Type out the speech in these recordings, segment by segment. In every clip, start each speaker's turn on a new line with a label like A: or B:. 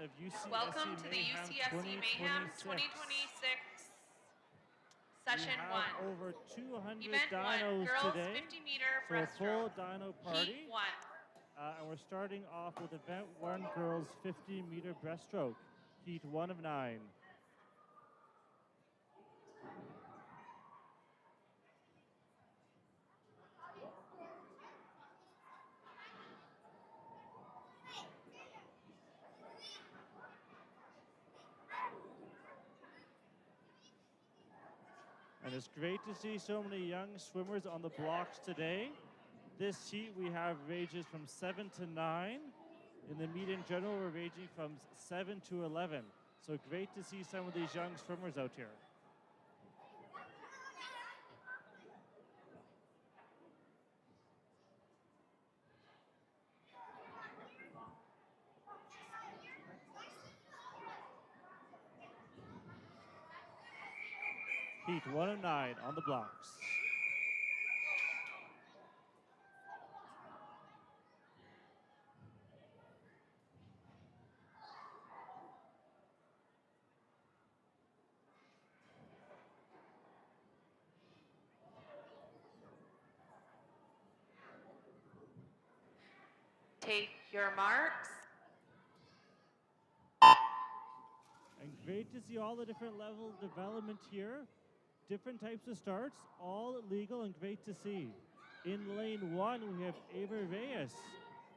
A: of UCSC
B: Welcome to the UCSC MAYhem 2026 Session 1.
A: Over 200
B: Event 1,
A: dynos
B: girls
A: today,
B: 50-meter
A: so a full
B: breaststroke.
A: dyno party.
B: Heat 1.
A: And we're starting off with event 1, girls 50-meter breaststroke, heat 1 of 9. And it's great to see so many young swimmers on the blocks today. This heat we have ranges from 7 to 9. In the meet in general, we're ranging from 7 to 11. So great to see some of these young swimmers out here. Heat 1 of 9 on the blocks.
B: Take your marks.
A: And great to see all the different levels of development here. Different types of starts, all legal and great to see. In lane 1, we have Ava Reyes,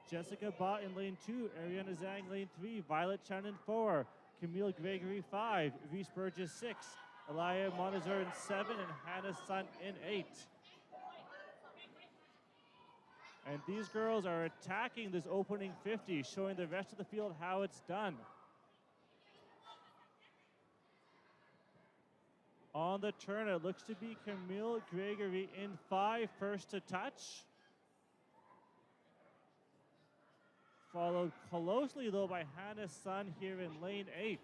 A: Jessica Bott in lane 2, Ariana Zhang lane 3, Violet Chen in 4, Camille Gregory 5, Reese Burgess 6, Elia Montezur in 7, and Hannah Sun in 8. And these girls are attacking this opening 50, showing the rest of the field how it's done. On the turn, it looks to be Camille Gregory in 5, first to touch. Followed closely, though, by Hannah Sun here in lane 8.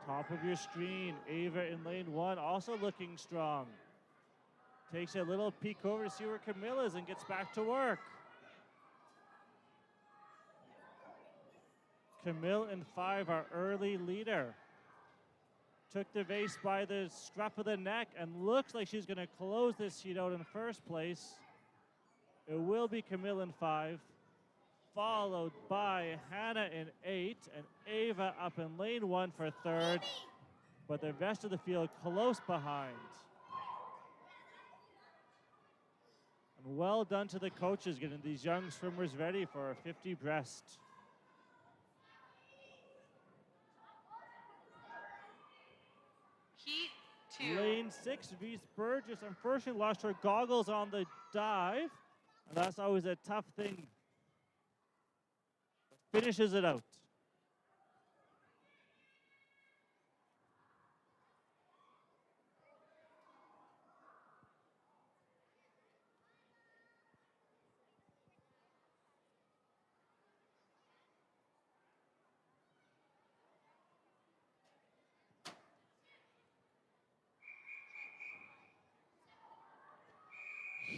A: Top of your screen, Ava in lane 1, also looking strong. Takes a little peek over to see where Camille is and gets back to work. Camille in 5, our early leader. Took the race by the scruff of the neck and looks like she's going to close this heat out in first place. It will be Camille in 5, followed by Hannah in 8, and Ava up in lane 1 for 3rd, but the rest of the field close behind. And well done to the coaches getting these young swimmers ready for a 50 breast.
B: Heat 2.
A: Lane 6, Reese Burgess unfortunately lost her goggles on the dive, and that's always a tough thing. Finishes it out.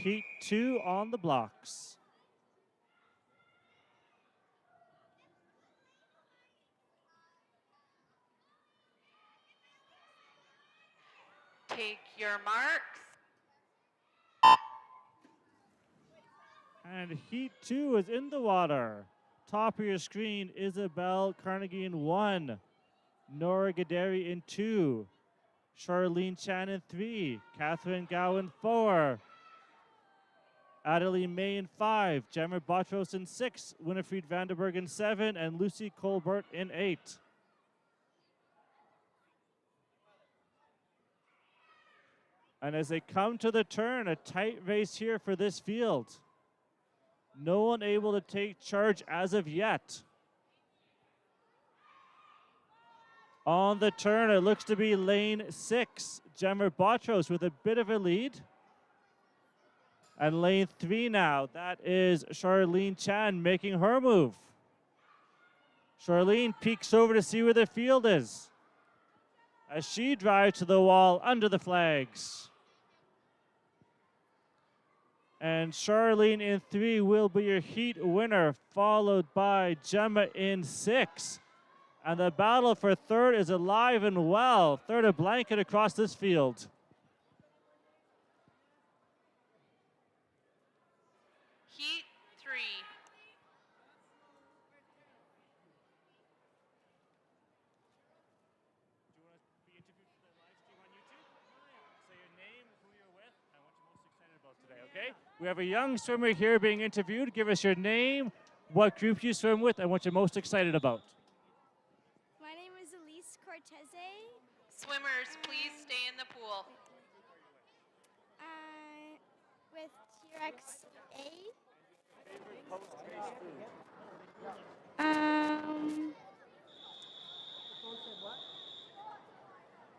A: Heat 2 on the blocks.
B: Take your marks.
A: And Heat 2 is in the water. Top of your screen, Isabel Carnegie in 1, Nora Gaderi in 2, Charlene Chan in 3, Catherine Gao in 4, Adeline May in 5, Gemma Botros in 6, Winifred Vandenberg in 7, and Lucy Colbert in 8. And as they come to the turn, a tight race here for this field. No one able to take charge as of yet. On the turn, it looks to be lane 6, Gemma Botros with a bit of a lead. And lane 3 now, that is Charlene Chan making her move. Charlene peeks over to see where the field is as she drives to the wall under the flags. And Charlene in 3 will be your heat winner, followed by Gemma in 6. And the battle for third is alive and well. Third, a blanket across this field.
B: Heat 3.
A: Do you want to be interviewed for the live stream on YouTube? Say your name, who you're with, and what you're most excited about today, okay? We have a young swimmer here being interviewed. Give us your name, what group you swim with, and what you're most excited about.
C: My name is Elise Cortese.
B: Swimmers, please stay in the pool.
C: With T-Rex A.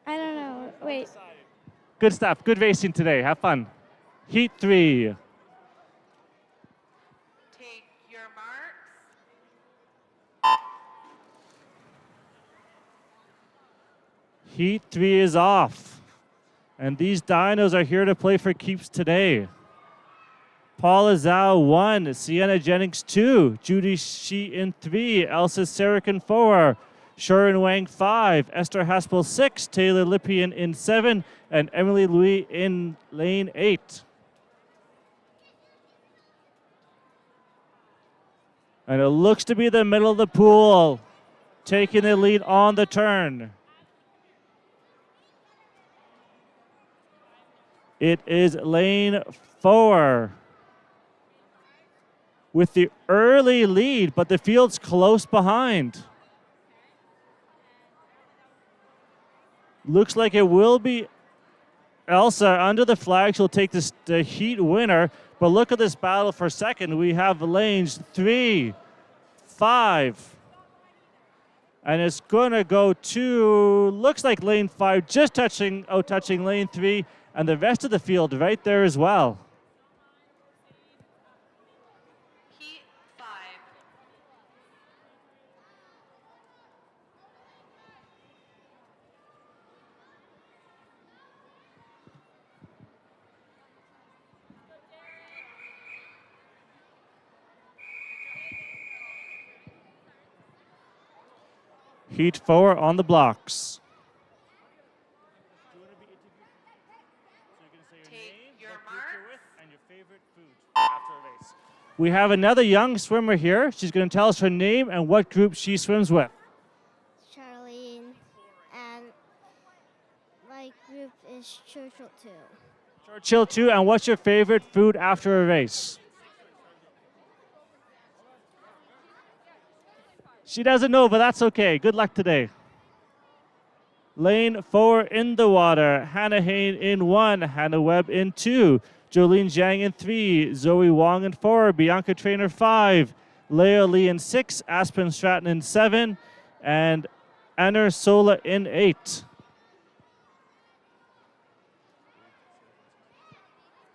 C: I don't know. Wait.
A: Good stuff. Good racing today. Have fun. Heat 3.
B: Take your marks.
A: Heat 3 is off. And these dinos are here to play for keeps today. Paula Zhao 1, Sienna Jennings 2, Judy Shi in 3, Elsa Sarek in 4, Sharon Wang 5, Esther Haspel 6, Taylor Lippian in 7, and Emily Louis in lane 8. And it looks to be the middle of the pool, taking the lead on the turn. It is lane 4 with the early lead, but the field's close behind. Looks like it will be Elsa under the flag. She'll take the heat winner, but look at this battle for second. We have lanes 3, 5, and it's gonna go to, looks like lane 5, just touching lane 3, and the rest of the field right there as well.
B: Heat 5.
A: Heat 4 on the blocks.
B: Take your marks.
A: And your favorite food after a race. We have another young swimmer here. She's going to tell us her name and what group she swims with.
C: Charlene. And my group is Churchill 2.
A: Churchill 2, and what's your favorite food after a race? She doesn't know, but that's okay. Good luck today. Lane 4 in the water. Hannah Hain in 1. Hannah Webb in 2. Jolene Zhang in 3. Zoe Wong in 4. Bianca Trainer 5. Leah Lee in 6. Aspen Stratton in 7. And Anna Sola in 8.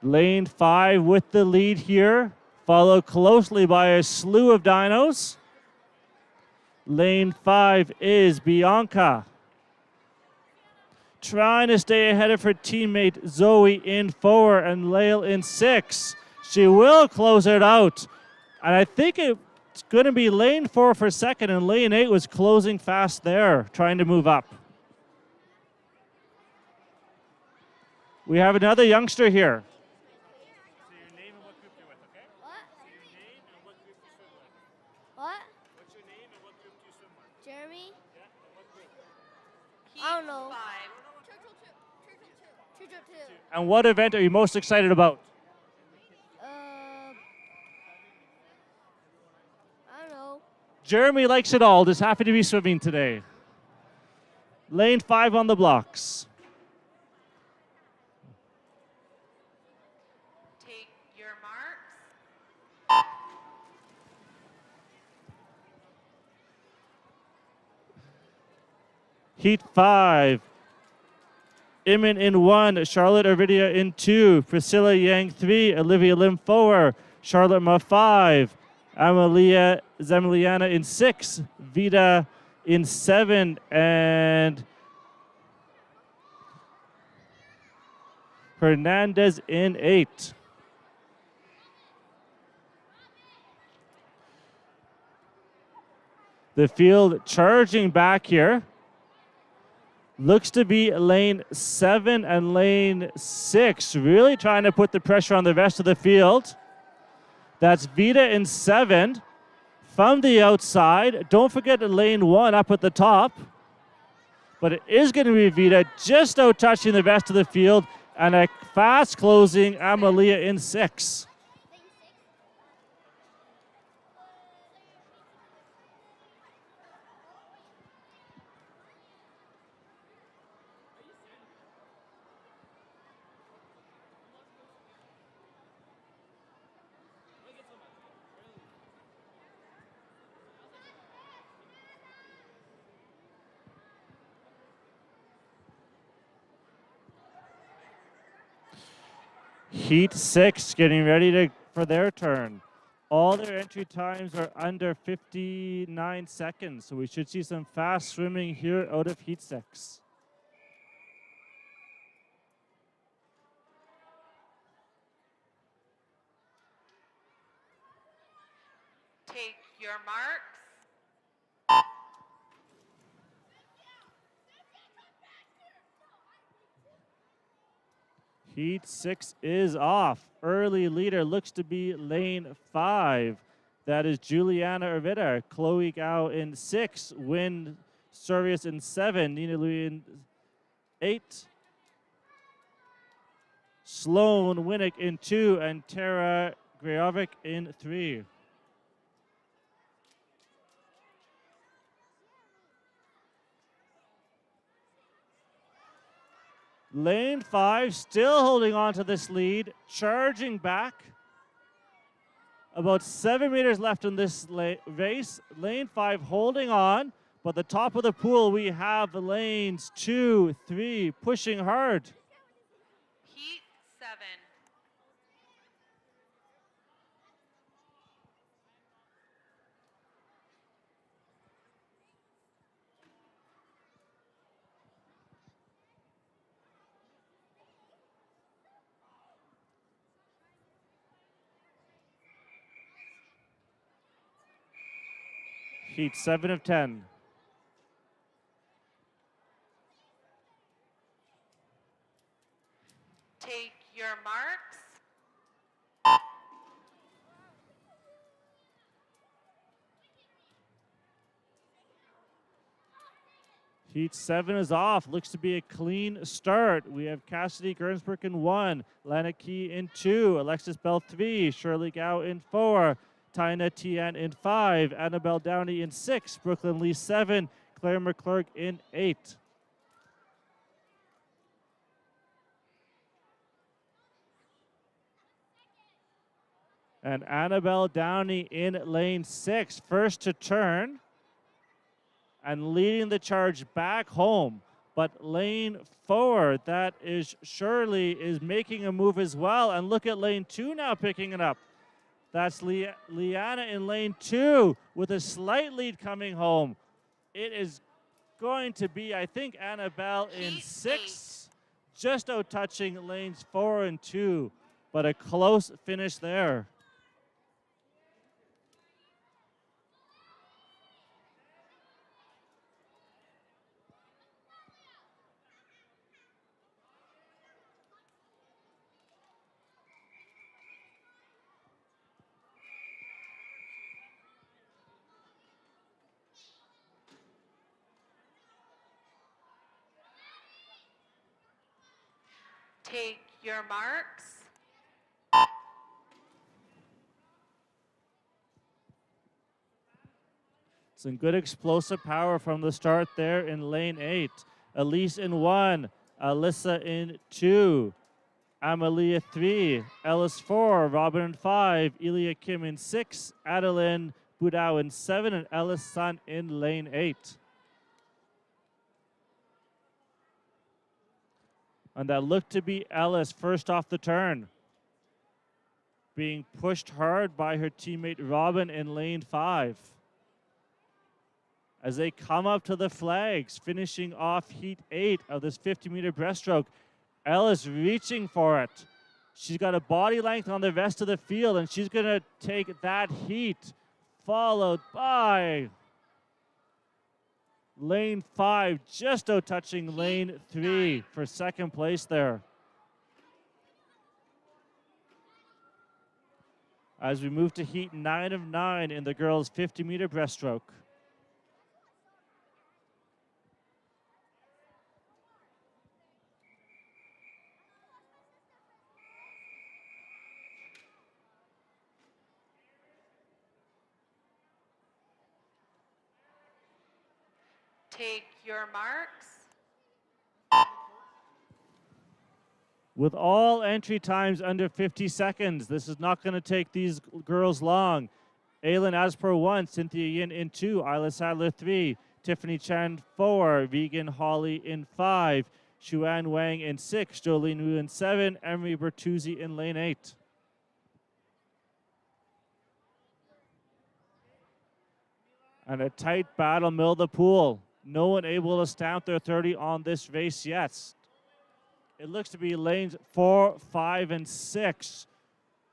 A: Lane 5 with the lead here, followed closely by a slew of dinos. Lane 5 is Bianca, trying to stay ahead of her teammate Zoe in 4 and Lael in 6. She will close it out. And I think it's going to be lane 4 for second, and lane 8 was closing fast there, trying to move up. We have another youngster here. Say your name and what group you're with, okay?
C: What?
A: Say your name and what group you swim with.
C: What?
A: What's your name and what group do you swim with?
C: Jeremy?
A: Yeah, and what group?
B: Heat
C: I don't know.
B: 5.
C: Churchill 2.
A: And what event are you most excited about?
C: I don't know.
A: Jeremy likes it all, just happy to be swimming today. Lane 5 on the blocks.
B: Take your marks.
A: Heat 5. Imin in 1, Charlotte Aridia in 2, Priscilla Yang 3, Olivia Lim 4, Charlotte Ma 5, Amalia Zemliana in 6, Vida in 7, and Hernandez in 8. The field charging back here. Looks to be lane 7 and lane 6, really trying to put the pressure on the rest of the field. That's Vita in 7 from the outside. Don't forget lane 1 up at the top. But it is going to be Vita just out touching the rest of the field, and a fast closing Amalia in 6. Heat 6 getting ready for their turn. All their entry times are under 59 seconds, so we should see some fast swimming here out of Heat 6.
B: Take your marks.
A: Heat 6 is off. Early leader looks to be lane 5. That is Juliana Ervita. Chloe Gao in 6. Win Servius in 7. Nina Louie in 8. Sloan Winnick in 2. And Tara Grejovic in 3. Lane 5 still holding on to this lead, charging back. About 7 meters left in this race. Lane 5 holding on, but the top of the pool we have the lanes 2, 3 pushing hard.
B: Heat 7.
A: Heat 7 of 10.
B: Take your marks.
A: Heat 7 is off. Looks to be a clean start. We have Cassidy Gernsberg in 1, Lana Key in 2, Alexis Bell 3, Shirley Gao in 4, Tina Tian in 5, Annabelle Downey in 6, Brooklyn Lee 7, Claire McClurg in 8. And Annabelle Downey in lane 6, first to turn and leading the charge back home. But lane 4, that is Shirley, is making a move as well. And look at lane 2 now picking it up. That's Liana in lane 2 with a slight lead coming home. It is going to be, I think, Annabelle in
B: Heat
A: 6, just out touching lanes 4 and 2, but a close finish there.
B: Take your marks.
A: Some good explosive power from the start there in lane 8. Elise in 1, Alyssa in 2, Amalia 3, Ellis 4, Robin in 5, Elia Kim in 6, Adeline Budao in 7, and Ellis Sun in lane 8. And that looked to be Ellis first off the turn, being pushed hard by her teammate Robin in lane 5. As they come up to the flags, finishing off heat 8 of this 50-meter breaststroke, Ellis reaching for it. She's got a body length on the rest of the field, and she's going to take that heat, followed by Lane 5 just out touching lane 3
B: 9.
A: for second place there. As we move to heat 9 of 9 in the girls' 50-meter breaststroke.
B: Take your marks.
A: With all entry times under 50 seconds, this is not going to take these girls long. Aylin Asper 1, Cynthia Yin in 2, Isla Sadler 3, Tiffany Chan 4, Vegan Holly in 5, Shuan Wang in 6, Jolene Wu in 7, Emery Bertuzzi in lane 8. And a tight battle middle of the pool. No one able to stamp their 30 on this race yet. It looks to be lanes 4, 5, and 6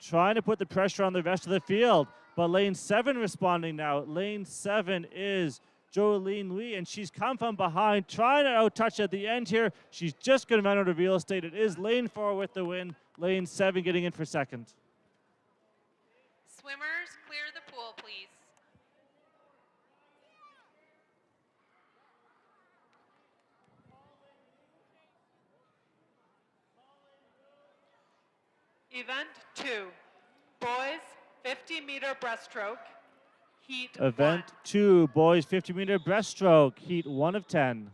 A: trying to put the pressure on the rest of the field. But lane 7 responding now. Lane 7 is Jolene Lee, and she's come from behind, trying to out-touch at the end here. She's just going to run out of real estate. It is lane 4 with the win. Lane 7 getting in for second.
B: Swimmers, clear the pool, please.
D: Event 2, boys 50-meter breaststroke, heat
A: Event
D: 1.
A: 2, boys 50-meter breaststroke, heat 1 of 10.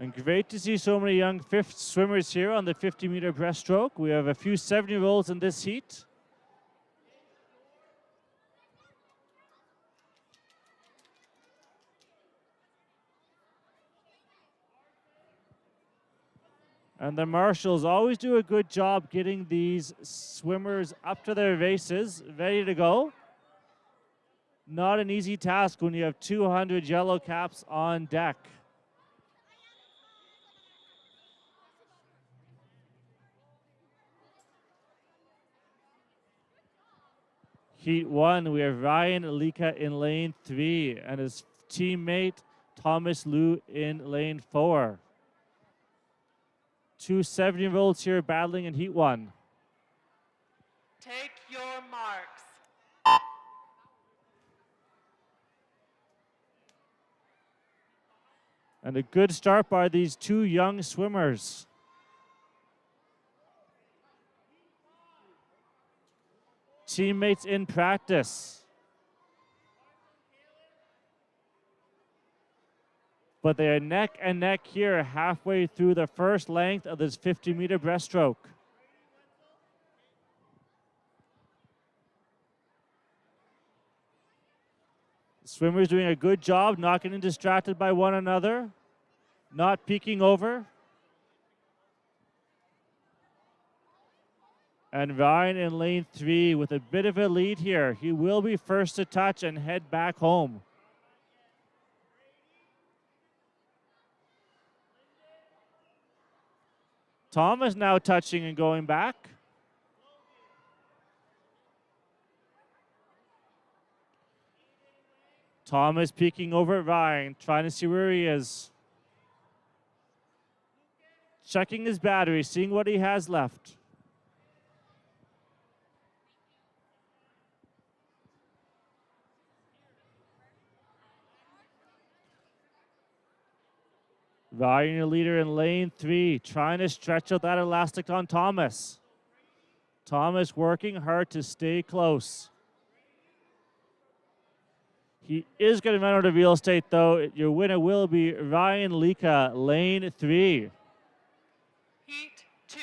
A: And great to see so many young fifth swimmers here on the 50-meter breaststroke. We have a few 7-year-olds in this heat. And the marshals always do a good job getting these swimmers up to their races, ready to go. Not an easy task when you have 200 yellow caps on deck. Heat 1, we have Ryan Lika in lane 3 and his teammate Thomas Liu in lane 4. Two 7-year-olds here battling in heat 1.
D: Take your marks.
A: And a good start by these two young swimmers. Teammates in practice. But they are neck and neck here halfway through the first length of this 50-meter breaststroke. Swimmers doing a good job not getting distracted by one another, not peeking over. And Ryan in lane 3 with a bit of a lead here. He will be first to touch and head back home. Thomas now touching and going back. Thomas peeking over at Ryan, trying to see where he is. Checking his battery, seeing what he has left. Ryan, your leader in lane 3, trying to stretch out that elastic on Thomas. Thomas working hard to stay close. He is going to run out of real estate, though. Your winner will be Ryan Lika, lane 3.
D: Heat 2.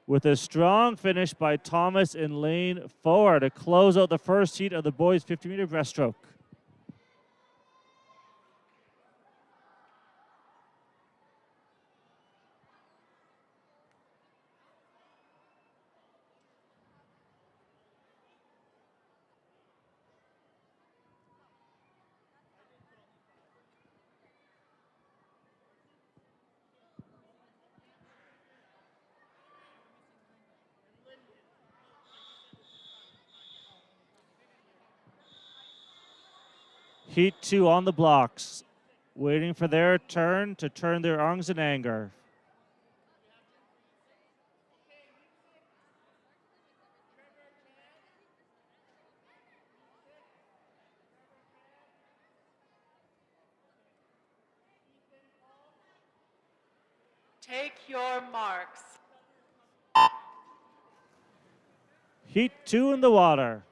A: With a strong finish by Thomas in lane 4 to close out the first heat of the boys' 50-meter breaststroke. Heat 2 on the blocks, waiting for their turn to turn their arms in anger.
D: Take your marks.
A: Heat 2 in the water.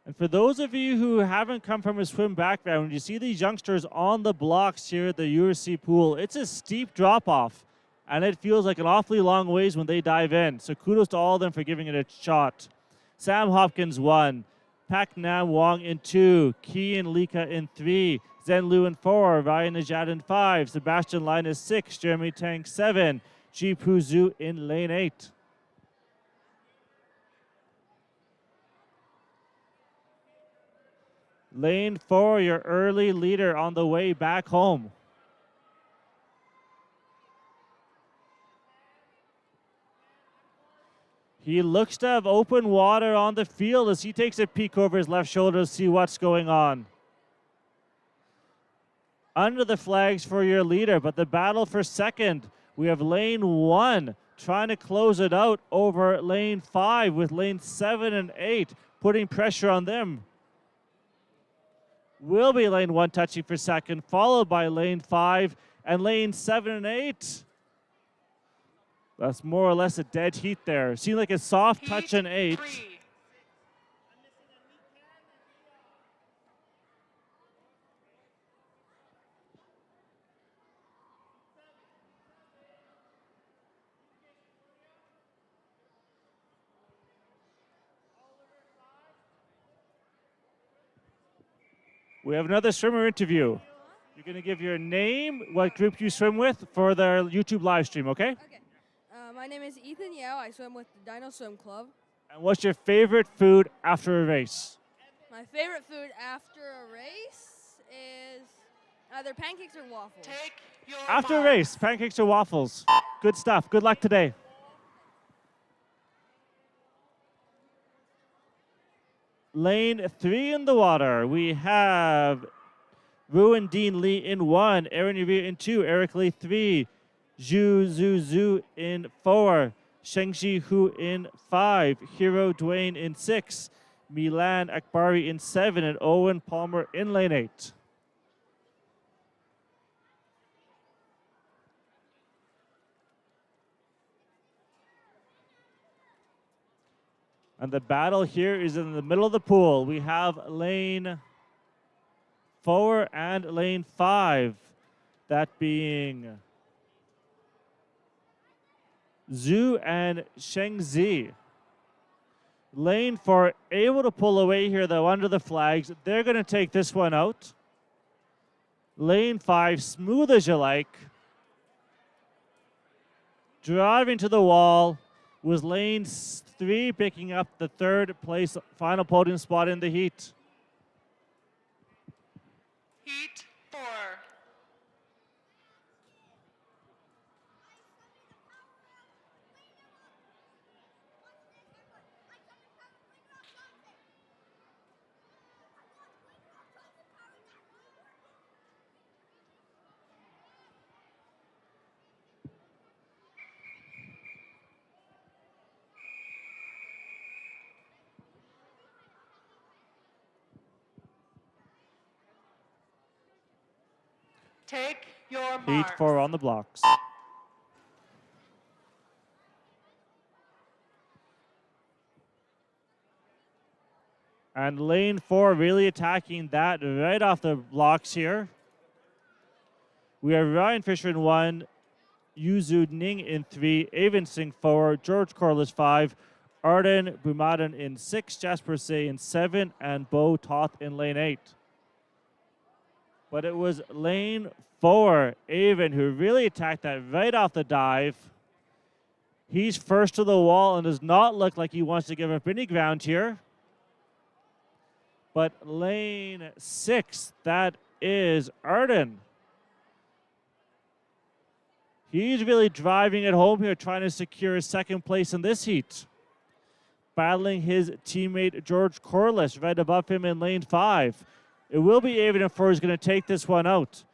A: And for those of you who haven't come from a swim background, you see these youngsters on the blocks here at the UCSC pool. It's a steep drop-off, and it feels like an awfully long ways when they dive in. So kudos to all of them for giving it a shot. Sam Hopkins 1, Pak Nam Wong in 2, Kian Lika in 3, Zen Lu in 4, Ryan Najad in 5, Sebastian Linus 6, Jeremy Tang 7, Ji Pu Zhu in lane 8. Lane 4, your early leader on the way back home. He looks to have open water on the field as he takes a peek over his left shoulder to see what's going on. Under the flags for your leader, but the battle for second, we have lane 1 trying to close it out over lane 5 with lane 7 and 8 putting pressure on them. Will be lane 1 touching for second, followed by lane 5 and lane 7 and 8. That's more or less a dead heat there. Seemed like a soft touch in 8.
D: 3.
A: We have another swimmer interview. You're going to give your name, what group you swim with for the YouTube live stream, okay?
E: Okay. My name is Ethan Yao. I swim with the Dino Swim Club.
A: And what's your favorite food after a race?
E: My favorite food after a race is either pancakes or waffles.
D: Take your
A: After a
D: marks.
A: race, pancakes or waffles. Good stuff. Good luck today. Lane 3 in the water. We have Ruin Dean Lee in 1, Aaron Yuri in 2, Eric Lee 3, Zhu Zhu Zhu in 4, Shengji Hu in 5, Hero Dwayne in 6, Milan Akbari in 7, and Owen Palmer in lane 8. And the battle here is in the middle of the pool. We have lane 4 and lane 5. That being Zhu and Shengzi. Lane 4 able to pull away here though under the flags. They're going to take this one out. Lane 5, smooth as you like. Driving to the wall was lane 3 picking up the 3rd place final podium spot in the heat.
D: Heat 4. Take your
A: Heat
D: marks.
A: 4 on the blocks. And lane 4 really attacking that right off the blocks here. We have Ryan Fisher in 1, Yuzu Ning in 3, Avon Singh 4, George Corliss 5, Arden Bumadan in 6, Jasper Say in 7, and Bo Toth in lane 8. But it was lane 4, Avon, who really attacked that right off the dive. He's first to the wall and does not look like he wants to give up any ground here. But lane 6, that is Arden. He's really driving it home here, trying to secure second place in this heat. battling his teammate George Corliss right above him in lane 5. It will be Avon and 4 who's going to take this one out.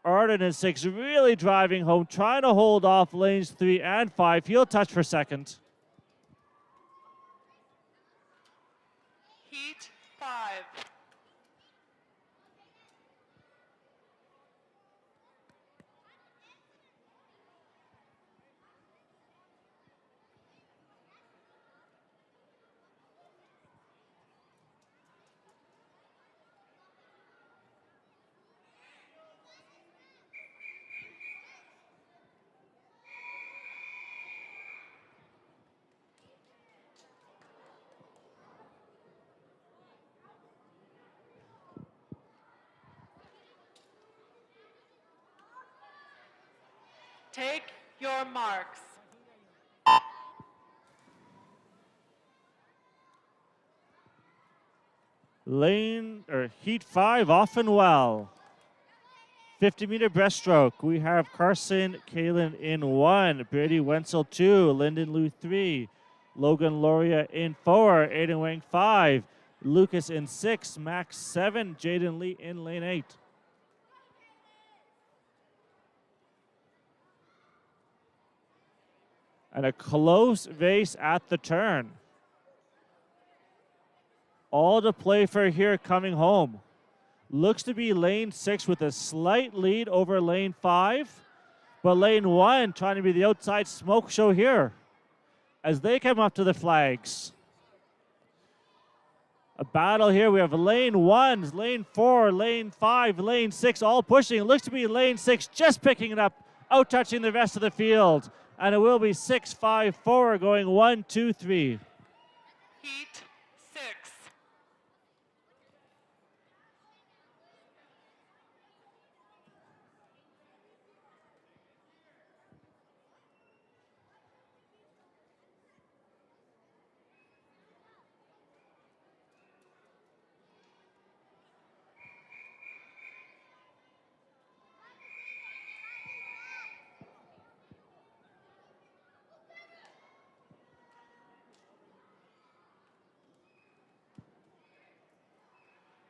A: Arden in 6 really driving home, trying to hold off lanes 3 and 5. He'll touch for second.
D: Heat 5. Take your marks.
A: Heat 5 off and well. 50-meter breaststroke. We have Carson Kalin in 1, Brady Wenzel 2, Lyndon Liu 3, Logan Loria in 4, Aiden Wang 5, Lucas in 6, Max 7, Jaden Lee in lane 8. And a close race at the turn. All to play for here coming home. Looks to be lane 6 with a slight lead over lane 5. But lane 1 trying to be the outside smoke show here as they come up to the flags. A battle here. We have lane 1, lane 4, lane 5, lane 6 all pushing. It looks to be lane 6 just picking it up, out touching the rest of the field. And it will be 6-5-4 going 1, 2, 3.
D: Heat 6.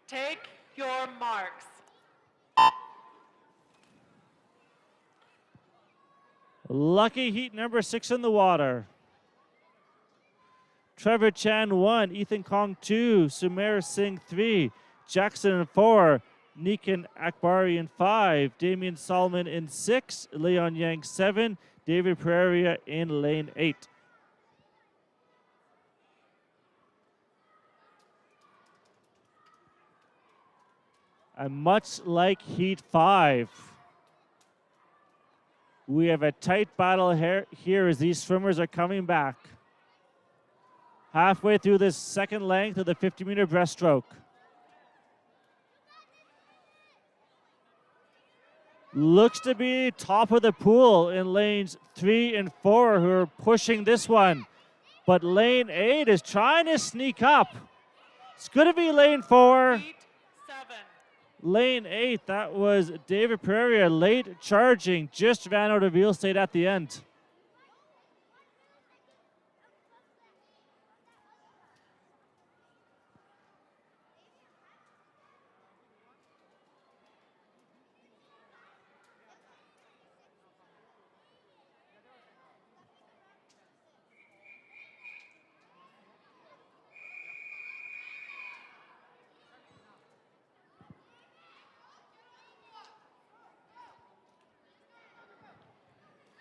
D: Take your marks.
A: Lucky heat number 6 in the water. Trevor Chan 1, Ethan Kong 2, Sumer Singh 3, Jackson in 4, Nikan Akbari in 5, Damian Solomon in 6, Leon Yang 7, David Pereira in lane 8. And much like Heat 5, we have a tight battle here as these swimmers are coming back. Halfway through this second length of the 50-meter breaststroke. Looks to be top of the pool in lanes 3 and 4 who are pushing this one. But lane 8 is trying to sneak up. It's going to be lane 4.
D: Heat 7.
A: Lane 8, that was David Pereira, late charging, just ran out of real estate at the end.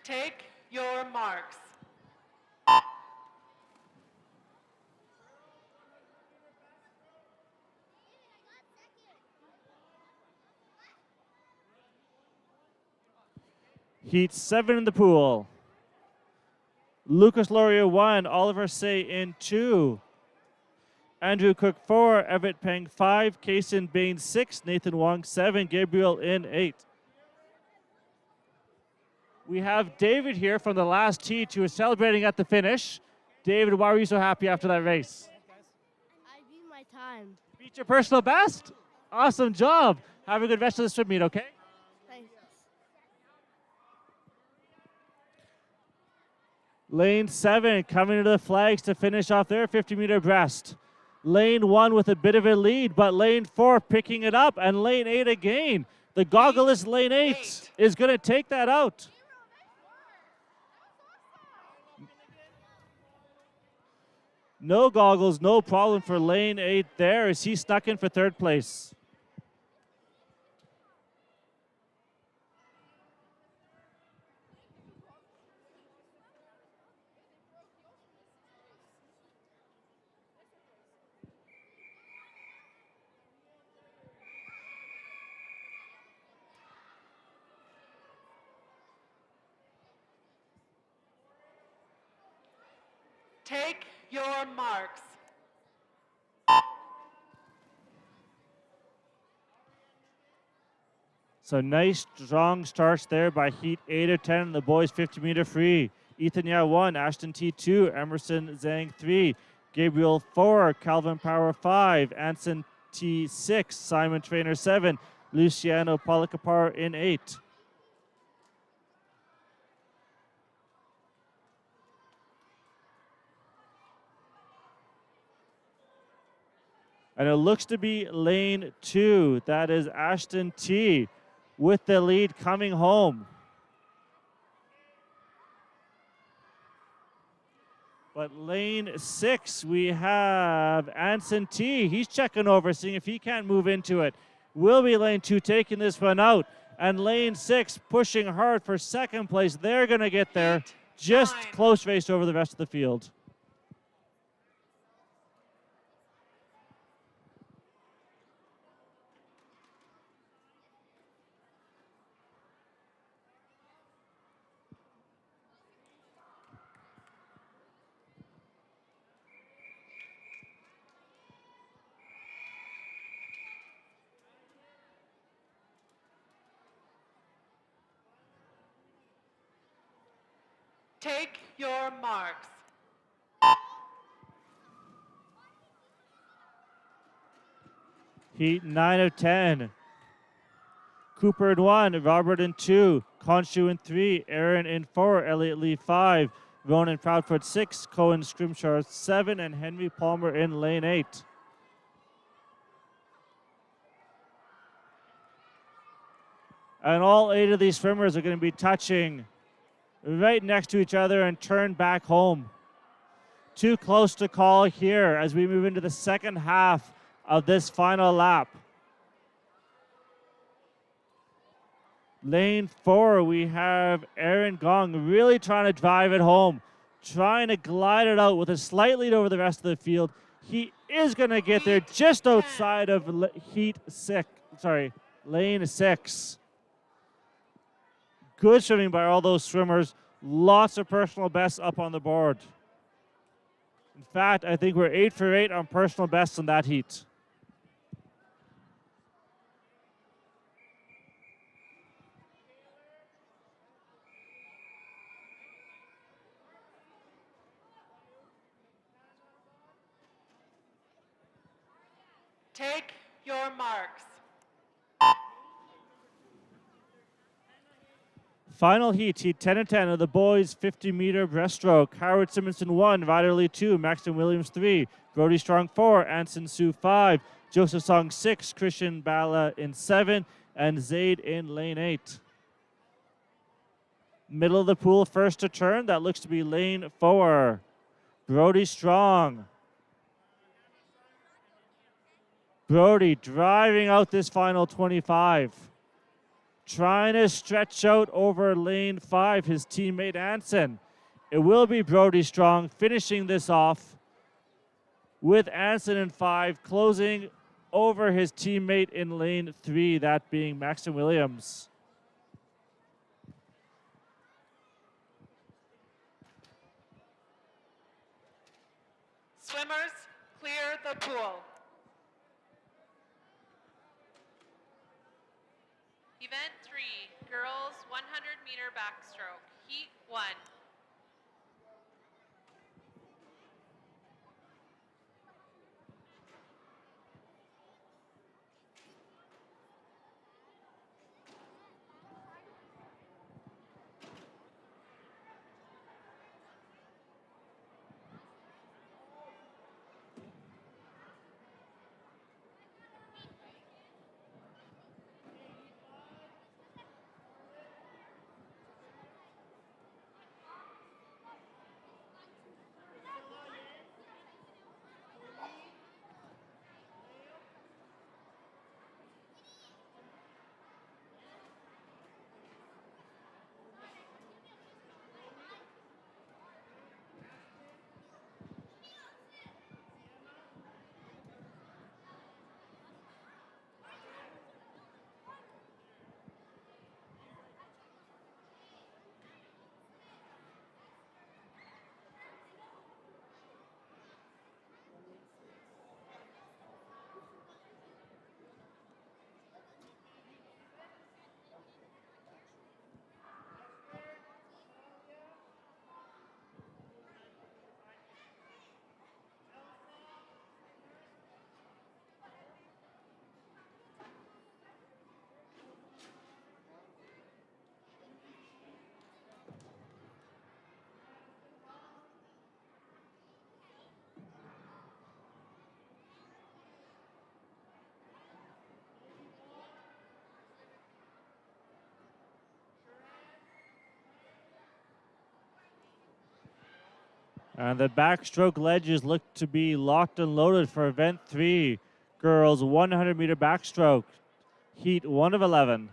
D: Take your marks.
A: Heat 7 in the pool. Lucas Laurier 1, Oliver Say in 2. Andrew Cook 4, Everett Peng 5, Kason Bain 6, Nathan Wong 7, Gabriel in 8. We have David here from the last heat who is celebrating at the finish. David, why were you so happy after that race?
C: I beat my time.
A: Beat your personal best? Awesome job. Have a good rest of the swim meet, okay?
C: Thanks.
A: Lane 7 coming to the flags to finish off their 50-meter breast. Lane 1 with a bit of a lead, but lane 4 picking it up, and lane 8 again. The goggleless lane 8 is going to take that out. No goggles, no problem for lane 8 there as he snuck in for third place.
D: Take your marks.
A: So nice, strong starts there by Heat 8 or 10 in the boys 50-meter free. Ethan Yao 1, Ashton T 2, Emerson Zhang 3, Gabriel 4, Calvin Power 5, Anson T 6, Simon Trainer 7, Luciano Policapar in 8. And it looks to be lane 2. That is Ashton T with the lead coming home. But lane 6, we have Anson T. He's checking over, seeing if he can't move into it. Will be lane 2 taking this one out. And lane 6 pushing hard for second place. They're going to get there. Just close race over the rest of the field.
D: Take your marks.
A: Heat 9 of 10. Cooper in 1, Robert in 2, Conshu in 3, Aaron in 4, Elliott Lee 5, Ronan Proudfoot 6, Cohen Scrimshaw 7, and Henry Palmer in lane 8. And all 8 of these swimmers are going to be touching right next to each other and turn back home. Too close to call here as we move into the second half of this final lap. Lane 4, we have Aaron Gong really trying to drive it home, trying to glide it out with a slight lead over the rest of the field. He is going to get there just outside of lane 6. Good swimming by all those swimmers. Lots of personal bests up on the board. In fact, I think we're 8 for 8 on personal bests in that heat.
D: Take your marks.
A: Final heat 10 and 10 of the boys 50-meter breaststroke. Howard Simonson 1, Ryder Lee 2, Maxton Williams 3, Brody Strong 4, Anson Su 5, Joseph Song 6, Christian Bala in 7, and Zaid in lane 8. Middle of the pool, first to turn. That looks to be lane 4. Brody Strong. Brody driving out this final 25. Trying to stretch out over lane 5, his teammate Anson. It will be Brody Strong finishing this off with Anson in 5, closing over his teammate in lane 3, that being Maxton Williams.
D: Swimmers, clear the pool.
B: Event 3, girls 100-meter backstroke, heat 1.
A: And the backstroke ledges look to be locked and loaded for event 3. Girls 100-meter backstroke, heat 1 of 11.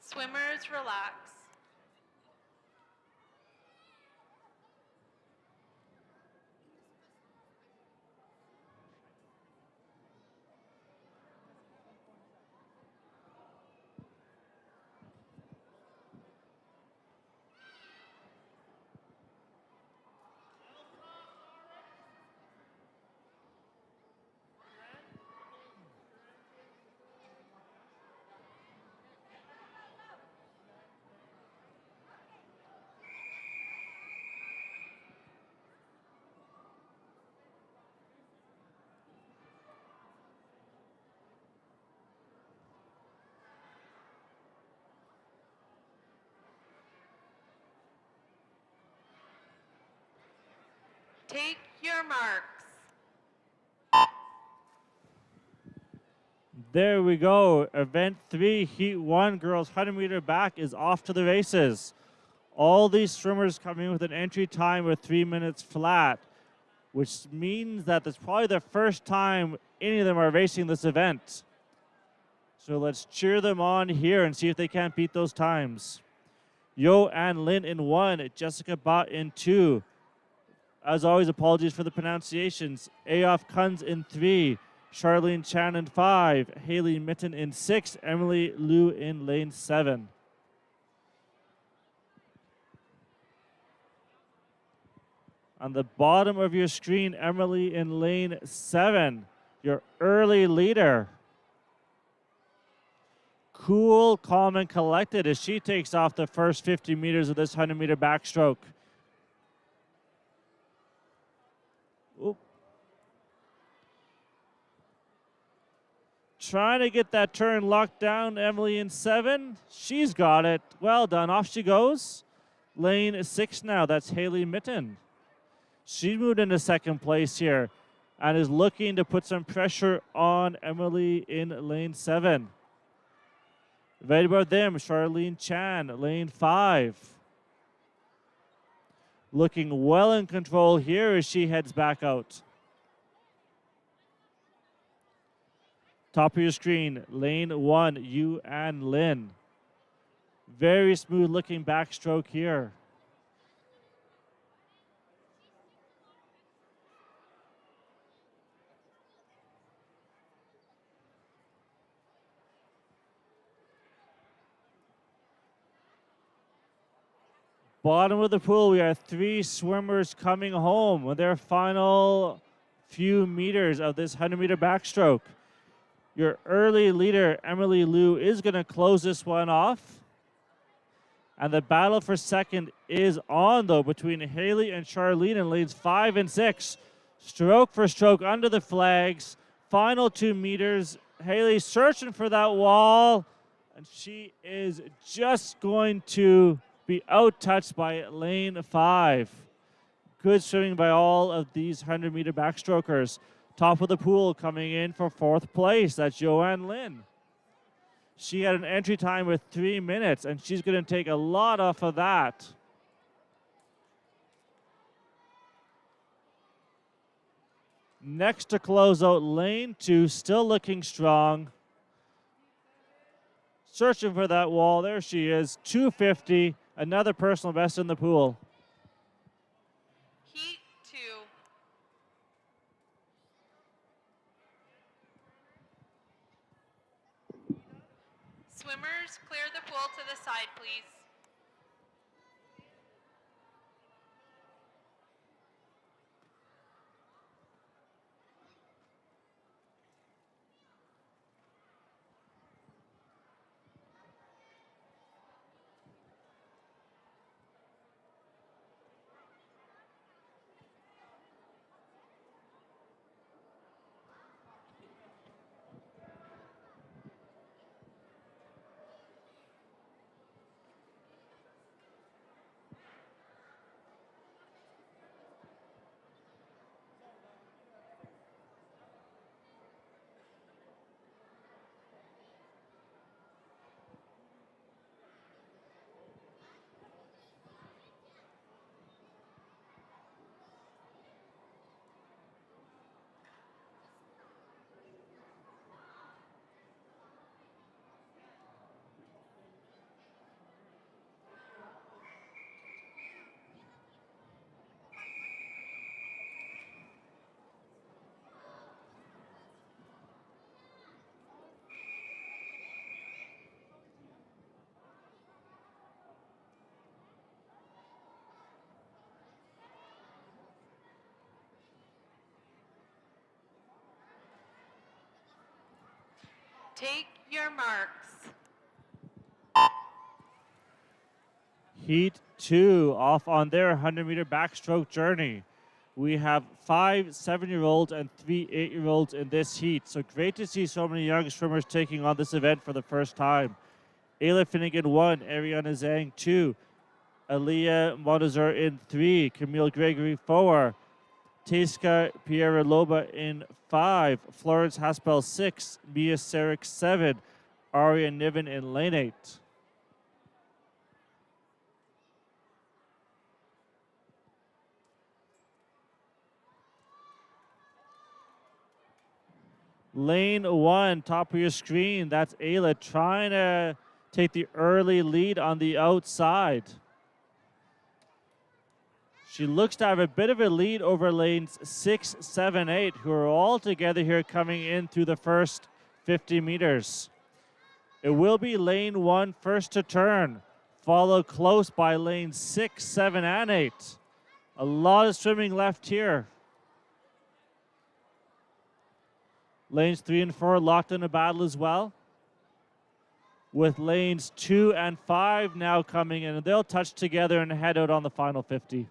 B: Swimmers, relax. Take your marks.
A: There we go. Event 3, heat 1, girls 100-meter back is off to the races. All these swimmers coming with an entry time of 3 minutes flat, which means that it's probably the first time any of them are racing this event. So let's cheer them on here and see if they can't beat those times. Yo and Lin in 1, Jessica Bott in 2. As always, apologies for the pronunciations. Aof Kunz in 3, Charlene Chan in 5, Haley Mitten in 6, Emily Liu in lane 7. On the bottom of your screen, Emily in lane 7, your early leader. Cool, calm, and collected as she takes off the first 50 meters of this 100-meter backstroke. Oop. Trying to get that turn locked down, Emily in 7. She's got it. Well done. Off she goes. Lane 6 now. That's Haley Mitten. She moved into second place here and is looking to put some pressure on Emily in lane 7. Right about them, Charlene Chan, lane 5. Looking well in control here as she heads back out. Top of your screen, lane 1, Yu and Lin. Very smooth looking backstroke here. Bottom of the pool, we have 3 swimmers coming home with their final few meters of this 100-meter backstroke. Your early leader, Emily Liu, is going to close this one off. And the battle for second is on, though, between Haley and Charlene in lanes 5 and 6. Stroke for stroke under the flags. Final 2 meters. Haley searching for that wall. And she is just going to be out-touched by lane 5. Good swimming by all of these 100-meter backstrokers. Top of the pool coming in for 4th place. That's Joanne Lin. She had an entry time of 3 minutes, and she's going to take a lot off of that. Next to close out, lane 2, still looking strong. Searching for that wall. There she is, 250. Another personal best in the pool.
B: Heat 2. Swimmers, clear the pool to the side, please. Take your marks.
A: Heat 2 off on their 100-meter backstroke journey. We have 5 7-year-olds and 3 8-year-olds in this heat. So great to see so many young swimmers taking on this event for the first time. Ayla Finnegan 1, Ariana Zhang 2, Aliyah Montazur in 3, Camille Gregory 4, Teiska Pierre Loba in 5, Florence Haspel 6, Mia Sarek 7, Aria Niven in lane 8. Lane 1, top of your screen, that's Ayla trying to take the early lead on the outside. She looks to have a bit of a lead over lanes 6, 7, 8, who are all together here coming in through the first 50 meters. It will be lane 1 first to turn, followed close by lanes 6, 7, and 8. A lot of swimming left here. Lanes 3 and 4 locked in a battle as well, with lanes 2 and 5 now coming in. They'll touch together and head out on the final 50.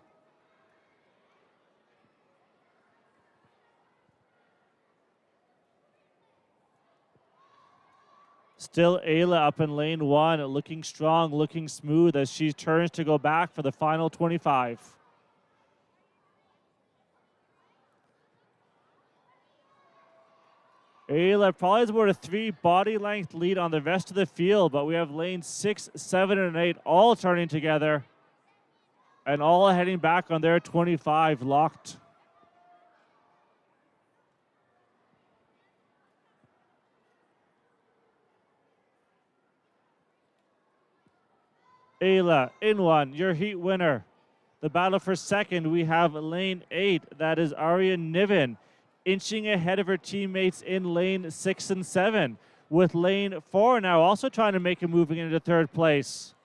A: Still Ayla up in lane 1, looking strong, looking smooth as she turns to go back for the final 25. Ayla probably has about a 3 body length lead on the rest of the field, but we have lanes 6, 7, and 8 all turning together and all heading back on their 25 locked. Ayla in 1, your heat winner. The battle for second, we have lane 8, that is Aria Niven, inching ahead of her teammates in lane 6 and 7, with lane 4 now also trying to make a moving into third place.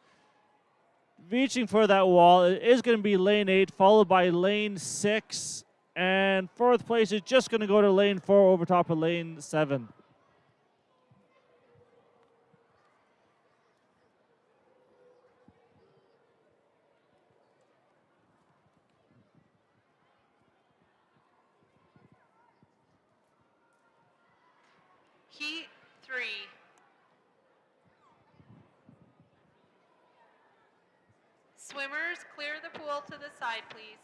A: Reaching for that wall, it is going to be lane 8, followed by lane 6, and fourth place is just going to go to lane 4 over top of lane 7.
B: Heat 3. Swimmers, clear the pool to the side, please.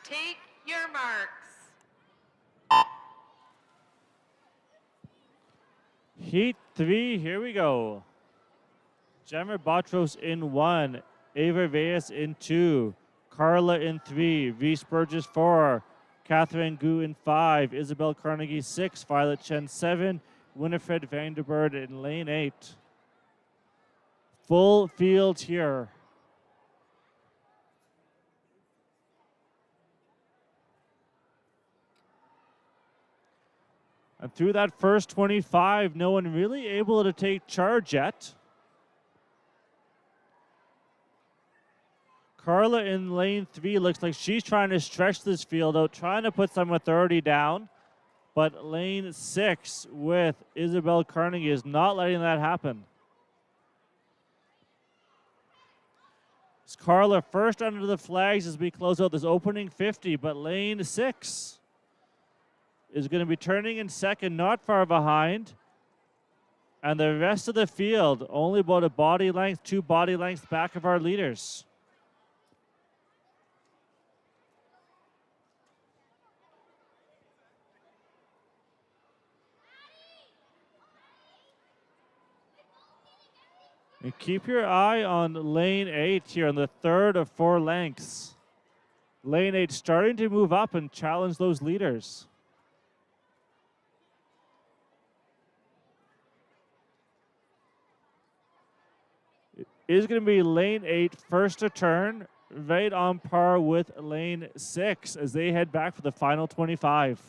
B: Take your marks.
A: Heat 3, here we go. Jammer Botros in 1, Ava Reyes in 2, Carla in 3, Reese Burgess 4, Catherine Gu in 5, Isabel Carnegie 6, Violet Chen 7, Winifred Vanderberg in lane 8. Full field here. And through that first 25, no one really able to take charge yet. Carla in lane 3 looks like she's trying to stretch this field out, trying to put some authority down. But lane 6 with Isabel Carnegie is not letting that happen. It's Carla first under the flags as we close out this opening 50, but lane 6 is going to be turning in second, not far behind. And the rest of the field, only about a body length, 2 body lengths back of our leaders. And keep your eye on lane 8 here on the third of 4 lengths. Lane 8 starting to move up and challenge those leaders. It is going to be lane 8 first to turn, right on par with lane 6 as they head back for the final 25.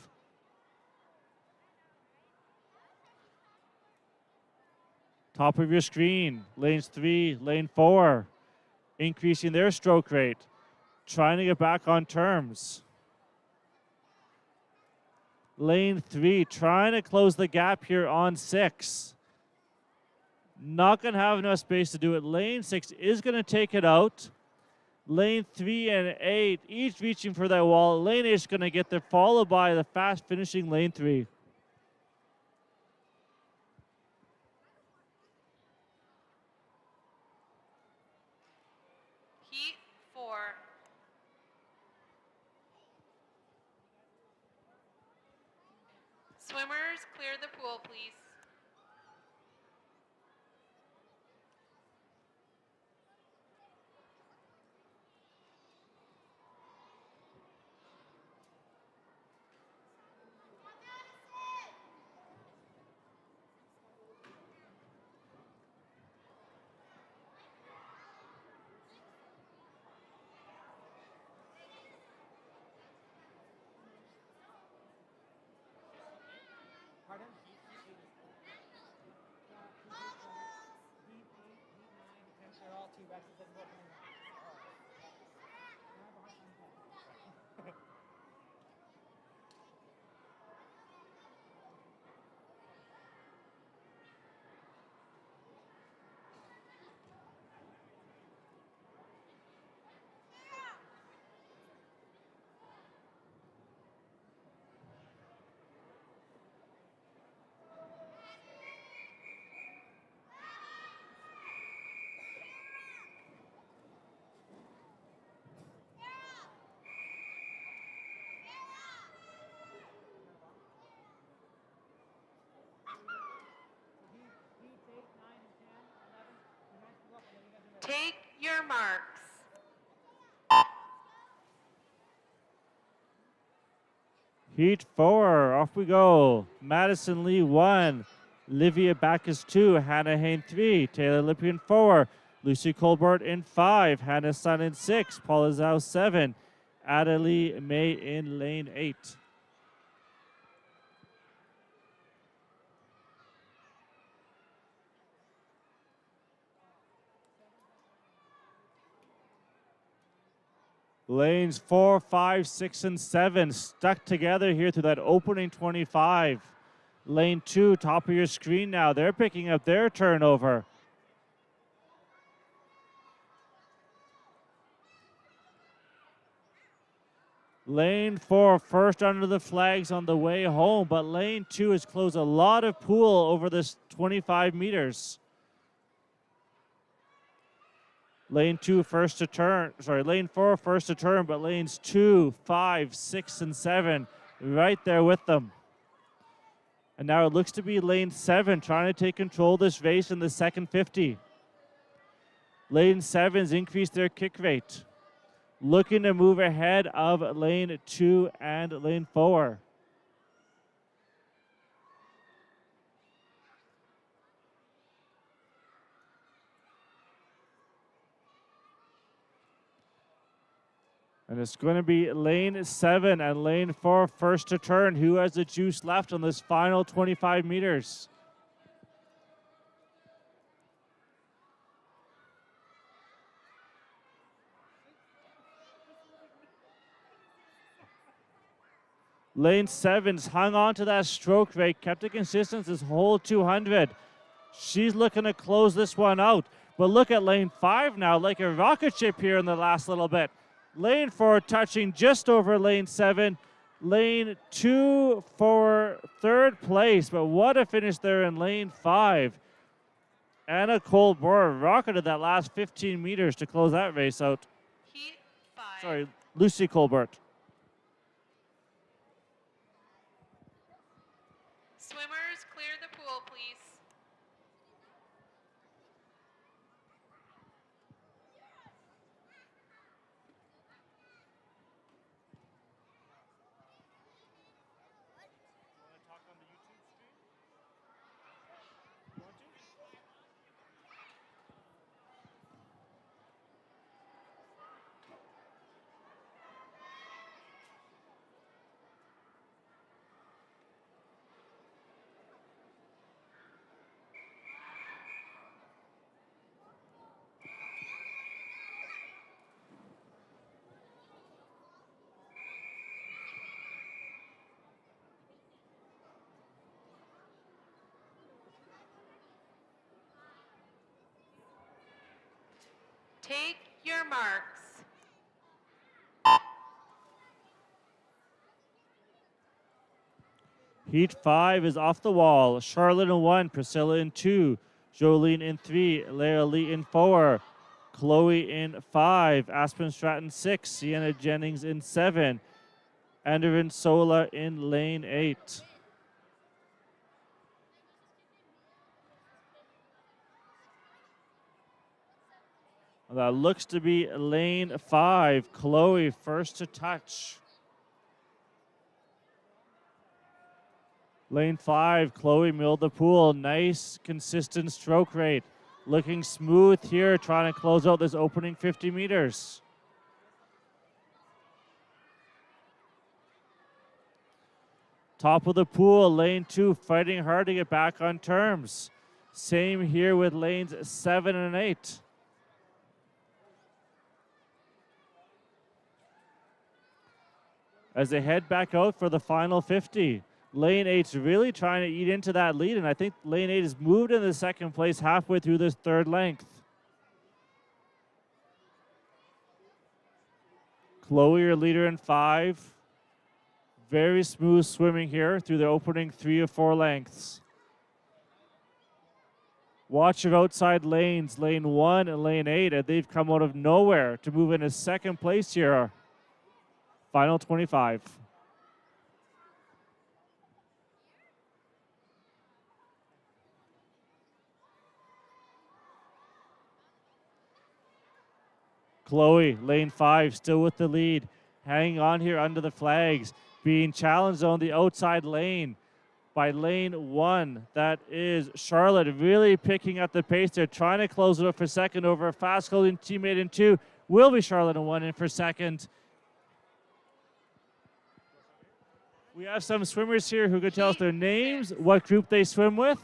A: Top of your screen, lanes 3, lane 4, increasing their stroke rate, trying to get back on terms. Lane 3, trying to close the gap here on 6. Not going to have enough space to do it. Lane 6 is going to take it out. Lane 3 and 8, each reaching for that wall. Lane 8 is going to get there, followed by the fast finishing lane 3.
B: Heat 4. Swimmers, clear the pool, please. Take your marks.
A: Heat 4, off we go. Madison Lee 1, Livia Backus 2, Hannah Hain 3, Taylor Lippian 4, Lucy Colbert in 5, Hannah Sun in 6, Paula Zhao 7, Adelie May in lane 8. Lanes 4, 5, 6, and 7 stuck together here through that opening 25. Lane 2, top of your screen now. They're picking up their turnover. Lane 4, first under the flags on the way home, but lane 2 has closed a lot of pool over this 25 meters. Lane 2 first to turn, lane 4 first to turn, but lanes 2, 5, 6, and 7 right there with them. And now it looks to be lane 7 trying to take control of this race in the second 50. Lane 7's increased their kick rate, looking to move ahead of lane 2 and lane 4. And it's going to be lane 7 and lane 4 first to turn. Who has the juice left on this final 25 meters? Lane 7's hung on to that stroke rate, kept it consistent this whole 200. She's looking to close this one out. But look at lane 5 now, like a rocket ship here in the last little bit. Lane 4 touching just over lane 7. Lane 2 for third place, but what a finish there in lane 5. Anna Colbert rocketed that last 15 meters to close that race out.
B: Heat 5.
A: Sorry, Lucy Colbert.
B: Swimmers, clear the pool, please. Take your marks.
A: Heat 5 is off the wall. Charlotte in 1, Priscilla in 2, Jolene in 3, Lara Lee in 4, Chloe in 5, Aspen Stratton 6, Sienna Jennings in 7, Andervin Sola in lane 8. That looks to be lane 5. Chloe first to touch. Lane 5, Chloe milled the pool. Nice, consistent stroke rate. Looking smooth here, trying to close out this opening 50 meters. Top of the pool, lane 2, fighting hard to get back on terms. Same here with lanes 7 and 8. As they head back out for the final 50. Lane 8's really trying to eat into that lead, and I think lane 8 has moved into second place halfway through this third length. Chloe, your leader in 5. Very smooth swimming here through the opening 3 or 4 lengths. Watch your outside lanes, lane 1 and lane 8, and they've come out of nowhere to move into second place here. Final 25. Chloe, lane 5, still with the lead. Hanging on here under the flags. Being challenged on the outside lane by lane 1. That is Charlotte, really picking up the pace. They're trying to close it up for second over a fast closing teammate in 2. Will be Charlotte in 1 in for second. We have some swimmers here who could tell us their names, what group they swim with,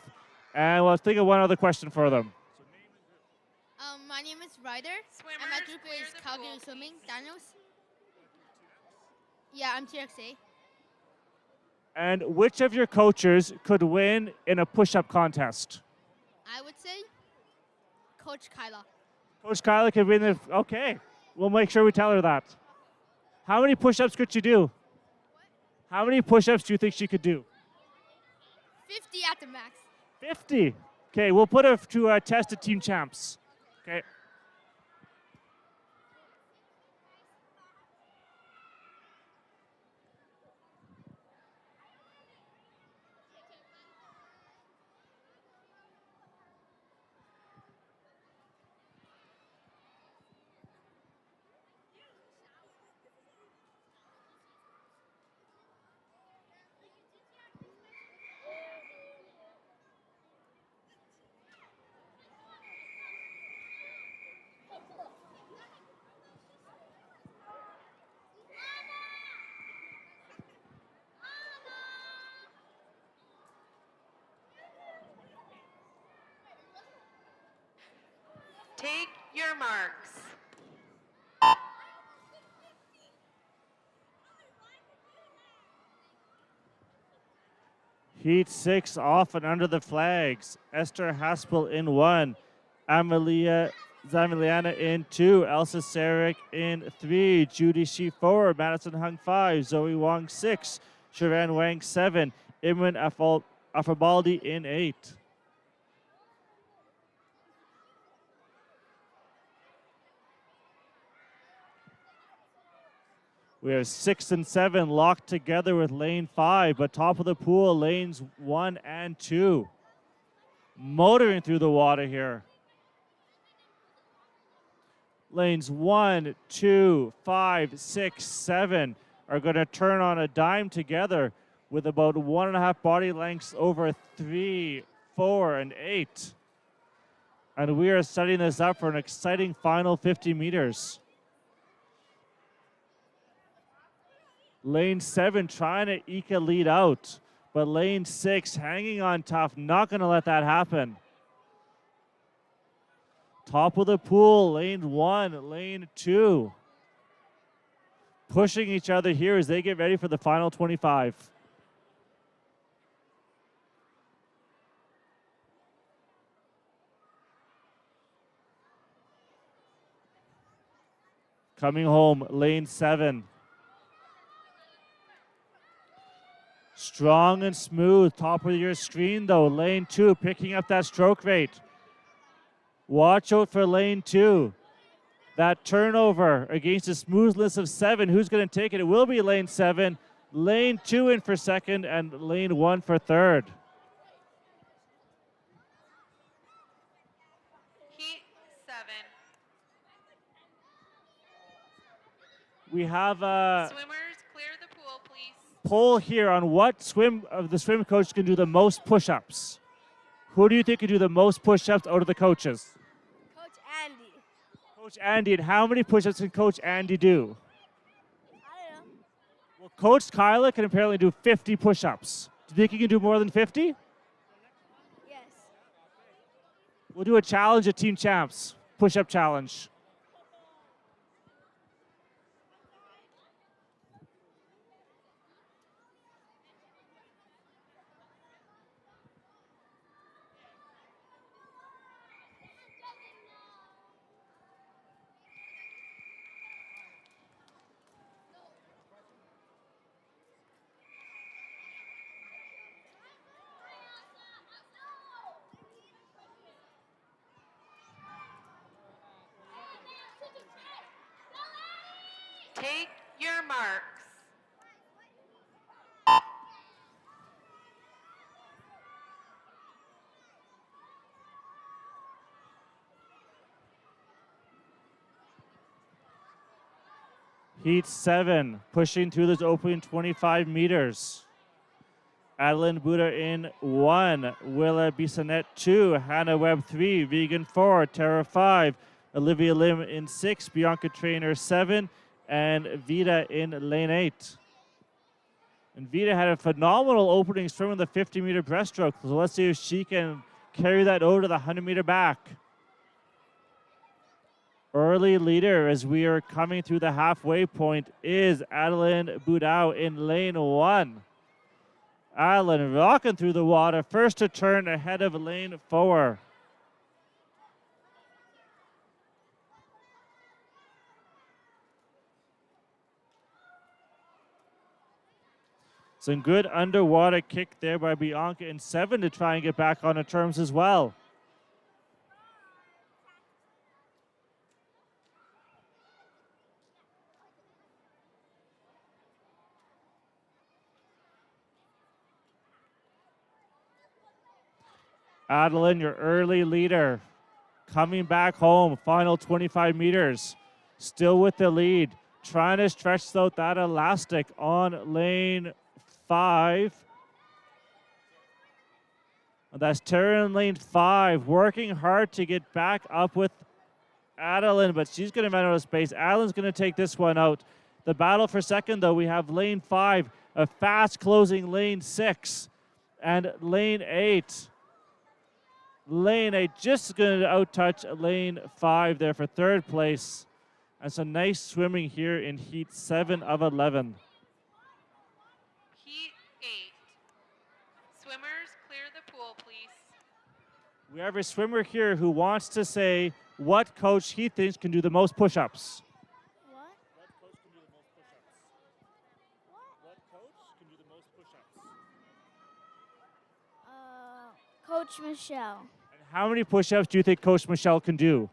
A: and we'll think of one other question for them.
F: My name is Ryder, and my group is Calgary Swimming, Daniels. Yeah, I'm TXA.
A: And which of your coaches could win in a push-up contest?
F: I would say Coach Kyla.
A: Coach Kyla could win the... Okay, we'll make sure we tell her that. How many push-ups could she do? How many push-ups do you think she could do?
F: 50 at the max.
A: 50. Okay, we'll put her to test the team champs. Okay.
B: Take your marks.
A: Heat 6 off and under the flags. Esther Haspel in 1. Amelia Zamiliana in 2. Elsa Sarek in 3. Judy Shi 4. Madison Hung 5. Zoe Wong 6. Sharan Wang 7. Imran Afabaldi in 8. We have 6 and 7 locked together with lane 5, but top of the pool, lanes 1 and 2. Motoring through the water here. Lanes 1, 2, 5, 6, 7 are going to turn on a dime together with about 1.5 body lengths over 3, 4, and 8. And we are setting this up for an exciting final 50 meters. Lane 7 trying to eke a lead out, but lane 6 hanging on tough, not going to let that happen. Top of the pool, lane 1, lane 2. Pushing each other here as they get ready for the final 25. Coming home, lane 7. Strong and smooth, top of your screen though. Lane 2, picking up that stroke rate. Watch out for lane 2. That turnover against the smoothness of 7. Who's going to take it? It will be lane 7. Lane 2 in for second and lane 1 for third.
B: Heat 7.
A: We have a
B: Swimmers, clear the pool, please.
A: poll here on what swim of the swim coach can do the most push-ups. Who do you think can do the most push-ups out of the coaches?
E: Coach Andy.
A: Coach Andy, and how many push-ups can Coach Andy do?
E: I don't know.
A: Well, Coach Kyla can apparently do 50 push-ups. Do you think he can do more than 50?
E: Yes.
A: We'll do a challenge at Team Champs, push-up challenge.
D: Take your marks.
A: Heat 7, pushing through this opening 25 meters. Adeline Buddha in 1, Willa Bissonette 2, Hannah Webb 3, Vegan 4, Tara 5, Olivia Lim in 6, Bianca Trainer 7, and Vida in lane 8. And Vida had a phenomenal opening swim in the 50-meter breaststroke, so let's see if she can carry that over to the 100-meter back. Early leader as we are coming through the halfway point is Adeline Budau in lane 1. Adeline rocking through the water, first to turn ahead of lane 4. Some good underwater kick there by Bianca in 7 to try and get back on her terms as well. Adeline, your early leader, coming back home, final 25 meters, still with the lead, trying to stretch out that elastic on lane 5. And that's Tara in lane 5, working hard to get back up with Adeline, but she's going to run out of space. Adeline's going to take this one out. The battle for second, though, we have lane 5, a fast closing lane 6, and lane 8. Lane 8 just going to outtouch lane 5 there for third place. And some nice swimming here in heat 7 of 11.
B: Heat 8. Swimmers, clear the pool, please.
A: We have a swimmer here who wants to say what coach he thinks can do the most push-ups.
C: What?
A: What coach can do the most push-ups? What coach can do the most push-ups?
C: Coach Michelle.
A: And how many push-ups do you think Coach Michelle can do?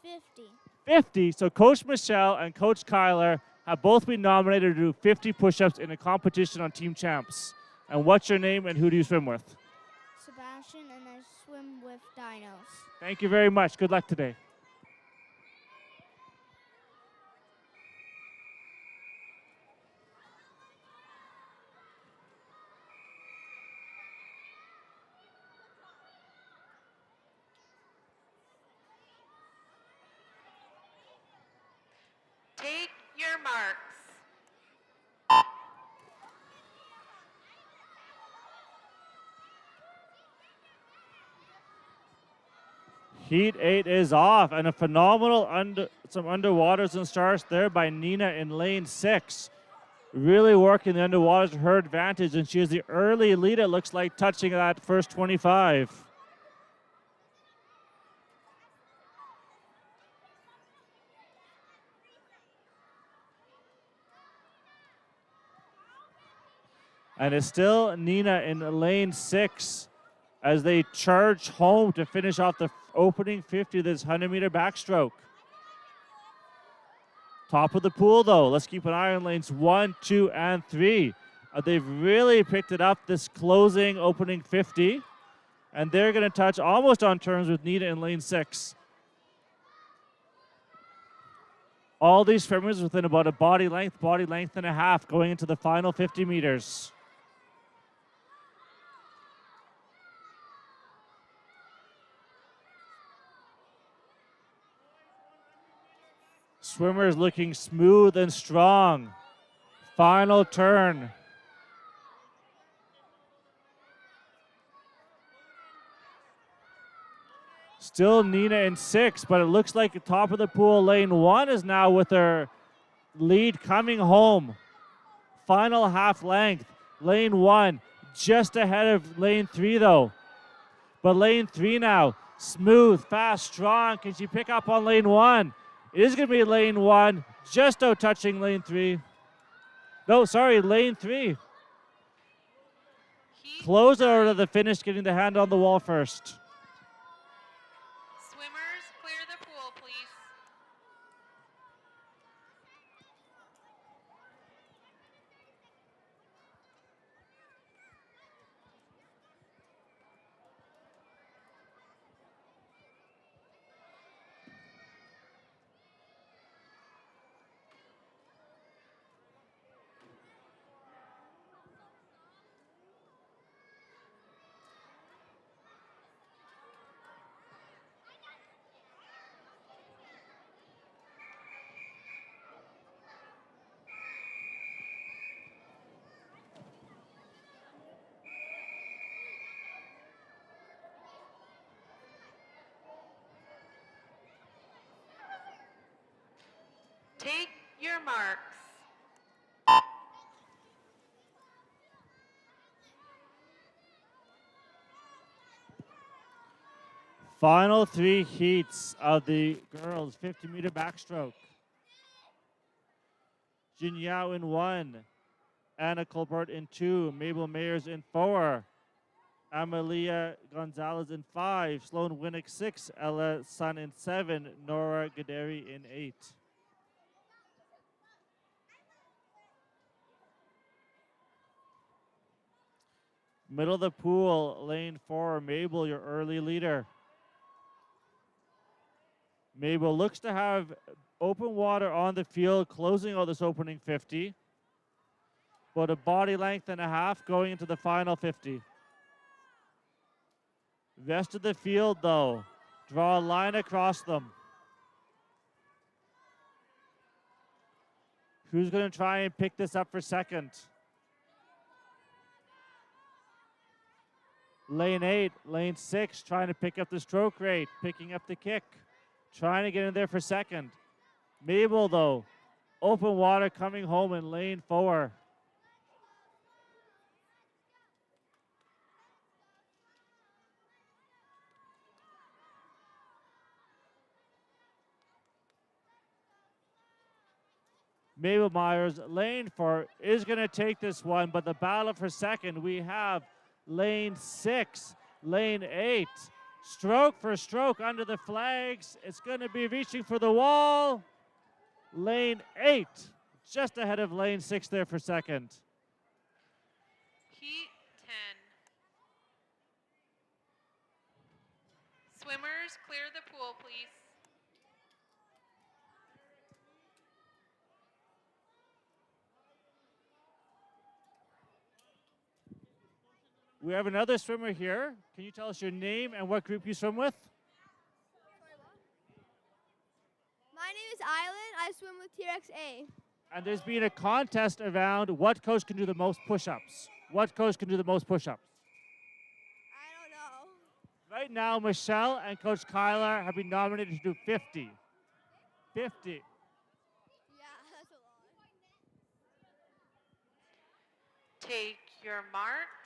C: 50.
A: 50. So Coach Michelle and Coach Kyler have both been nominated to do 50 push-ups in a competition on Team Champs. And what's your name and who do you swim with?
C: Sebastian, and I swim with dinos.
A: Thank you very much. Good luck today.
D: Take your marks.
A: Heat 8 is off, and a phenomenal some underwaters and starts there by Nina in lane 6. Really working the underwaters to her advantage, and she is the early lead, it looks like, touching that first 25. And it's still Nina in lane 6 as they charge home to finish off the opening 50 of this 100-meter backstroke. Top of the pool, though. Let's keep an eye on lanes 1, 2, and 3. They've really picked it up this closing opening 50. And they're going to touch almost on terms with Nina in lane 6. All these swimmers within about a body length and a half going into the final 50 meters. Swimmers looking smooth and strong. Final turn. Still Nina in 6, but it looks like the top of the pool, lane 1 is now with her lead coming home. Final half length. Lane 1 just ahead of lane 3 though. But lane 3 now, smooth, fast, strong. Can she pick up on lane 1? It is going to be lane 1, just out touching lane 3. No, sorry, lane 3. Close over to the finish, getting the hand on the wall first.
B: Swimmers, clear the pool, please.
D: Take your marks.
A: Final 3 heats of the girls' 50-meter backstroke. Jin Yao in 1, Anna Colbert in 2, Mabel Mayers in 4, Amalia Gonzalez in 5, Sloan Winnick 6, Ella Sun in 7, Nora Gaderi in 8. Middle of the pool, lane 4, Mabel, your early leader. Mabel looks to have open water on the field, closing out this opening 50. About a body length and a half going into the final 50. Rest of the field, though, draw a line across them. Who's going to try and pick this up for second? Lane 8, lane 6, trying to pick up the stroke rate, picking up the kick, trying to get in there for second. Mabel, though, open water coming home in lane 4. Mabel Myers, lane 4, is going to take this one, but the battle for second, we have lane 6, lane 8. Stroke for stroke under the flags. It's going to be reaching for the wall. Lane 8, just ahead of lane 6 there for second.
B: Heat 10. Swimmers, clear the pool, please.
A: We have another swimmer here. Can you tell us your name and what group you swim with?
C: My name is Island. I swim with T-Rex A.
A: And there's been a contest around what coach can do the most push-ups. What coach can do the most push-ups?
C: I don't know.
A: Right now, Michelle and Coach Kyler have been nominated to do 50. 50.
C: Yeah, that's a lot.
D: Take your marks.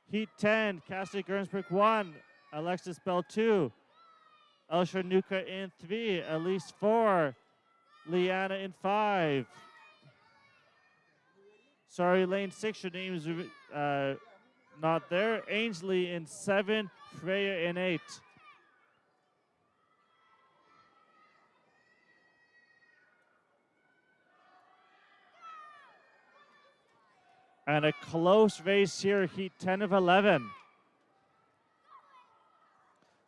A: Heat 10, Cassidy Gernsbrick 1, Alexis Bell 2, Elshanuka in 3, Elise 4, Liana in 5. Sorry, lane 6, your name is not there. Ainsley in 7, Freya in 8. And a close race here, heat 10 of 11.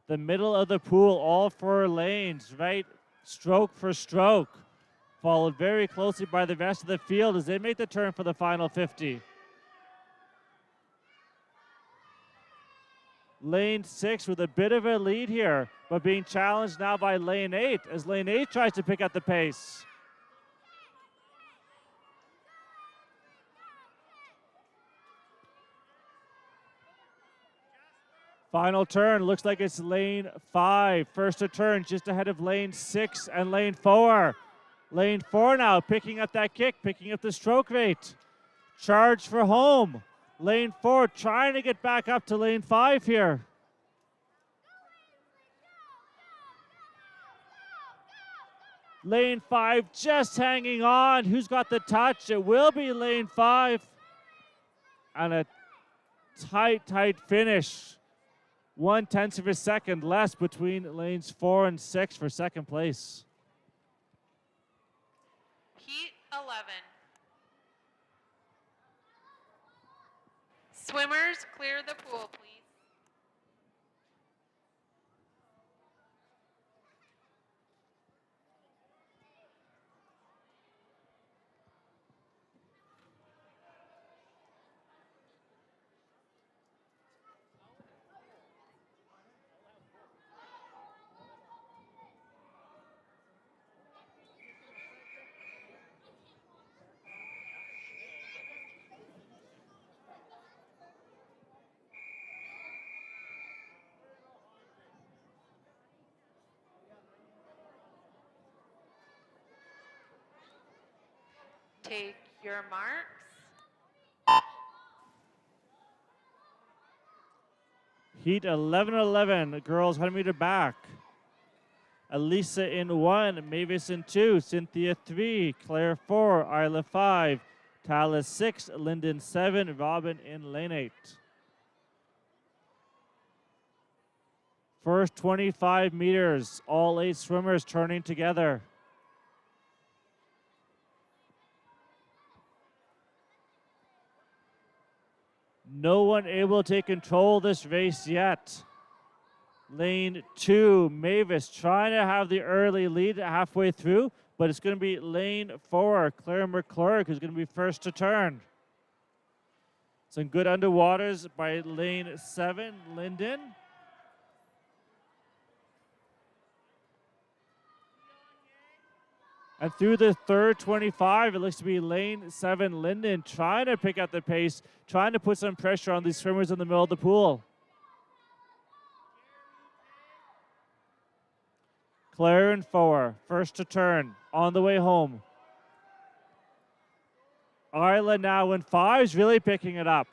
A: The middle of the pool, all 4 lanes, right? Stroke for stroke. Followed very closely by the rest of the field as they make the turn for the final 50. Lane 6 with a bit of a lead here, but being challenged now by lane 8 as lane 8 tries to pick up the pace. Final turn, looks like it's lane 5. First to turn, just ahead of lane 6 and lane 4. Lane 4 now picking up that kick, picking up the stroke rate. Charge for home. Lane 4 trying to get back up to lane 5 here. Lane 5 just hanging on. Who's got the touch? It will be lane 5. And a tight finish. 1/10 of a second less between lanes 4 and 6 for second place.
D: Heat 11. Swimmers, clear the pool, please. Take your marks.
A: Heat 11-11, girls 100 meter back. Elisa in 1, Mavis in 2, Cynthia 3, Claire 4, Isla 5, Talis 6, Lyndon 7, Robin in lane 8. First 25 meters, all 8 swimmers turning together. No one able to take control of this race yet. Lane 2, Mavis trying to have the early lead halfway through, but it's going to be lane 4, Claire McClurg, who's going to be first to turn. Some good underwaters by lane 7, Lyndon. And through the third 25, it looks to be lane 7, Lyndon, trying to pick up the pace, trying to put some pressure on these swimmers in the middle of the pool. Claire in 4, first to turn, on the way home. Isla now in 5 is really picking it up.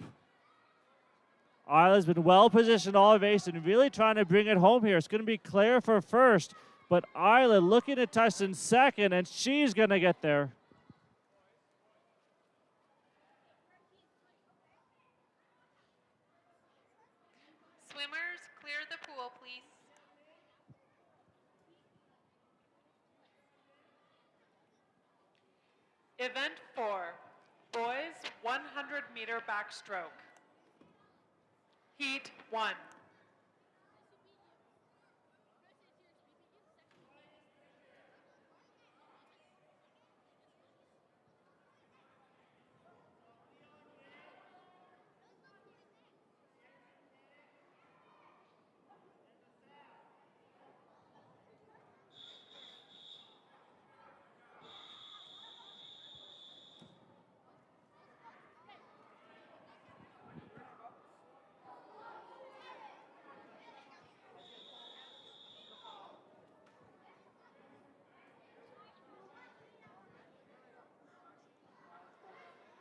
A: Isla's been well positioned all race and really trying to bring it home here. It's going to be Claire for first, but Isla looking at Tustin second, and she's going to get there.
D: Swimmers, clear the pool, please. Event 4, boys 100 meter backstroke. Heat 1.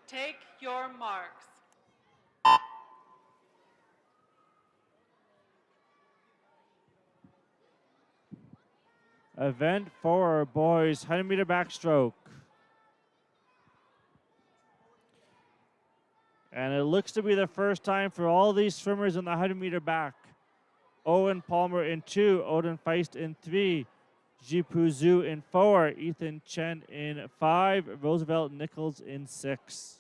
D: Take your marks.
A: Event 4, boys, 100-meter backstroke. And it looks to be the first time for all these swimmers in the 100-meter back. Owen Palmer in 2, Odin Feist in 3, Jipu Zhu in 4, Ethan Chen in 5, Roosevelt Nichols in 6.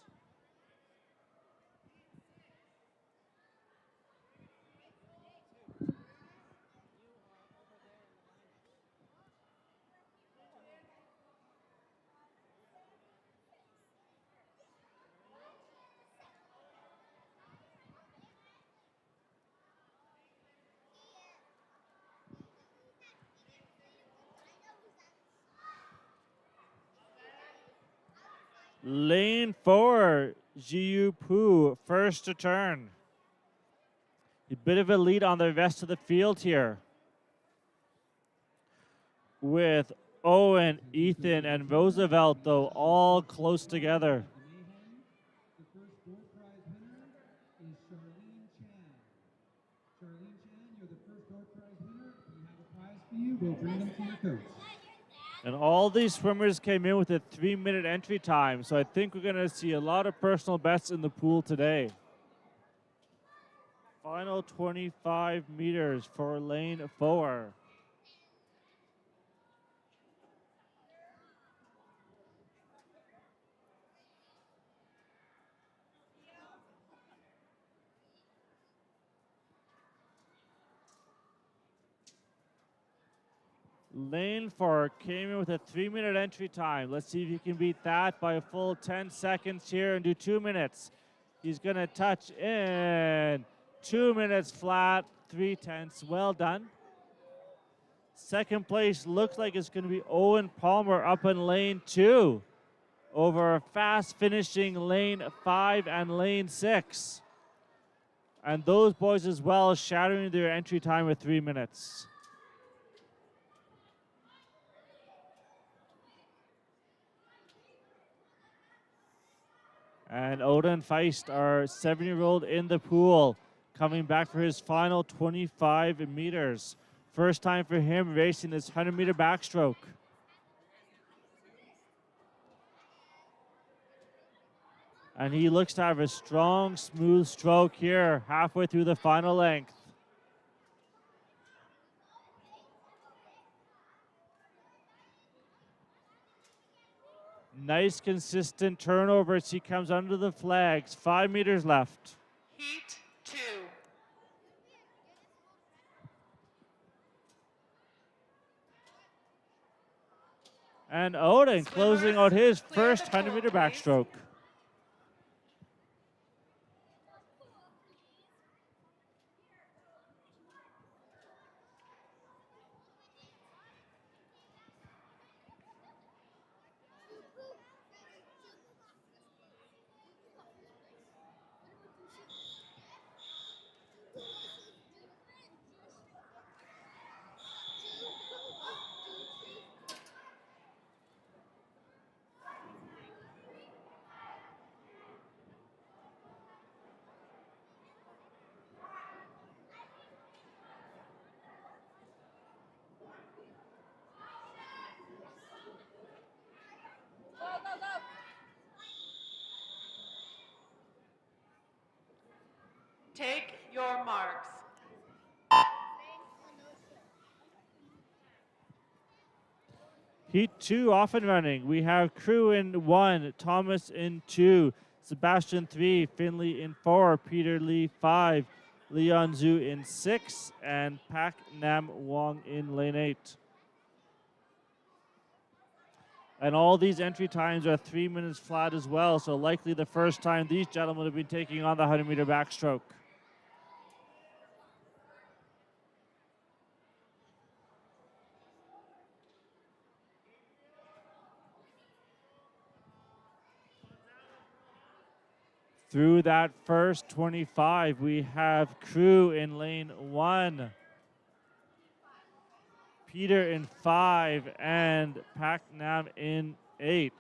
A: Lane 4, Jiu Pu, first to turn. A bit of a lead on the rest of the field here, with Owen, Ethan, and Roosevelt, though, all close together.
G: The first door prize winner is Charlene Chan. Charlene Chan, you're the first door prize winner. We have a prize for you. We'll bring them to your coach.
A: And all these swimmers came in with a 3-minute entry time, so I think we're going to see a lot of personal bests in the pool today. Final 25 meters for lane 4. Lane 4 came in with a 3-minute entry time. Let's see if he can beat that by a full 10 seconds here and do 2 minutes. He's going to touch in 2 minutes flat, 3/10. Well done. Second place looks like it's going to be Owen Palmer up in lane 2 over fast finishing lane 5 and lane 6. And those boys as well shattering their entry time with 3 minutes. And Odin Feist, our 7-year-old in the pool, coming back for his final 25 meters. First time for him racing this 100-meter backstroke. And he looks to have a strong, smooth stroke here, halfway through the final length. Nice, consistent turnovers. He comes under the flags. 5 meters left.
D: Heat 2.
A: And Odin closing out his
D: clear
A: first
D: the pool,
A: 100-meter
D: please.
A: backstroke.
D: Take your marks.
A: Heat 2 off and running. We have Crew in 1, Thomas in 2, Sebastian 3, Finley in 4, Peter Lee 5, Leon Zhu in 6, and Pak Nam Wong in lane 8. And all these entry times are 3 minutes flat as well, so likely the first time these gentlemen have been taking on the 100-meter backstroke. Through that first 25, we have Crew in lane 1, Peter in 5, and Pak Nam in 8.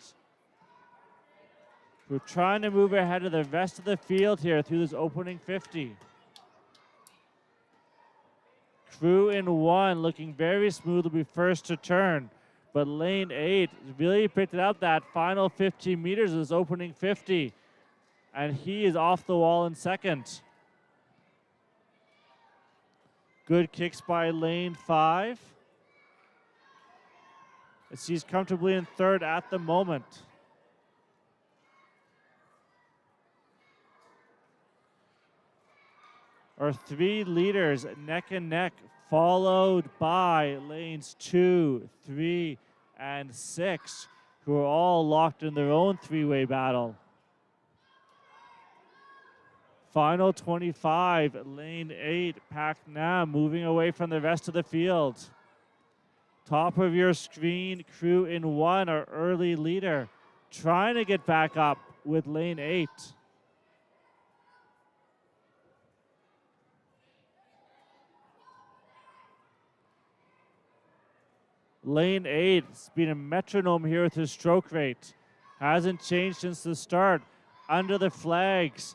A: We're trying to move ahead of the rest of the field here through this opening 50. Crew in 1 looking very smooth, will be first to turn. But lane 8 really picked it up. That final 15 meters is opening 50. And he is off the wall in second. Good kicks by lane 5. As he's comfortably in third at the moment. Our 3 leaders neck and neck, followed by lanes 2, 3, and 6, who are all locked in their own 3-way battle. Final 25, lane 8, Pak Nam moving away from the rest of the field. Top of your screen, Crew in 1, our early leader, trying to get back up with lane 8. Lane 8 has been a metronome here with his stroke rate. Hasn't changed since the start. Under the flags.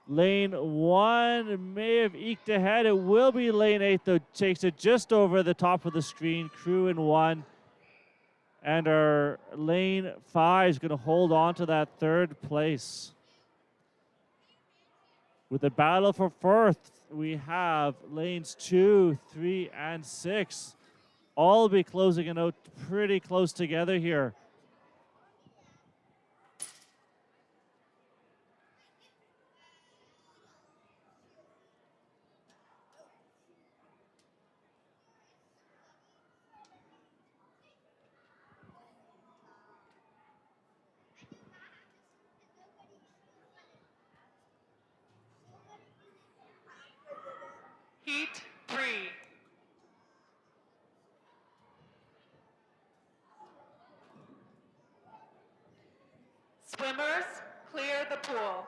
A: Lane 1 may have eked ahead. It will be lane 8, though, takes it just over the top of the screen. Crew in 1. And our lane 5 is going to hold on to that third place. With the battle for fourth, we have lanes 2, 3, and 6. All be closing it out pretty close together here.
D: Heat 3. Swimmers, clear the pool.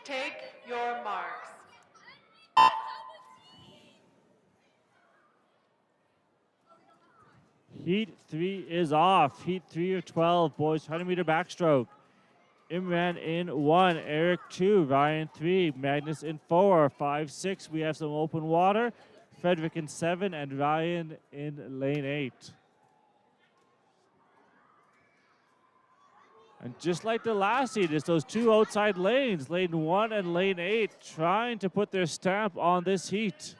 D: Take your marks.
A: Heat 3 is off. Heat 3 of 12, boys, 100-meter backstroke. Imran in 1, Eric 2, Ryan 3, Magnus in 4, 5, 6. We have some open water. Frederick in 7, and Ryan in lane 8. And just like the last heat, it's those 2 outside lanes, lane 1 and lane 8, trying to put their stamp on this heat.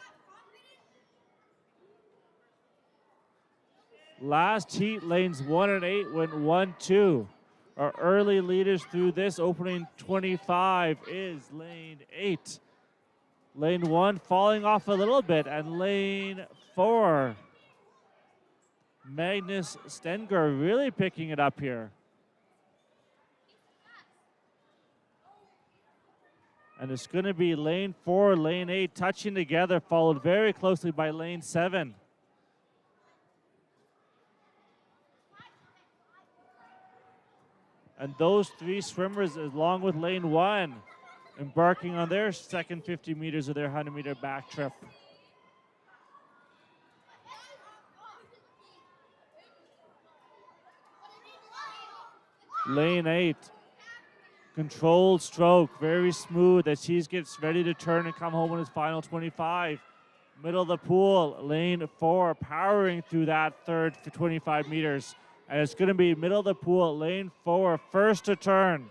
A: Last heat, lanes 1 and 8 went 1-2. Our early leaders through this opening 25 is lane 8. Lane 1 falling off a little bit, and lane 4, Magnus Stenger really picking it up here. And it's going to be lane 4, lane 8 touching together, followed very closely by lane 7. And those 3 swimmers, along with lane 1, embarking on their second 50 meters of their 100-meter back trip. Lane 8, controlled stroke, very smooth as he gets ready to turn and come home in his final 25. Middle of the pool, lane 4, powering through that third for 25 meters. And it's going to be middle of the pool, lane 4, first to turn.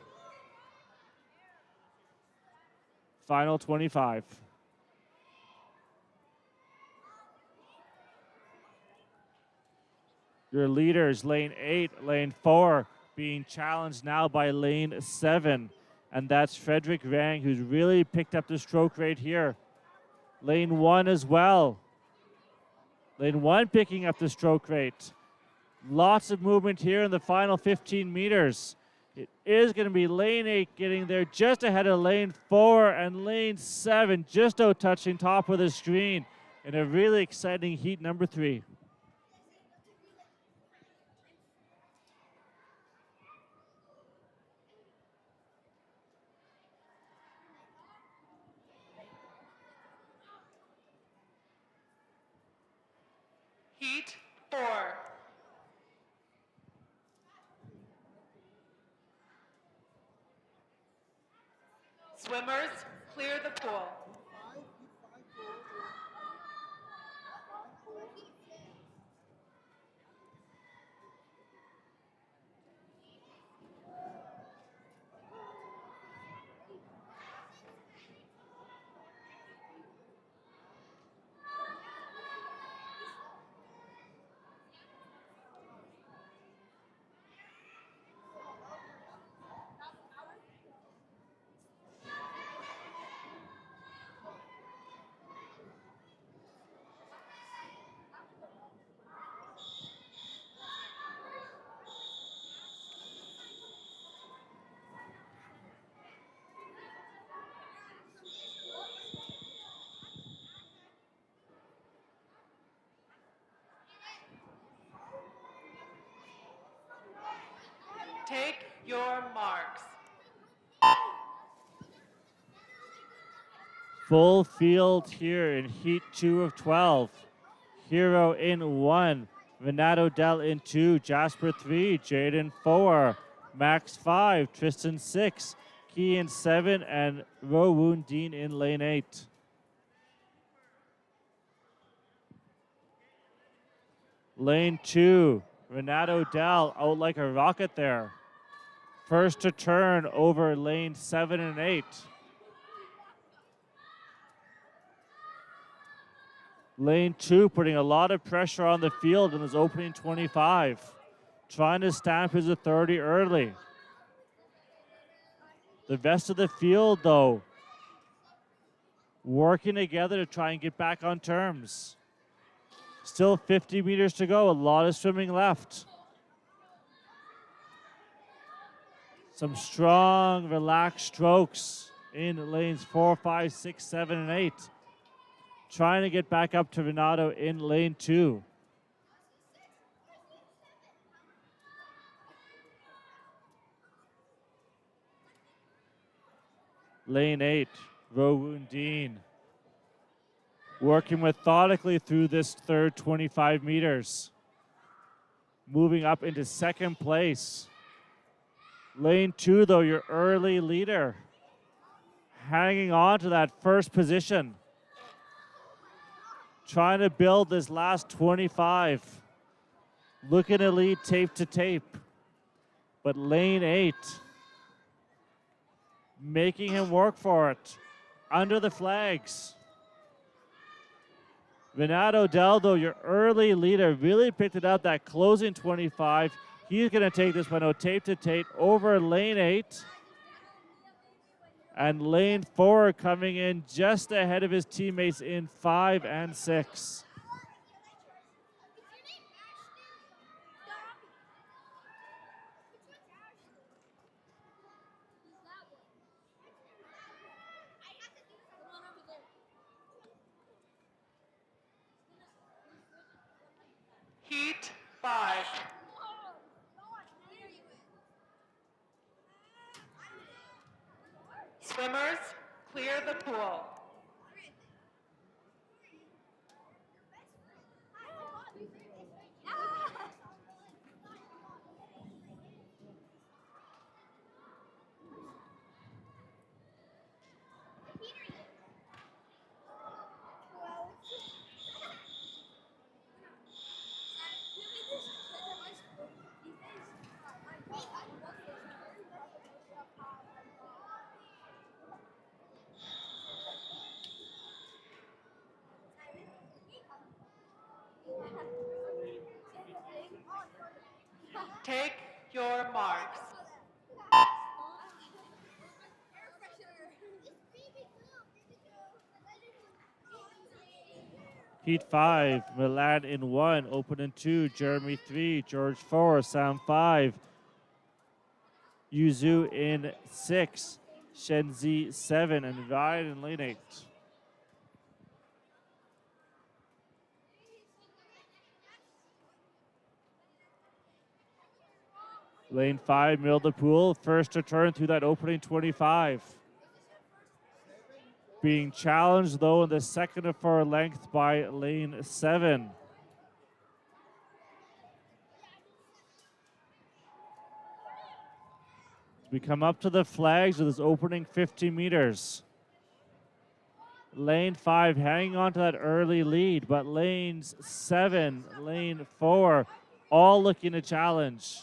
A: Final 25. Your leaders, lane 8, lane 4, being challenged now by lane 7. And that's Frederick Rang, who's really picked up the stroke rate here. Lane 1 as well. Lane 1 picking up the stroke rate. Lots of movement here in the final 15 meters. It is going to be lane 8 getting there just ahead of lane 4 and lane 7 just out touching top of the screen in a really exciting heat number 3.
D: Heat 4. Swimmers, clear the pool. Take your marks.
A: Full field here in heat 2 of 12. Hero in 1, Renato Dell in 2, Jasper 3, Jaden 4, Max 5, Tristan 6, Key in 7, and Rowoon Dean in lane 8. Lane 2, Renato Dell out like a rocket there. First to turn over lane 7 and 8. Lane 2 putting a lot of pressure on the field in his opening 25. Trying to stamp his authority early. The rest of the field, though, working together to try and get back on terms. Still 50 meters to go, a lot of swimming left. Some strong, relaxed strokes in lanes 4, 5, 6, 7, and 8. Trying to get back up to Renato in lane 2. Lane 8, Rowoon Dean. Working methodically through this third 25 meters. Moving up into second place. Lane 2, though, your early leader. Hanging on to that first position. Trying to build this last 25. Looking to lead tape to tape. But lane 8, making him work for it. Under the flags. Renato Dell, though, your early leader, really picked it out that closing 25. He's going to take this one out tape to tape over lane 8. And lane 4 coming in just ahead of his teammates in 5 and 6.
D: Heat 5. Swimmers, clear the pool. your marks.
A: Heat 5, Milan in 1, Open in 2, Jeremy 3, George 4, Sam 5, Yuzu in 6, Shenzi 7, and Ryan in lane 8. Lane 5, middle of the pool, first to turn through that opening 25. Being challenged, though, in the second of 4 length by lane 7. We come up to the flags with this opening 50 meters. Lane 5 hanging on to that early lead, but lanes 7, lane 4, all looking to challenge.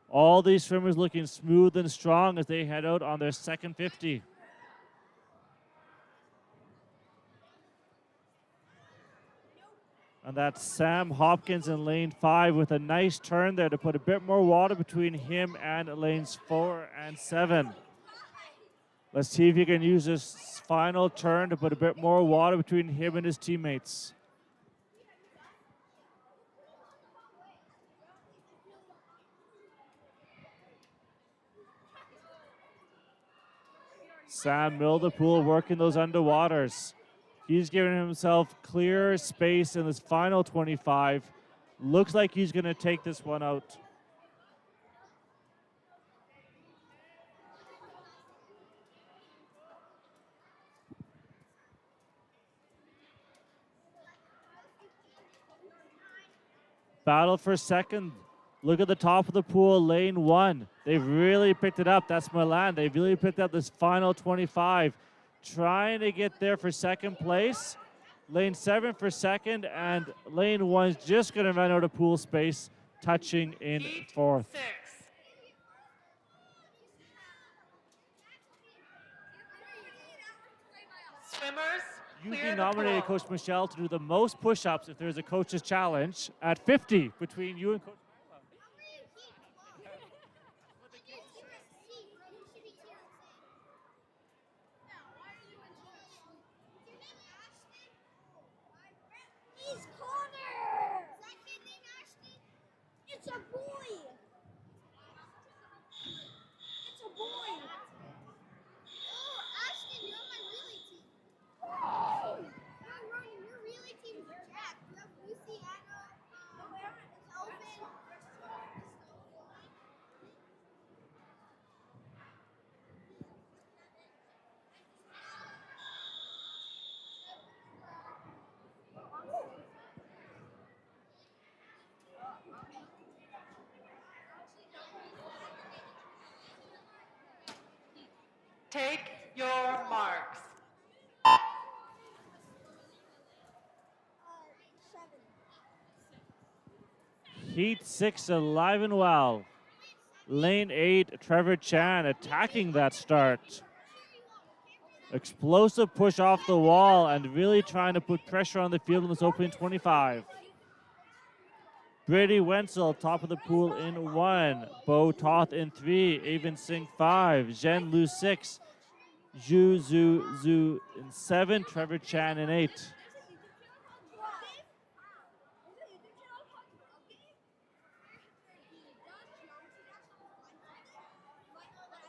A: All these swimmers looking smooth and strong as they head out on their second 50. And that's Sam Hopkins in lane 5 with a nice turn there to put a bit more water between him and lanes 4 and 7. Let's see if he can use this final turn to put a bit more water between him and his teammates. Sam middle of the pool working those underwaters. He's giving himself clear space in this final 25. Looks like he's going to take this one out. Battle for second. Look at the top of the pool, lane 1. They've really picked it up. That's Milan. They've really picked up this final 25. Trying to get there for second place. Lane 7 for second, and lane 1's just going to run out of pool space, touching in
D: Heat
A: 4th.
D: 6. Swimmers,
A: You've
D: clear
A: been
D: the
A: nominated,
D: pool.
A: Coach Michelle, to do the most push-ups if there's a coach's challenge at 50 between you and Coach.
C: He's corner! It's a boy! It's a boy!
F: Oh, Ashton, you're on my relay team. No, Ryan, your relay team is Jack. You have Lucy, Anna, Elvin.
D: Take your marks.
A: Heat 6 alive and well. Lane 8, Trevor Chan attacking that start. Explosive push off the wall and really trying to put pressure on the field in this opening 25. Brady Wenzel, top of the pool in 1. Bo Toth in 3. Avon Singh 5. Zhen Lu 6. Zhu Zhu Zhu in 7. Trevor Chan in 8.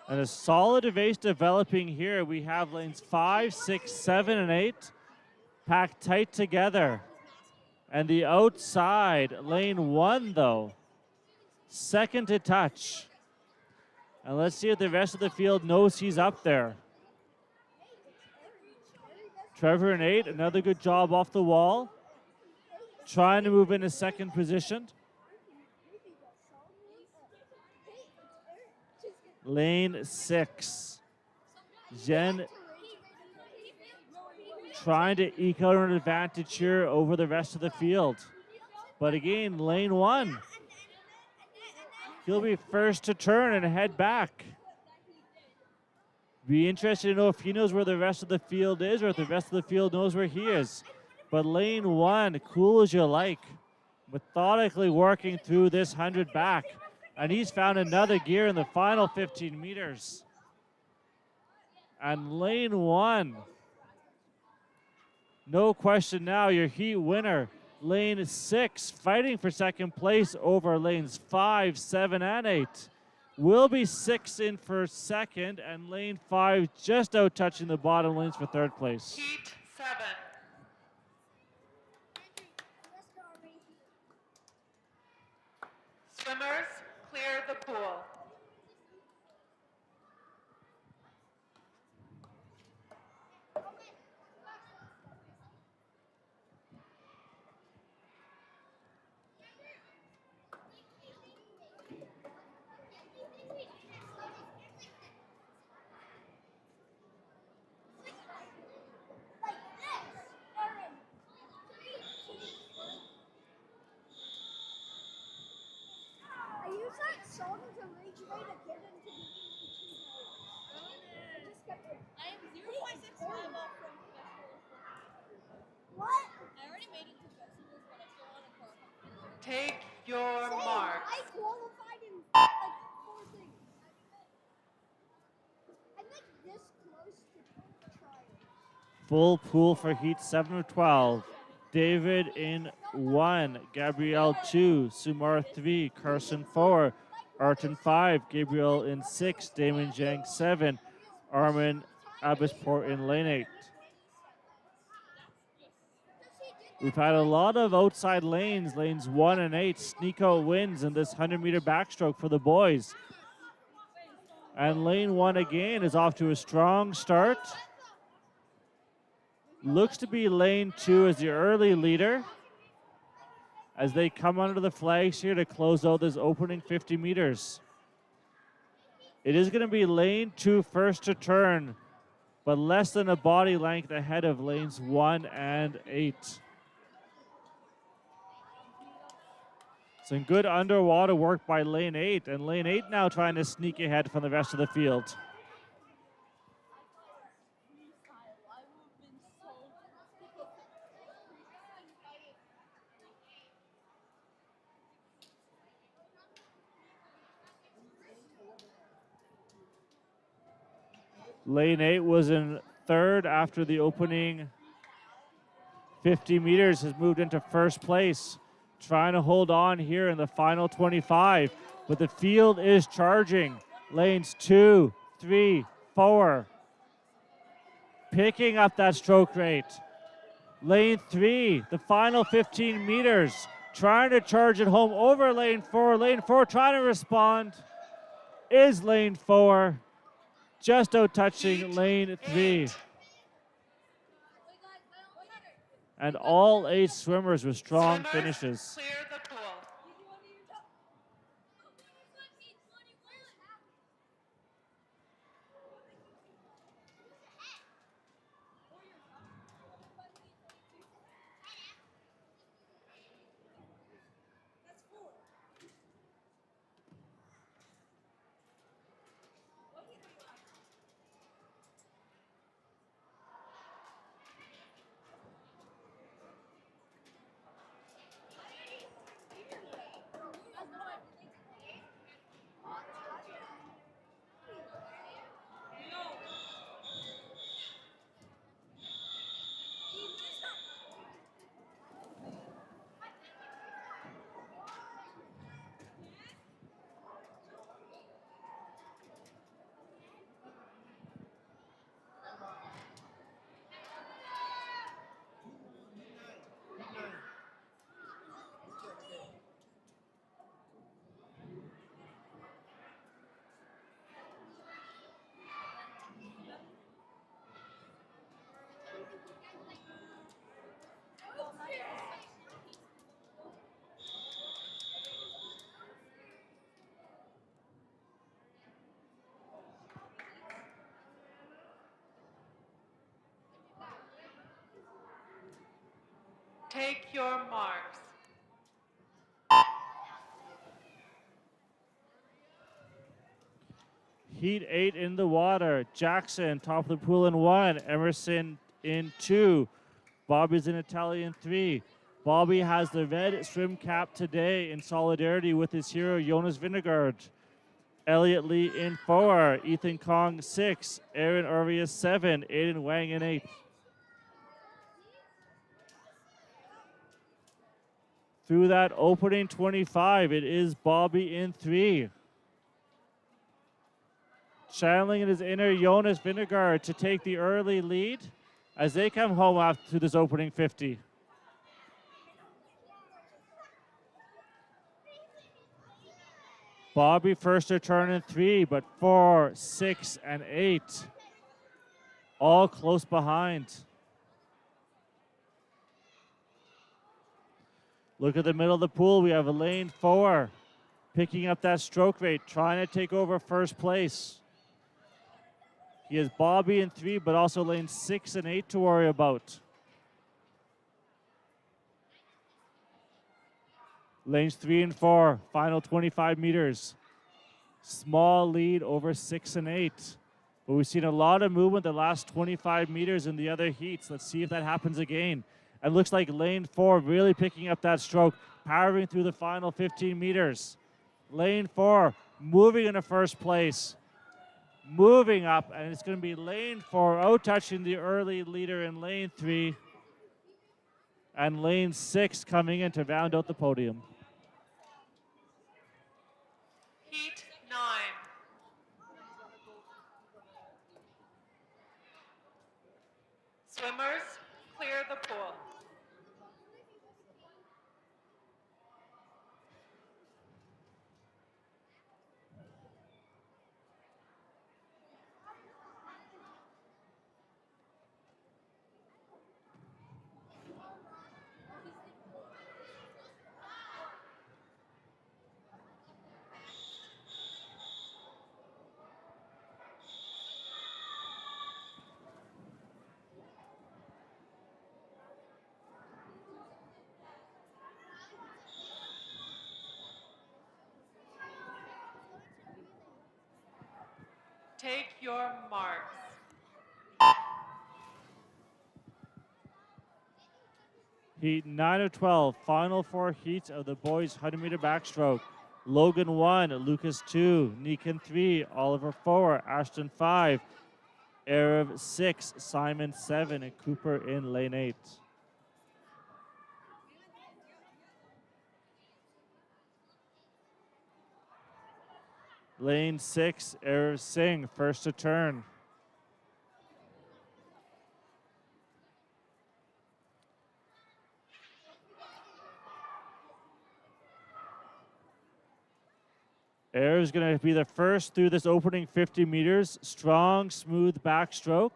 A: And a solid race developing here. We have lanes 5, 6, 7, and 8 packed tight together. And the outside, lane 1, though, second to touch. And let's see if the rest of the field knows he's up there. Trevor in 8, another good job off the wall. Trying to move into second position. Lane 6. Jen trying to eke out an advantage here over the rest of the field. But again, lane 1. He'll be first to turn and head back. Be interested to know if he knows where the rest of the field is or if the rest of the field knows where he is. But lane 1, cool as you like. Methodically working through this 100 back. And he's found another gear in the final 15 meters. And lane 1, no question now, your heat winner. Lane 6 fighting for second place over lanes 5, 7, and 8. Will be 6 in for second, and lane 5 just out touching the bottom lanes for third place.
D: Heat 7. Swimmers, clear the pool.
F: I use that song to reach way to get into the
E: I am 0.65 off from
F: What?
E: I already made it to festivals, but I still want to qualify.
D: Take your
F: Same.
D: marks.
F: I qualified in like 4 things. I'm like this close to trying.
A: Full pool for heat 7 of 12. David in 1, Gabrielle 2, Sumar 3, Carson 4, Arton 5, Gabriel in 6, Damon Jang 7, Armin Abbosport in lane 8. We've had a lot of outside lanes 1 and 8. Sneeko wins in this 100-meter backstroke for the boys. And lane 1 again is off to a strong start. Looks to be lane 2 as the early leader as they come under the flags here to close out this opening 50 meters. It is going to be lane 2 first to turn, but less than a body length ahead of lanes 1 and 8. Some good underwater work by lane 8, and lane 8 now trying to sneak ahead from the rest of the field. Lane 8 was in third after the opening 50 meters, has moved into first place. Trying to hold on here in the final 25, but the field is charging. Lanes 2, 3, 4. Picking up that stroke rate. Lane 3, the final 15 meters. Trying to charge it home over lane 4. Lane 4 trying to respond. Is lane 4. Just out touching lane 3. And all 8 swimmers with strong
D: Swimmers,
A: finishes.
D: clear the pool. Take your marks.
A: Heat 8 in the water. Jackson, top of the pool in 1. Emerson in 2. Bobby's in Italian 3. Bobby has the red swim cap today in solidarity with his hero, Jonas Vingegaard. Elliot Lee in 4, Ethan Kong 6, Aaron Urvius 7, Aiden Wang in 8. Through that opening 25, it is Bobby in 3. Channeling in his inner Jonas Vingegaard to take the early lead as they come home after this opening 50. Bobby first to turn in 3, but 4, 6, and 8 all close behind. Look at the middle of the pool. We have a lane 4 picking up that stroke rate, trying to take over first place. He has Bobby in 3, but also lane 6 and 8 to worry about. Lanes 3 and 4, final 25 meters. Small lead over 6 and 8. But we've seen a lot of movement the last 25 meters in the other heats. Let's see if that happens again. It looks like lane 4 really picking up that stroke, powering through the final 15 meters. Lane 4 moving into first place, moving up, and it's going to be lane 4 out touching the early leader in lane 3, and lane 6 coming in to round out the podium.
D: Heat 9. Swimmers, clear the pool. Take your marks.
A: Heat 9 of 12, final 4 heats of the boys 100-meter backstroke. Logan 1, Lucas 2, Nikan 3, Oliver 4, Ashton 5, Erev 6, Simon 7, and Cooper in lane 8. Lane 6, Erev Singh, first to turn. Air is going to be the first through this opening 50 meters. Strong, smooth backstroke,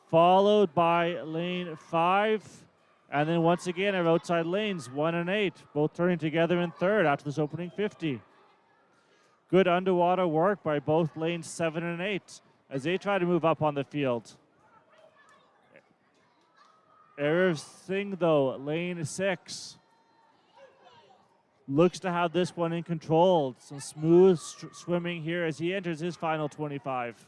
A: followed by lane 5. And then once again, our outside lanes, 1 and 8, both turning together in third after this opening 50. Good underwater work by both lanes 7 and 8 as they try to move up on the field. Erev Singh, though, lane 6. Looks to have this one in control. Some smooth swimming here as he enters his final 25.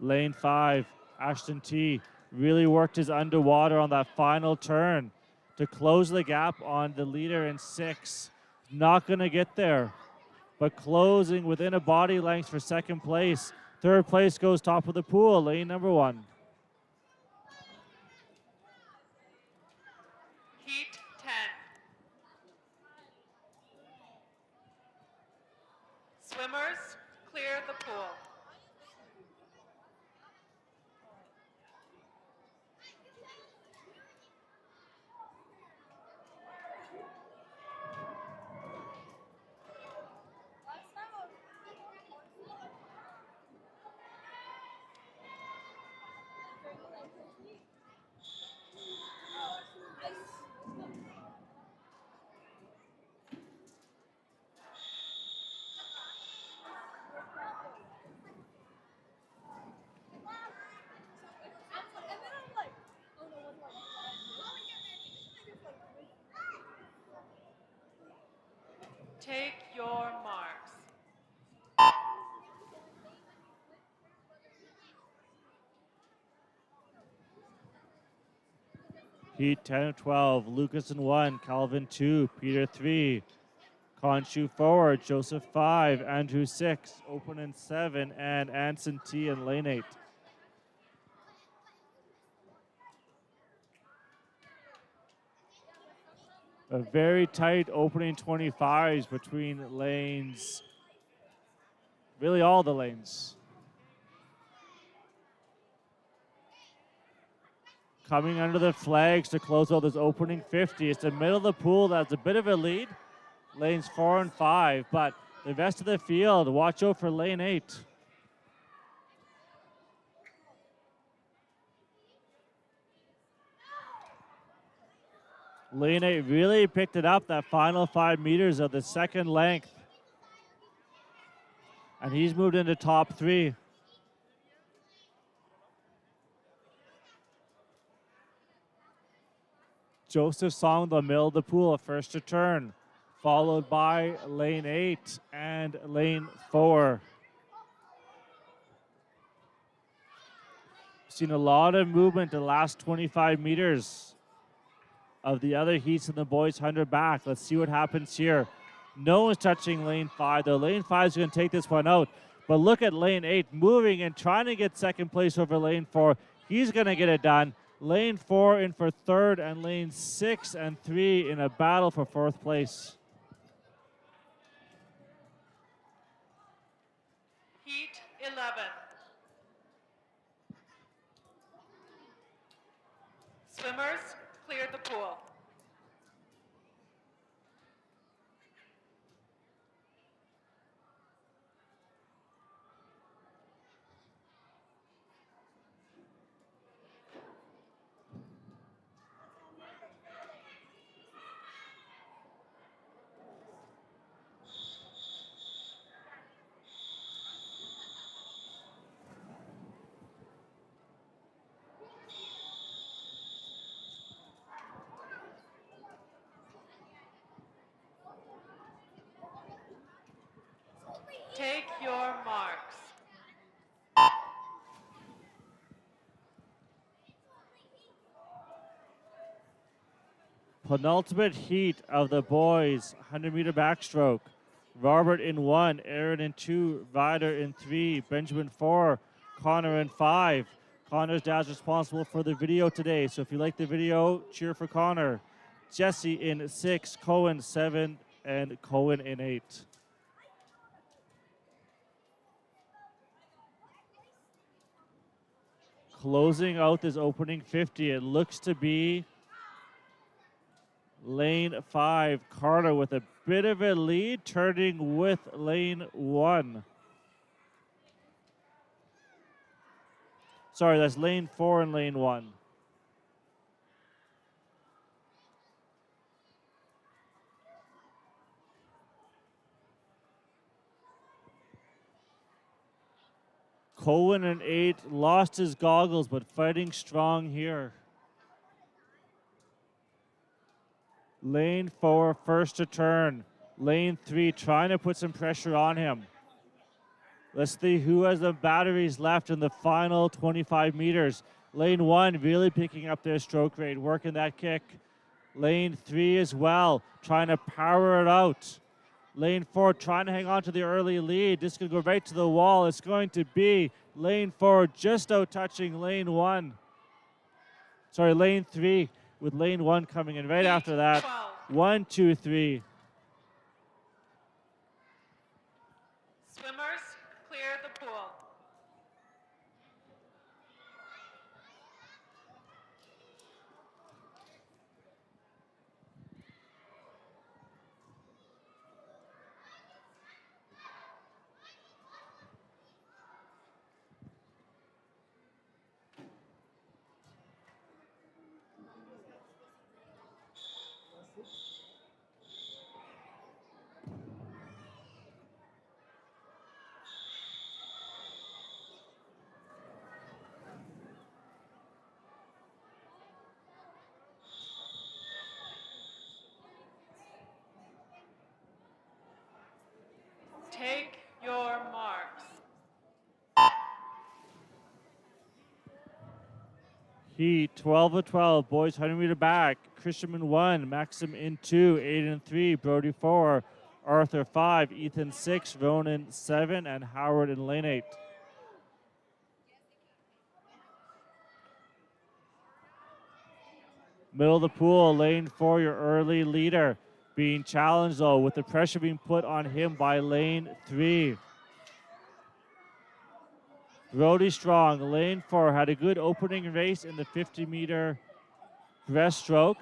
A: Lane 5, Ashton T. really worked his underwater on that final turn to close the gap on the leader in 6. Not going to get there, but closing within a body length for second place. Third place goes top of the pool, lane number 1.
D: Heat 10. Swimmers, clear the pool.
A: Heat 10 of 12, Lucas in 1, Calvin 2, Peter 3, Conshu 4, Joseph 5, Andrew 6, Open in 7, and Anson T in lane 8. A very tight opening 25s between lanes, really all the lanes. Coming under the flags to close out this opening 50. It's the middle of the pool that's a bit of a lead. Lanes 4 and 5, but the rest of the field, watch out for lane 8. Lane 8 really picked it up that final 5 meters of the second length. And he's moved into top 3. Joseph Song, the middle of the pool, first to turn, followed by lane 8 and lane 4. Seen a lot of movement the last 25 meters of the other heats in the boys 100 back. Let's see what happens here. No one's touching lane 5, though. Lane 5 is going to take this one out. But look at lane 8 moving and trying to get second place over lane 4. He's going to get it done. Lane 4 in for third, and lane 6 and 3 in a battle for fourth place.
D: Heat 11. Swimmers cleared the pool. Take your marks.
A: Penultimate heat of the boys 100-meter backstroke. Robert in 1, Aaron in 2, Ryder in 3, Benjamin 4, Connor in 5. Connor's dad's responsible for the video today, so if you like the video, cheer for Connor. Jesse in 6, Cohen 7, and Cohen in 8. Closing out this opening 50, it looks to be lane 5, Carter with a bit of a lead, turning with lane 1. Sorry, that's lane 4 and lane 1. Cohen in 8 lost his goggles, but fighting strong here. Lane 4, first to turn. Lane 3, trying to put some pressure on him. Let's see who has the batteries left in the final 25 meters. Lane 1 really picking up their stroke rate, working that kick. Lane 3 as well, trying to power it out. Lane 4 trying to hang on to the early lead. This could go right to the wall. It's going to be lane 4 just out touching lane 1. Sorry, lane 3 with lane 1 coming in right after that. 1, 2, 3.
D: Swimmers clear the pool.
A: Heat 12 of 12, boys 100 meter back. Christian in 1, Maxim in 2, Aiden 3, Brody 4, Arthur 5, Ethan 6, Ronan 7, and Howard in lane 8. Middle of the pool, lane 4, your early leader. Being challenged though, with the pressure being put on him by lane 3. Brody Strong, lane 4, had a good opening race in the 50-meter breaststroke.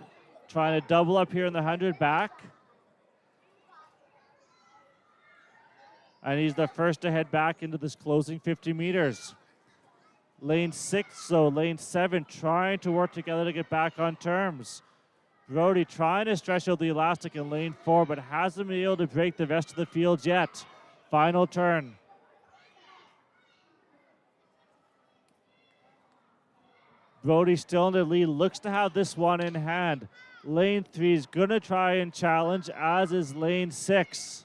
A: Trying to double up here in the 100 back. And he's the first to head back into this closing 50 meters. Lane 6, so lane 7 trying to work together to get back on terms. Brody trying to stretch out the elastic in lane 4, but hasn't been able to break the rest of the field yet. Final turn. Brody still in the lead, looks to have this one in hand. Lane 3 is going to try and challenge, as is lane 6.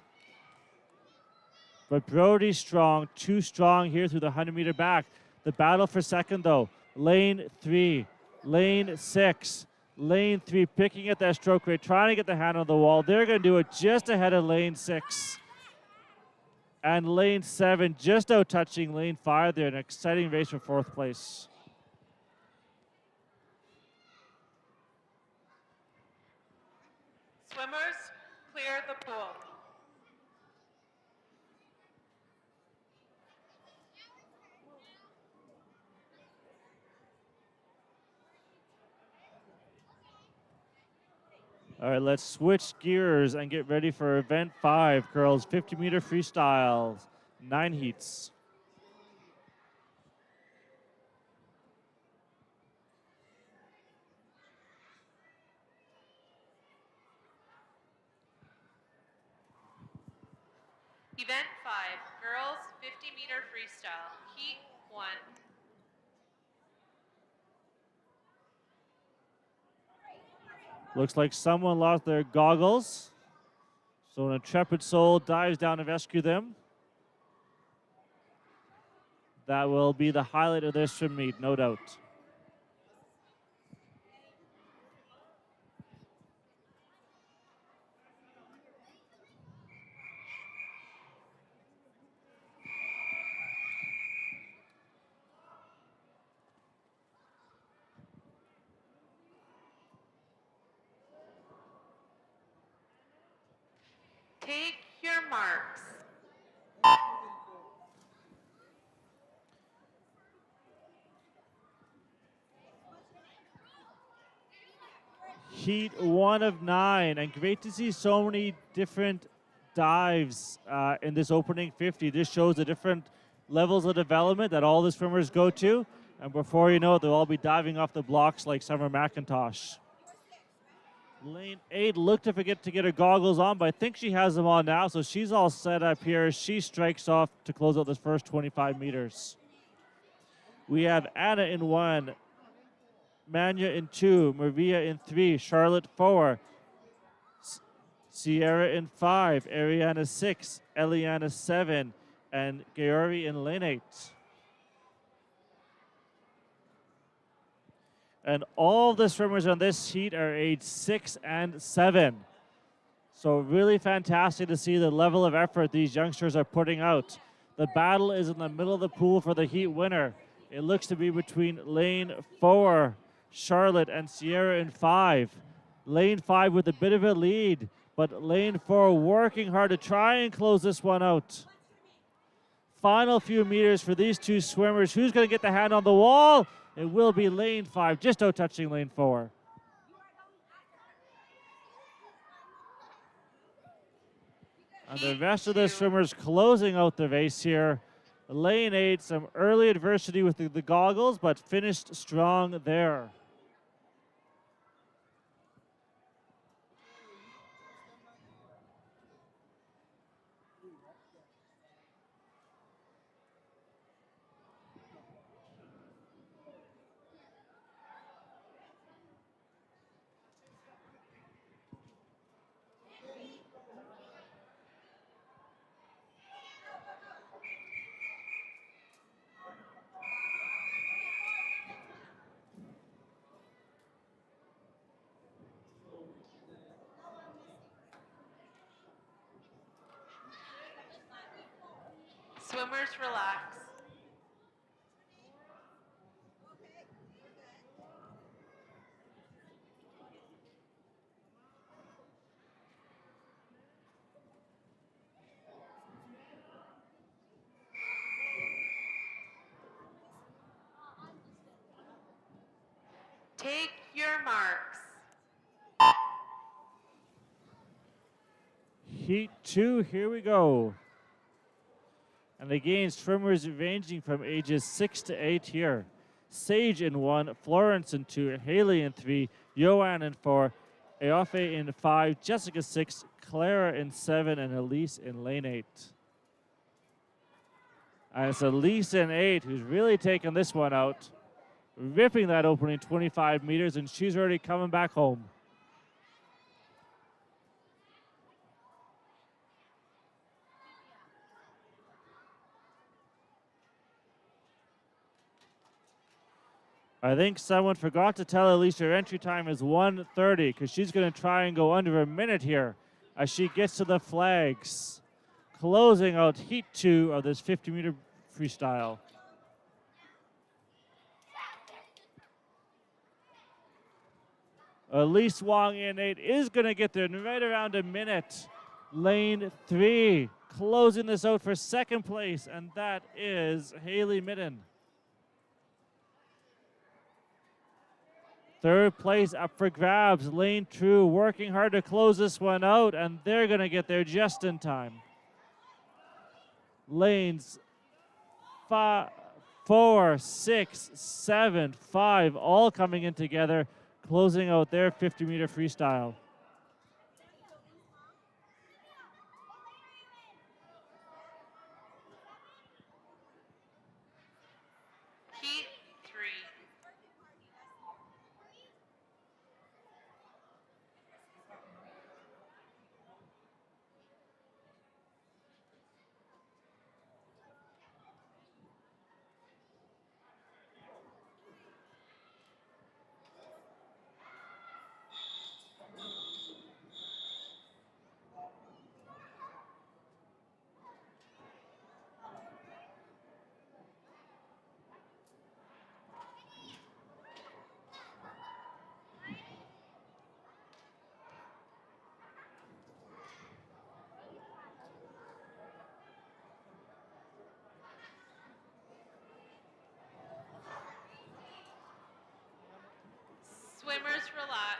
A: But Brody strong, too strong here through the 100-meter back. The battle for second, though. Lane 3, lane 6, lane 3 picking at that stroke rate, trying to get the hand on the wall. They're going to do it just ahead of lane 6. And lane 7 just out touching lane 5 there. An exciting race for 4th place.
D: Swimmers, clear the pool.
A: All right, let's switch gears and get ready for event 5, girls 50-meter freestyle, 9 heats.
D: Event 5, girls 50-meter freestyle, heat 1.
A: Looks like someone lost their goggles. So an intrepid soul dives down to rescue them. That will be the highlight of this swim meet, no doubt.
D: Take your marks.
A: Heat 1 of 9, and great to see so many different dives in this opening 50. This shows the different levels of development that all the swimmers go to, and before you know it, they'll all be diving off the blocks like Summer McIntosh. Lane 8 looked to forget to get her goggles on, but I think she has them on now, so she's all set up here as she strikes off to close out this first 25 meters. We have Anna in 1, Manya in 2, Maria in 3, Charlotte 4, Sierra in 5, Ariana 6, Eliana 7, and Gauri in lane 8. And all the swimmers on this heat are age 6 and 7. So really fantastic to see the level of effort these youngsters are putting out. The battle is in the middle of the pool for the heat winner. It looks to be between lane 4, Charlotte, and Sierra in 5. Lane 5 with a bit of a lead, but lane 4 working hard to try and close this one out. Final few meters for these two swimmers. Who's going to get the hand on the wall? It will be lane 5, just out touching lane 4. And the rest of the swimmers closing out the race here. Lane 8, some early adversity with the goggles, but finished strong there.
D: marks.
A: Heat 2, here we go. And again, swimmers ranging from ages 6 to 8 here. Sage in 1, Florence in 2, Haley in 3, Joanne in 4, Eofe in 5, Jessica 6, Clara in 7, and Elise in lane 8. And it's Elise in 8 who's really taking this one out, ripping that opening 25 meters, and she's already coming back home. I think someone forgot to tell Elise her entry time is 1:30 because she's going to try and go under a minute here as she gets to the flags. Closing out heat 2 of this 50-meter freestyle. Elise Wong in 8 is going to get there in right around a minute. Lane 3 closing this out for second place, and that is Haley Midden. Third place up for grabs. Lane 2 working hard to close this one out, and they're going to get there just in time. Lanes 5, 4, 6, 7, 5, all coming in together, closing out their 50-meter freestyle.
D: Heat 3. Swimmers relax.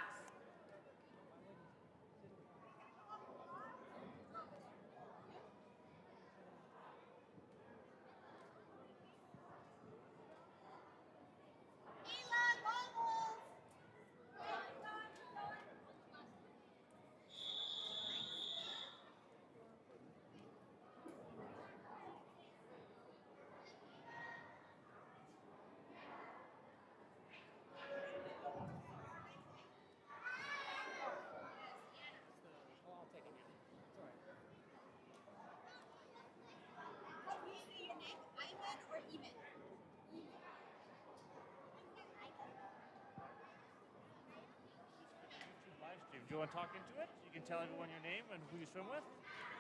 A: Do you want to talk into it? You can tell everyone your name and who you swim with.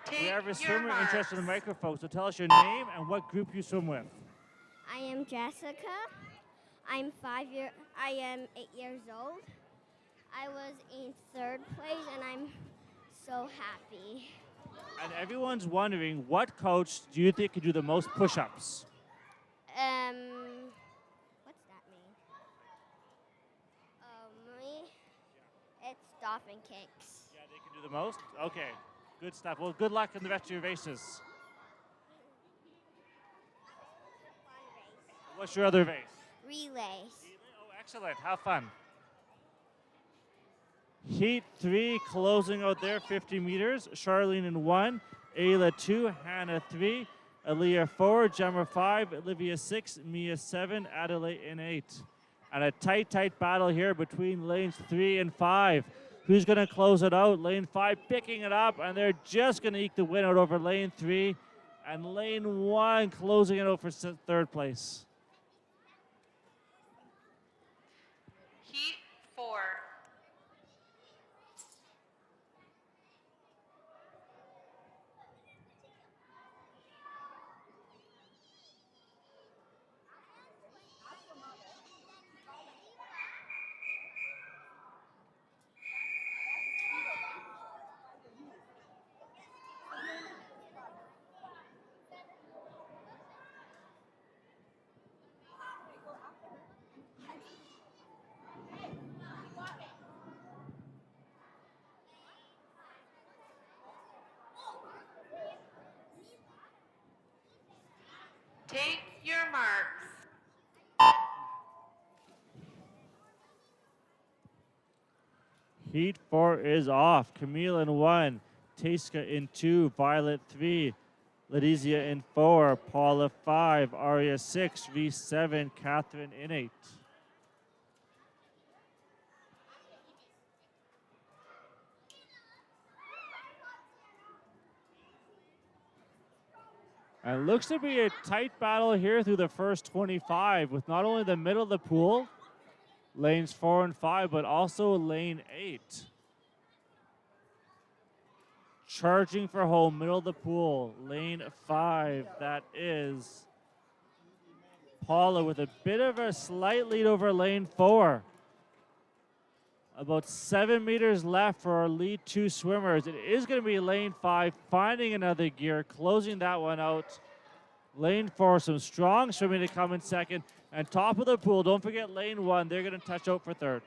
D: Take
A: We have a
D: your
A: swimmer
D: marks.
A: interested in the microphone, so tell us your name and what group you swim with.
C: I am Jessica. I am 8 years old. I was in 3rd place and I'm so happy.
A: And everyone's wondering, what coach do you think could do the most push-ups?
C: What's that mean? Me? It's dolphin kicks.
A: Yeah, they can do the most? Okay, good stuff. Well, good luck in the rest of your races. What's your other race?
C: Relays.
A: Oh, excellent. Have fun. Heat 3 closing out their 50 meters. Charlene in 1, Ayla 2, Hannah 3, Aaliyah 4, Gemma 5, Olivia 6, Mia 7, Adelaide in 8. And a tight battle here between lanes 3 and 5. Who's going to close it out? Lane 5 picking it up, and they're just going to eke the win out over lane 3. And lane 1 closing it out for 3rd place.
D: Heat 4. Take your marks.
A: Heat 4 is off. Camille in 1, Taiska in 2, Violet 3, Ladizia in 4, Paula 5, Aria 6, V7, Catherine in 8. And it looks to be a tight battle here through the first 25 with not only the middle of the pool, lanes 4 and 5, but also lane 8. Charging for home, middle of the pool, lane 5, that is Paula with a bit of a slight lead over lane 4. About 7 meters left for our lead 2 swimmers. It is going to be lane 5 finding another gear, closing that one out. Lane 4, some strong swimming to come in second. And top of the pool, don't forget lane 1, they're going to touch out for third.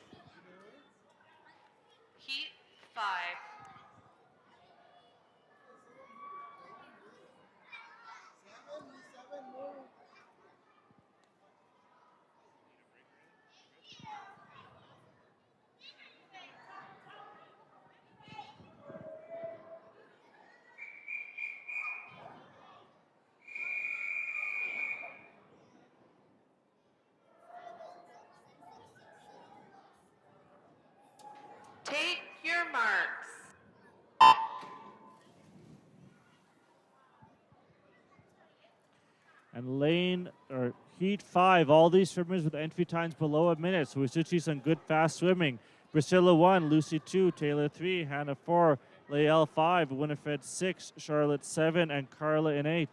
D: Heat 5. Take your marks.
A: And heat 5, all these swimmers with entry times below a minute. So we should see some good fast swimming. Priscilla 1, Lucy 2, Taylor 3, Hannah 4, Lael 5, Winifred 6, Charlotte 7, and Carla in 8.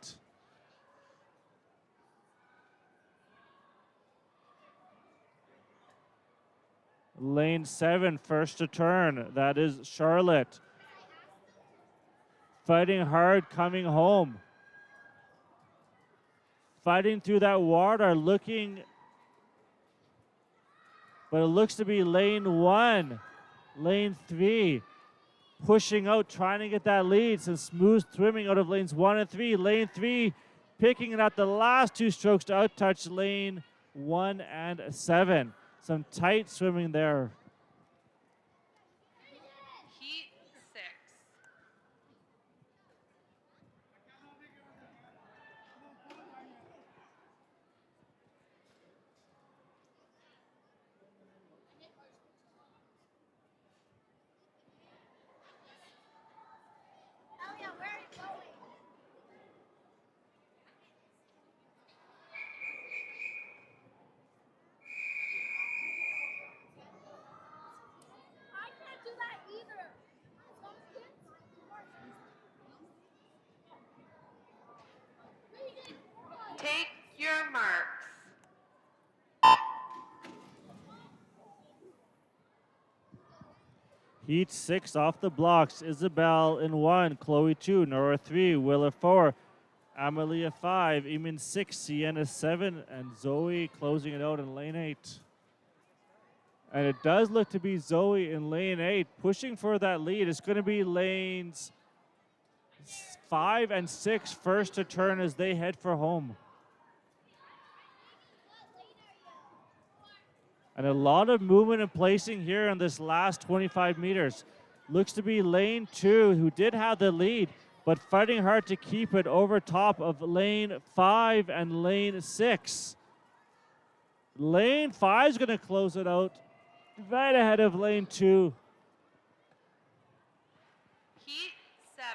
A: Lane 7, first to turn. That is Charlotte. Fighting hard, coming home. Fighting through that water, looking, but it looks to be lane 1, lane 3, pushing out, trying to get that lead. Some smooth swimming out of lanes 1 and 3. Lane 3 picking it up the last 2 strokes to outtouch lane 1 and 7. Some tight swimming there.
D: Heat 6.
F: Elia, where are you going? I can't do that either.
D: Take your marks.
A: Heat 6 off the blocks. Isabel in 1, Chloe 2, Nora 3, Willa 4, Amelia 5, Eamon 6, Sienna 7, and Zoe closing it out in lane 8. And it does look to be Zoe in lane 8 pushing for that lead. It's going to be lanes 5 and 6 first to turn as they head for home. And a lot of movement and placing here in this last 25 meters. Looks to be lane 2 who did have the lead, but fighting hard to keep it over top of lane 5 and lane 6. Lane 5 is going to close it out right ahead of lane 2.
D: Heat 7.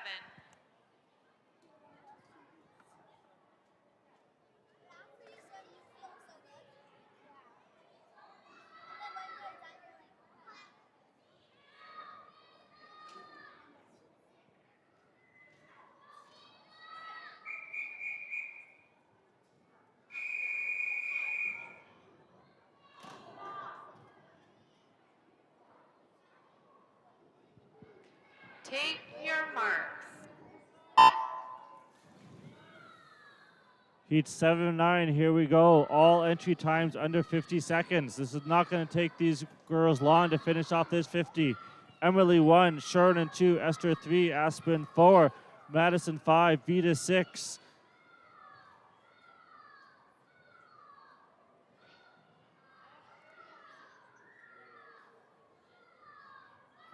D: Take your marks.
A: Heat 7 and 9, here we go. All entry times under 50 seconds. This is not going to take these girls long to finish off this 50. Emily 1, Sharon 2, Esther 3, Aspen 4, Madison 5, Vita 6,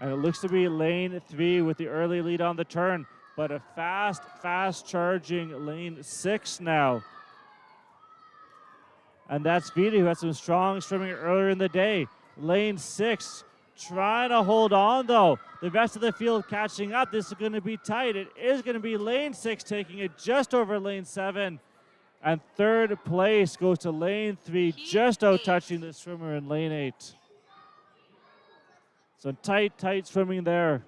A: And it looks to be lane 3 with the early lead on the turn, but a fast charging lane 6 now. And that's Vita, who had some strong swimming earlier in the day. Lane 6 trying to hold on, though. The rest of the field catching up. This is going to be tight. It is going to be lane 6 taking it just over lane 7. And third place goes to lane 3, just out touching the swimmer in lane 8. So tight swimming there.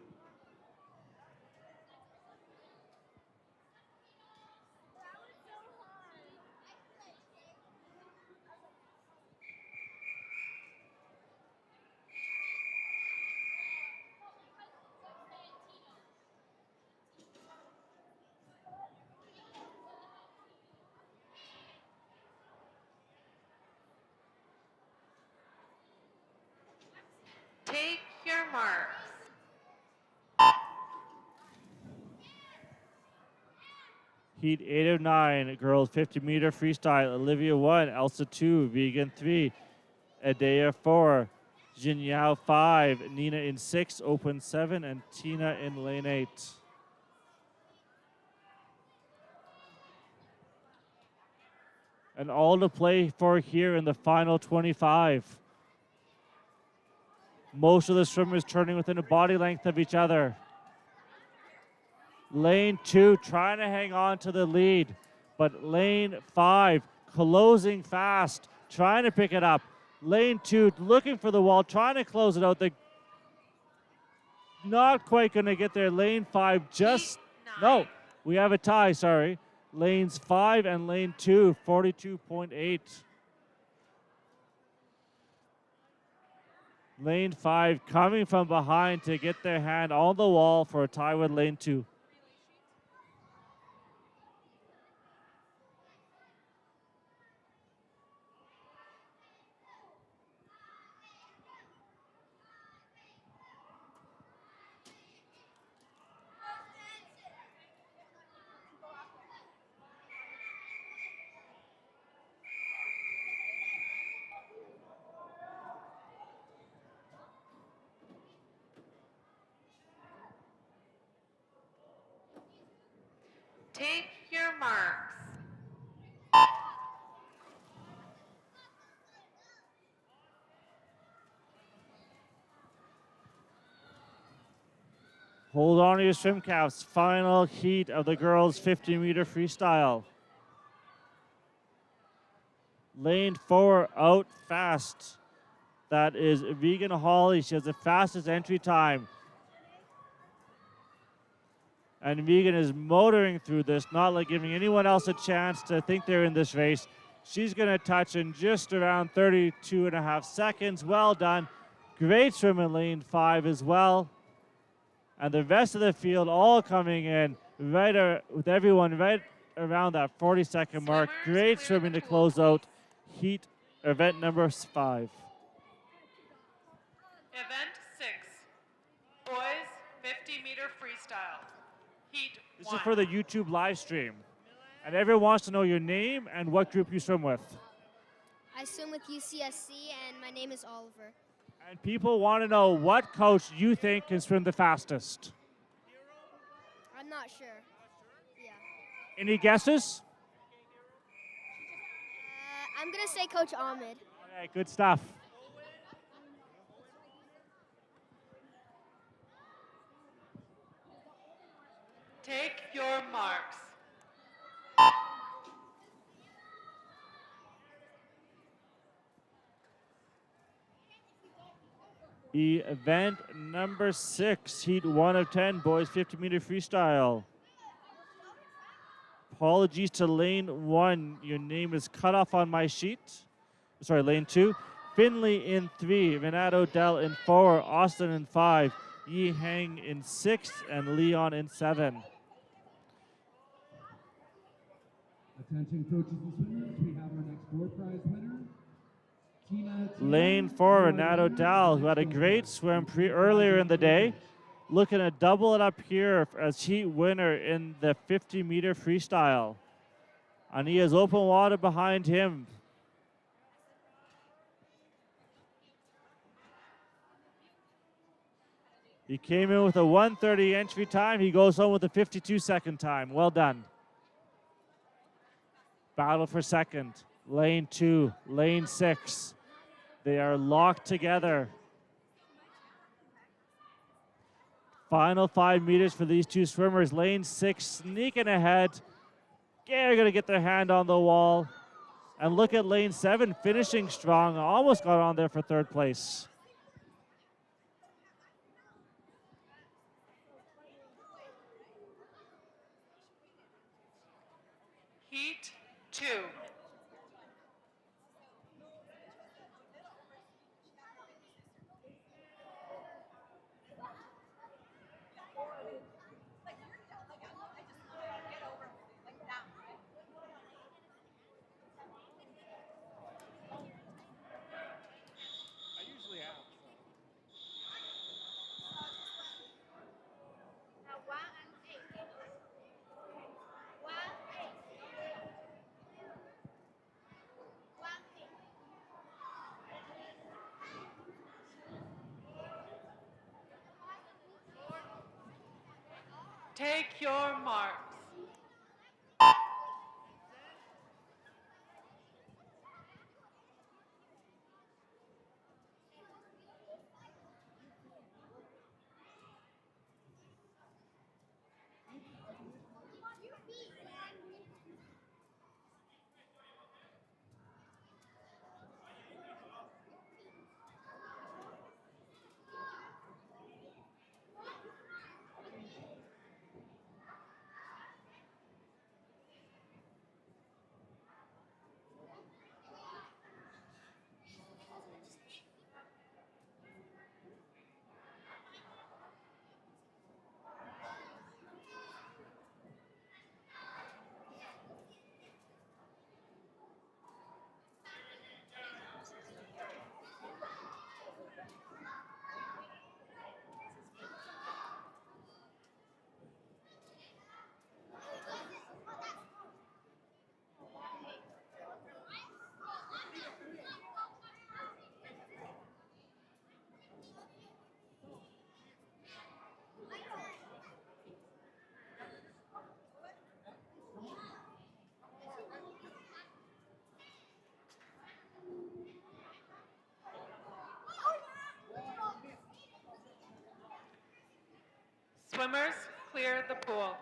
D: Take your marks.
A: Heat 8 of 9, girls 50-meter freestyle. Olivia 1, Elsa 2, Vegan 3, Adea 4, Jin Yao 5, Nina in 6, Open 7, and Tina in lane 8. And all to play for here in the final 25. Most of the swimmers turning within a body length of each other. Lane 2 trying to hang on to the lead, but lane 5 closing fast, trying to pick it up. Lane 2 looking for the wall, trying to close it out. They're not quite going to get there. Lane 5 just, no, we have a tie, sorry. Lanes 5 and lane 2, 42.8. Lane 5 coming from behind to get their hand on the wall for a tie with lane 2.
D: Take your marks.
A: Hold on to your swim caps. Final heat of the girls' 50-meter freestyle. Lane 4 out fast. That is Vegan Holly. She has the fastest entry time. And Vegan is motoring through this, not like giving anyone else a chance to think they're in this race. She's going to touch in just around 32.5 seconds. Well done. Great swim in lane 5 as well. And the rest of the field all coming in with everyone right around that 40-second mark. Great swimming to close out heat event number 5.
D: Event 6. Boys 50-meter freestyle. Heat
A: This
D: 1.
A: is for the YouTube live stream. And everyone wants to know your name and what group you swim with.
F: I swim with UCSC, and my name is Oliver.
A: And people want to know what coach you think can swim the fastest.
F: I'm not sure. Yeah.
A: Any guesses?
F: I'm going to say Coach Ahmed.
A: Okay, good stuff.
D: Take your marks.
A: Event number 6, heat 1 of 10, boys 50-meter freestyle. Apologies to lane 1. Your name is cut off on my sheet. Sorry, lane 2. Finley in 3, Renato Dell in 4, Austin in 5, Yi Hang in 6, and Leon in 7.
G: Attention coaches and swimmers, we have our next door prize winner.
A: Lane 4, Renato Dell, who had a great swim earlier in the day. Looking to double it up here as heat winner in the 50-meter freestyle. And he has open water behind him. He came in with a 1:30 entry time. He goes home with a 52-second time. Well done. Battle for second. Lane 2, lane 6. They are locked together. Final 5 meters for these two swimmers. Lane 6 sneaking ahead. They're going to get their hand on the wall. And look at lane 7 finishing strong. Almost got on there for third place.
D: Heat 2. Take your marks. Swimmers, clear the pool.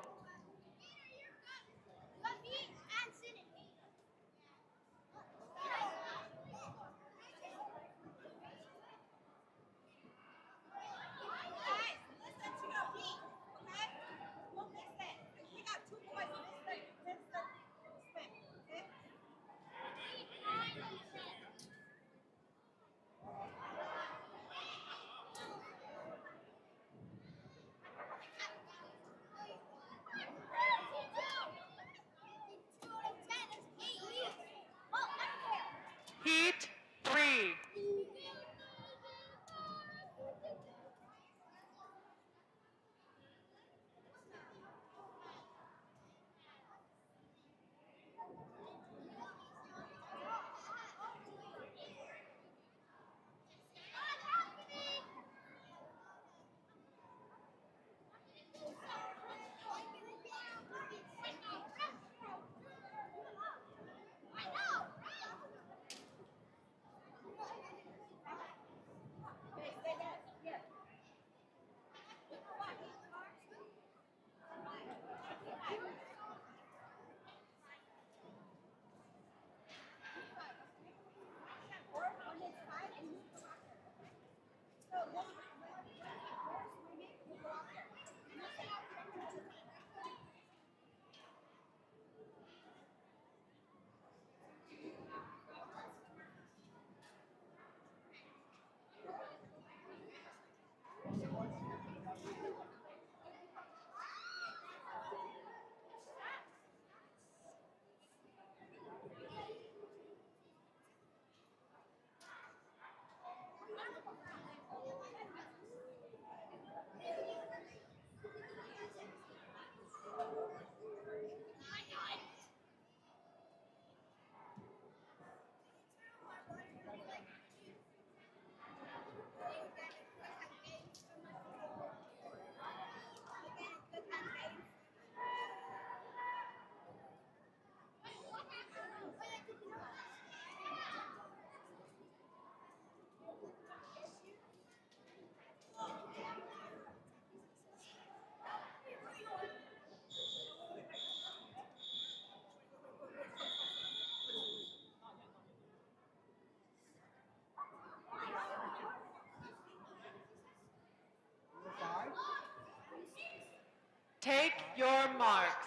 D: Take your marks.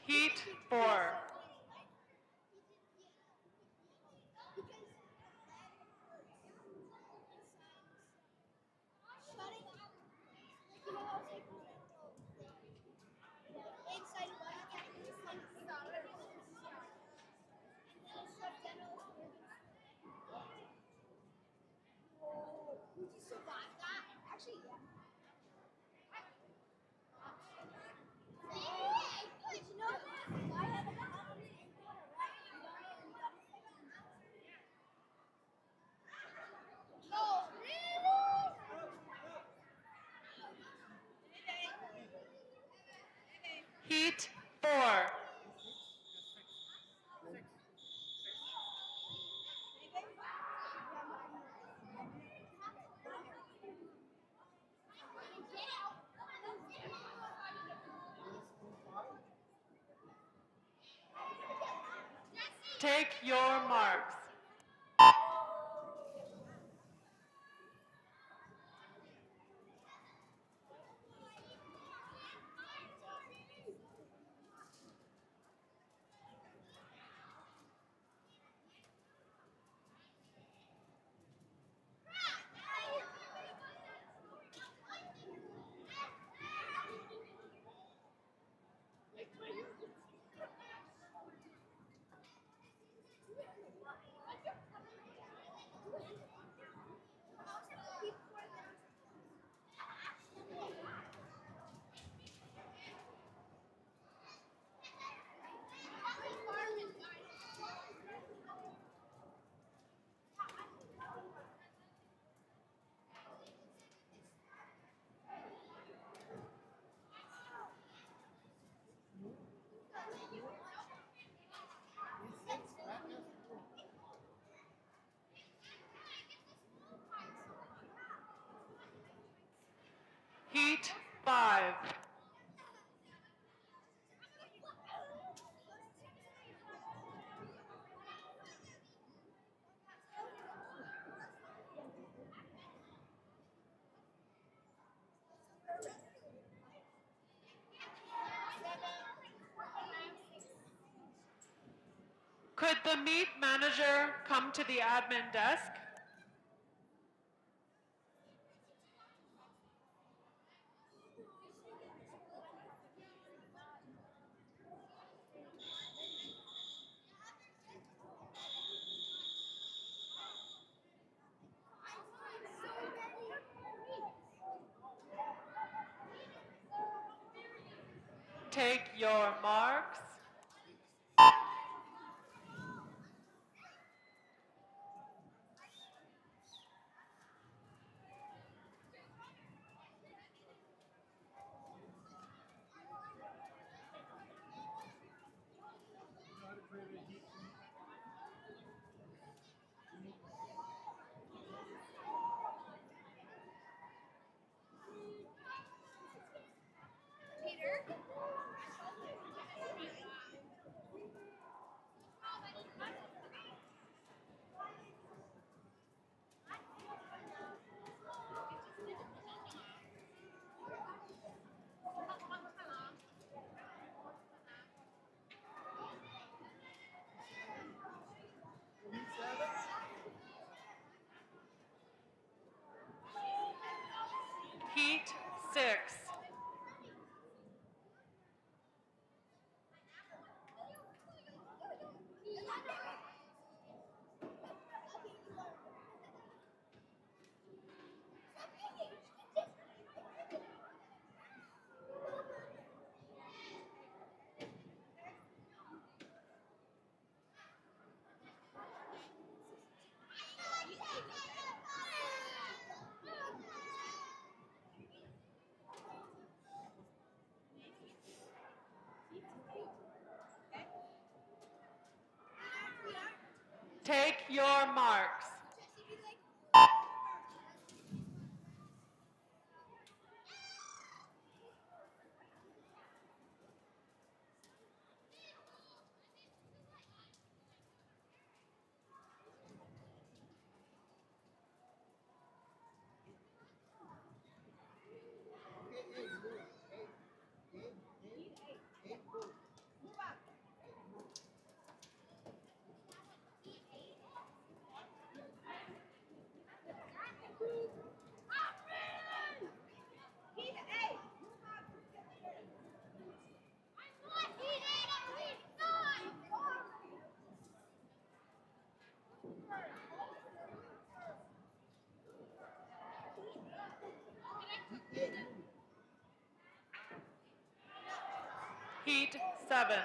D: Heat 4.
F: Would you survive that? Actually, yeah. Hey, good. You know that? I have a No, really?
D: Heat 4. Take your marks. Heat 5. Could the meet manager come to the admin desk? Take your marks. 6. Take your marks. Heat 7.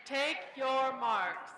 D: Take your marks.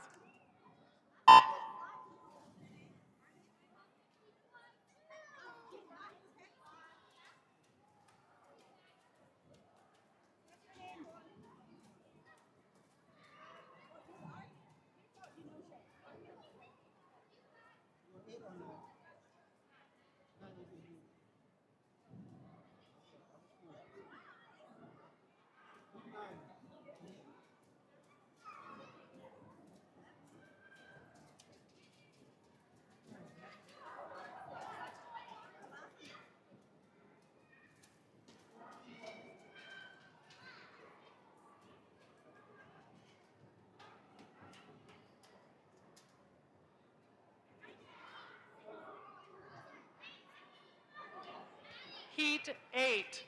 D: Heat 8.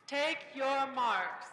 D: Take your marks.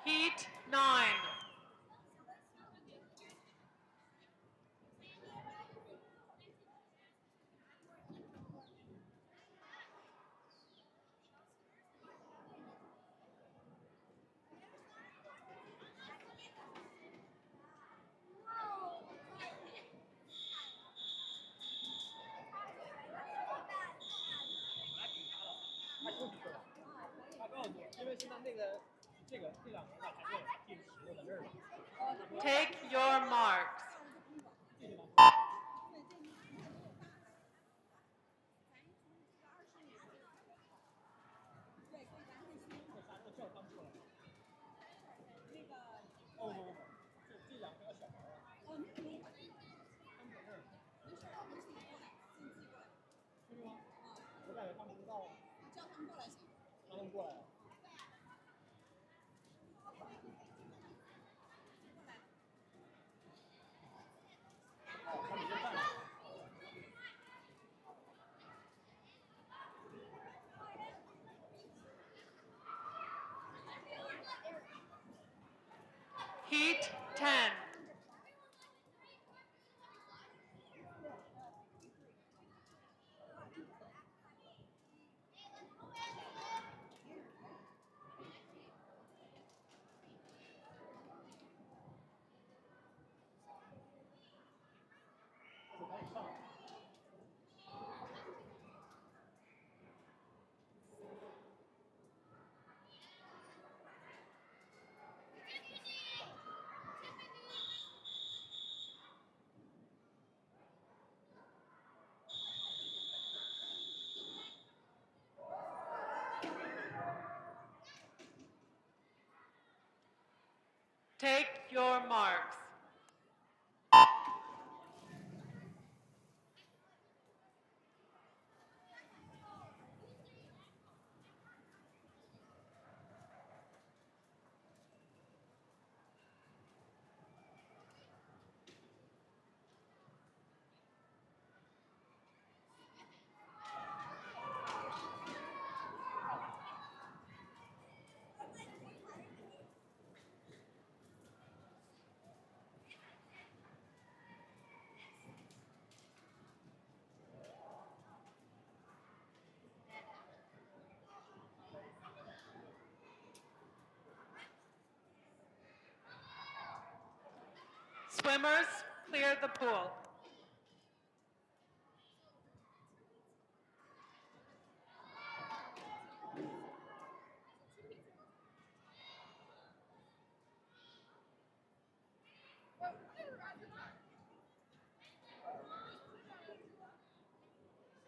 D: Heat 9. Take your marks. Heat 10. Take your marks. Swimmers, clear the pool.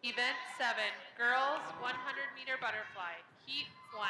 D: Event 7, girls 100-meter butterfly, heat 1.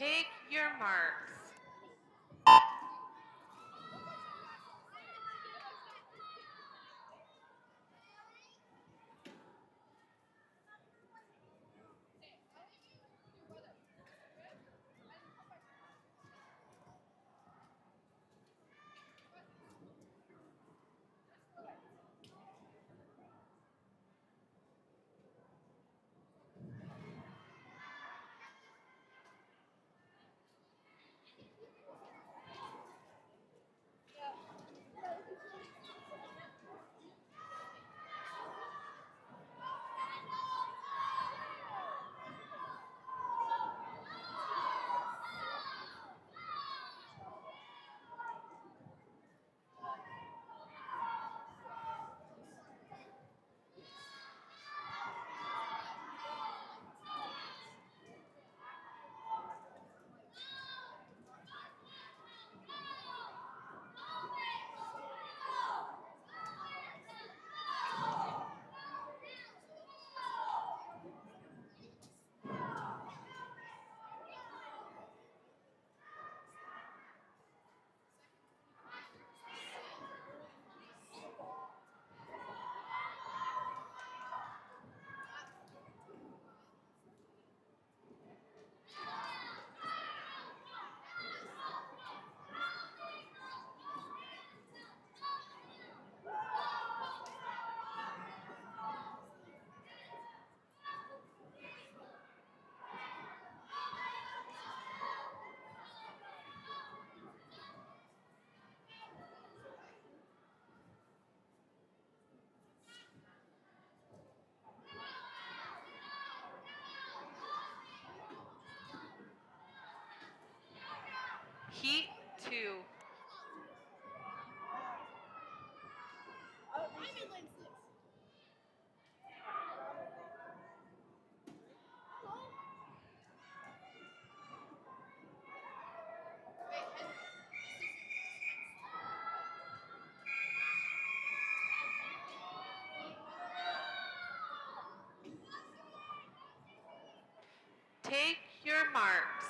D: Take your marks. Heat 2. Take your marks.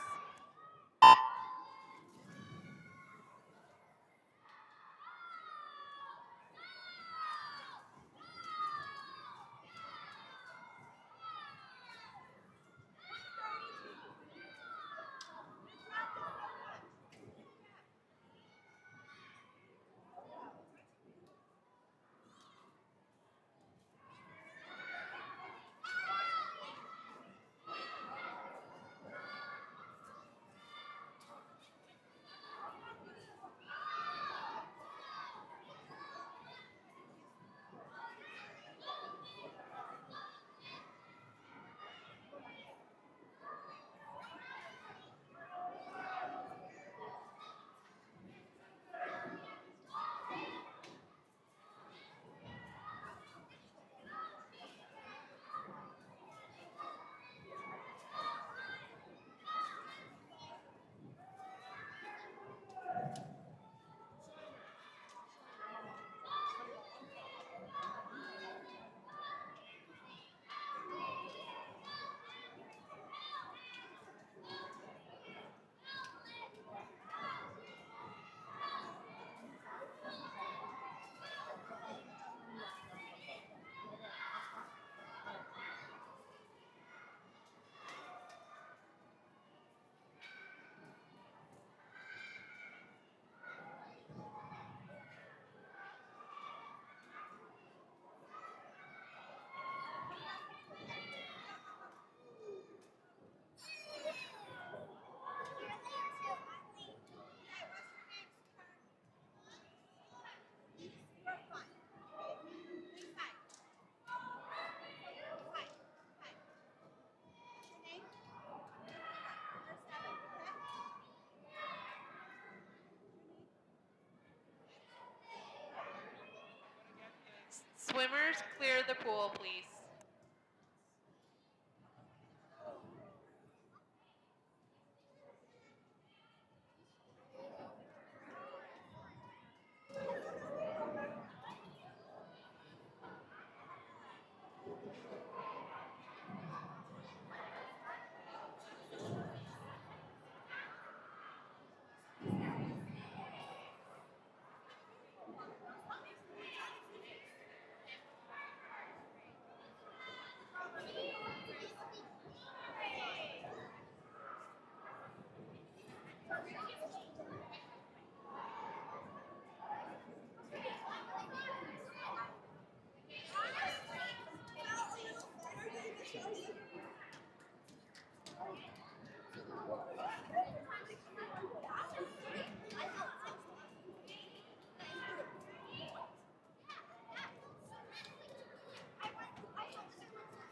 D: Swimmers, clear the pool, please.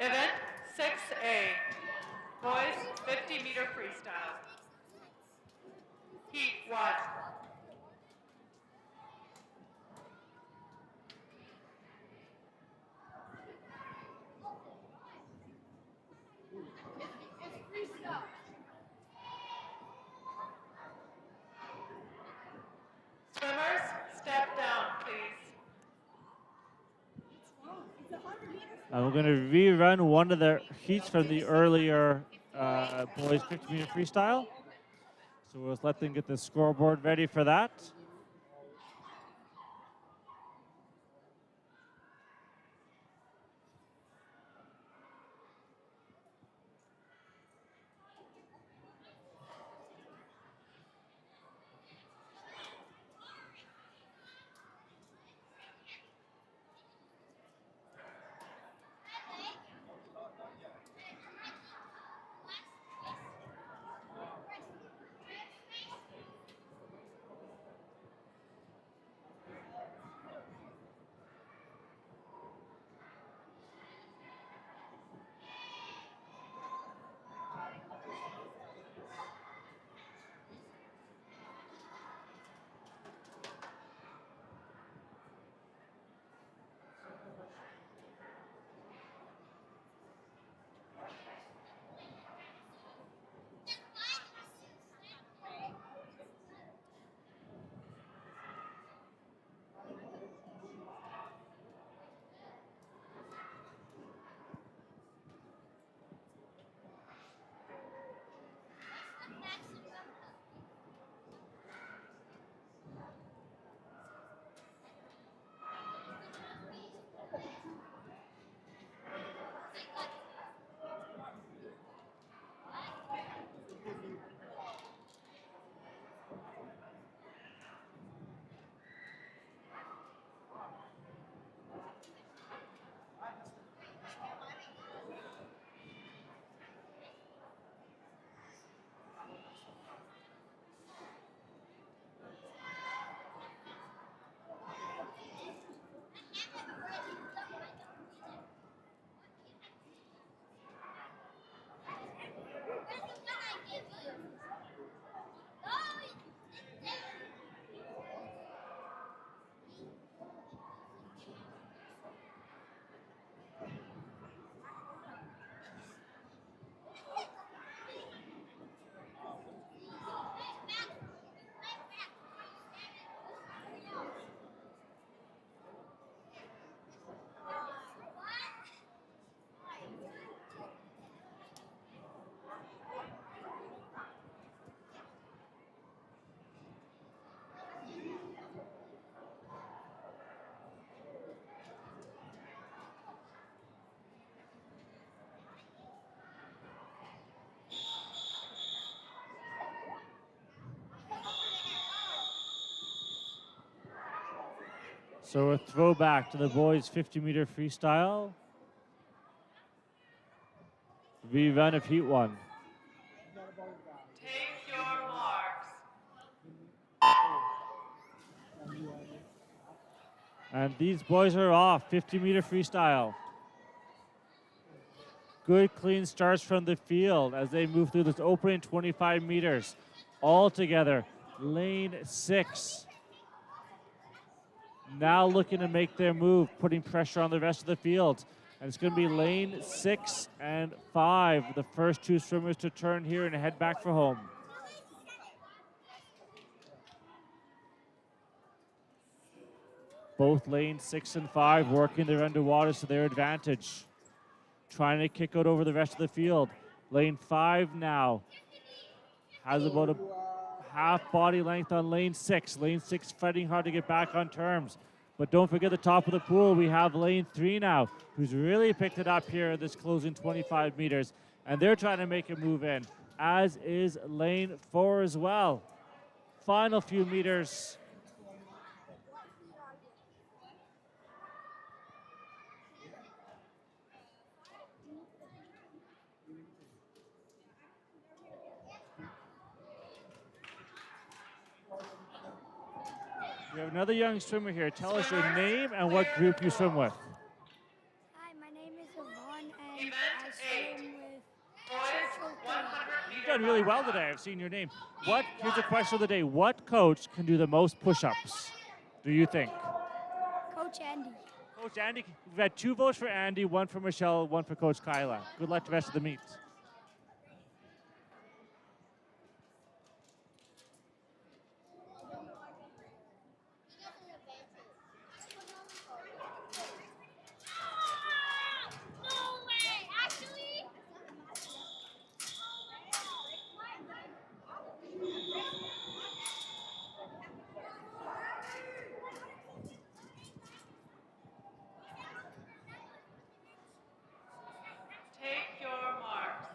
D: Event 6A, boys 50-meter freestyle. Heat 1. Swimmers, step down, please.
A: And we're going to rerun one of the heats from the earlier boys 50-meter freestyle. So we'll let them get the scoreboard ready for that. So a throwback to the boys' 50-meter freestyle. Rerun of heat 1.
D: Take your marks.
A: And these boys are off, 50-meter freestyle. Good clean starts from the field as they move through this opening 25 meters. All together, lane 6. Now looking to make their move, putting pressure on the rest of the field. And it's going to be lane 6 and 5, the first two swimmers to turn here and head back for home. Both lanes 6 and 5 working their underwaters to their advantage. Trying to kick out over the rest of the field. Lane 5 now has about a half body length on lane 6. Lane 6 fighting hard to get back on terms. But don't forget the top of the pool. We have lane 3 now, who's really picked it up here in this closing 25 meters. And they're trying to make a move in, as is lane 4 as well. Final few meters. We have another young swimmer here. Tell us your name and what group you swim with.
F: Hi, my name is Yvonne, and
D: Event
F: I swim
D: 8.
F: with
D: Boys, 100
A: You've
D: meter
A: done really well
D: butterfly.
A: today. I've seen your name. Here's a question of the day. What coach can do the most push-ups, do you think?
F: Coach Andy.
A: Coach Andy, we've had 2 votes for Andy, 1 for Michelle, 1 for Coach Kyla. Good luck to the rest of the meet.
D: Take your marks.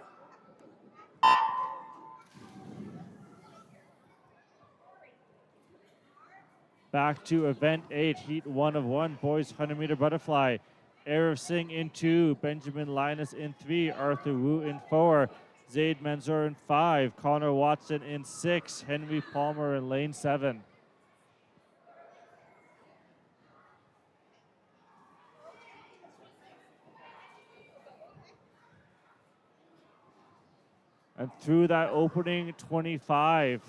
A: Back to event 8, heat 1 of 1, boys 100-meter butterfly. Arav Singh in 2, Benjamin Linus in 3, Arthur Wu in 4, Zaid Manzour in 5, Connor Watson in 6, Henry Palmer in lane 7. And through that opening 25,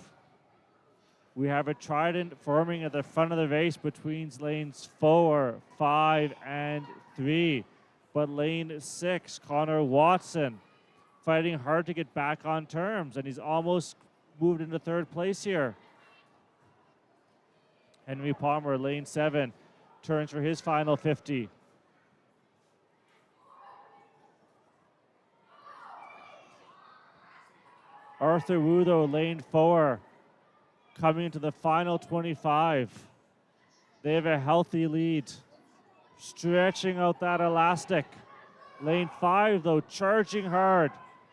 A: we have a trident forming at the front of the race between lanes 4, 5, and 3. But lane 6, Connor Watson, fighting hard to get back on terms, and he's almost moved into 3rd place here. Henry Palmer, lane 7, turns for his final 50. Arthur Wu, though, lane 4, coming into the final 25. They have a healthy lead, stretching out that elastic. Lane 5, though, charging hard.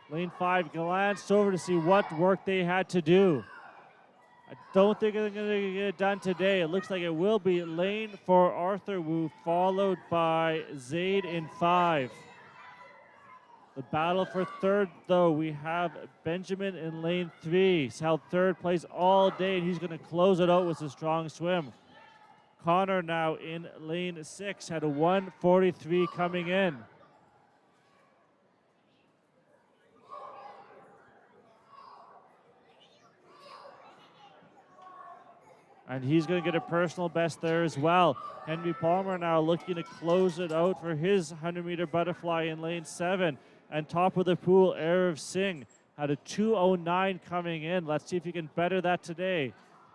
A: Lane 5 glanced over to see what work they had to do. I don't think they're going to get it done today. It looks like it will be lane 4, Arthur Wu, followed by Zaid in 5. The battle for 3rd, though, we have Benjamin in lane 3. He's held 3rd place all day, and he's going to close it out with a strong swim. Connor now in lane 6, had a 1:43 coming in. And he's going to get a personal best there as well. Henry Palmer now looking to close it out for his 100-meter butterfly in lane 7. And top of the pool, Arav Singh had a 2:09 coming in. Let's see if he can better that today.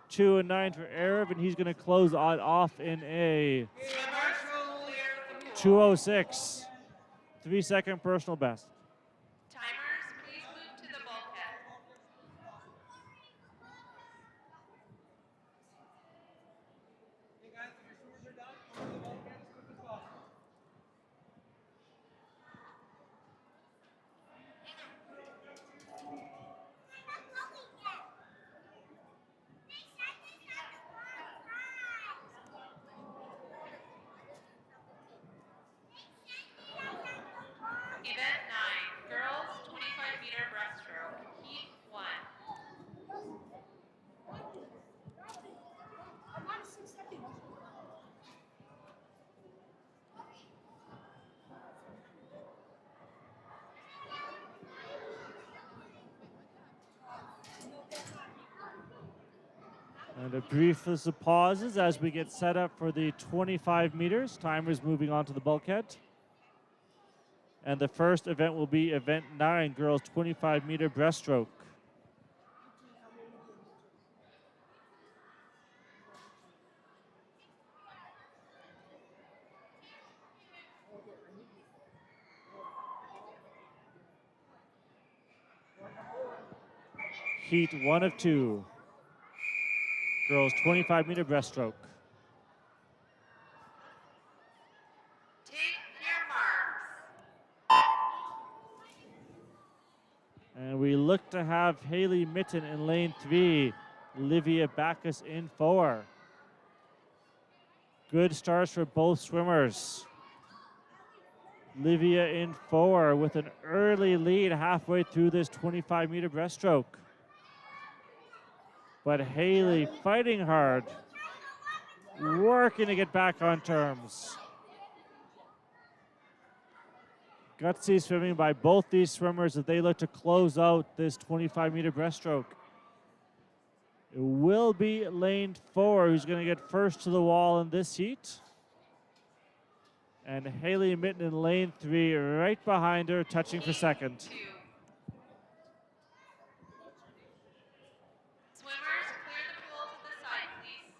A: 2:09 for Arav, and he's going to close on off in a 2:06. 3-second personal best.
D: Timers, please move to the bulkhead.
G: Hey guys, if your swimmers are done, come to the bulkhead as quick as possible.
A: And a brief list of pauses as we get set up for the 25 meters. Timers moving on to the bulkhead. And the first event will be event 9, girls 25-meter breaststroke. Heat 1 of 2. Girls 25-meter breaststroke.
B: Take your marks.
A: And we look to have Haley Mitten in lane 3, Livia Backus in 4. Good starts for both swimmers. Livia in 4 with an early lead halfway through this 25-meter breaststroke. But Haley fighting hard, working to get back on terms. Gutsy swimming by both these swimmers as they look to close out this 25-meter breaststroke. It will be lane 4 who's going to get first to the wall in this heat. And Haley Mitten in lane 3 right behind her, touching for second.
B: 2. Swimmers, clear the pool to the side, please.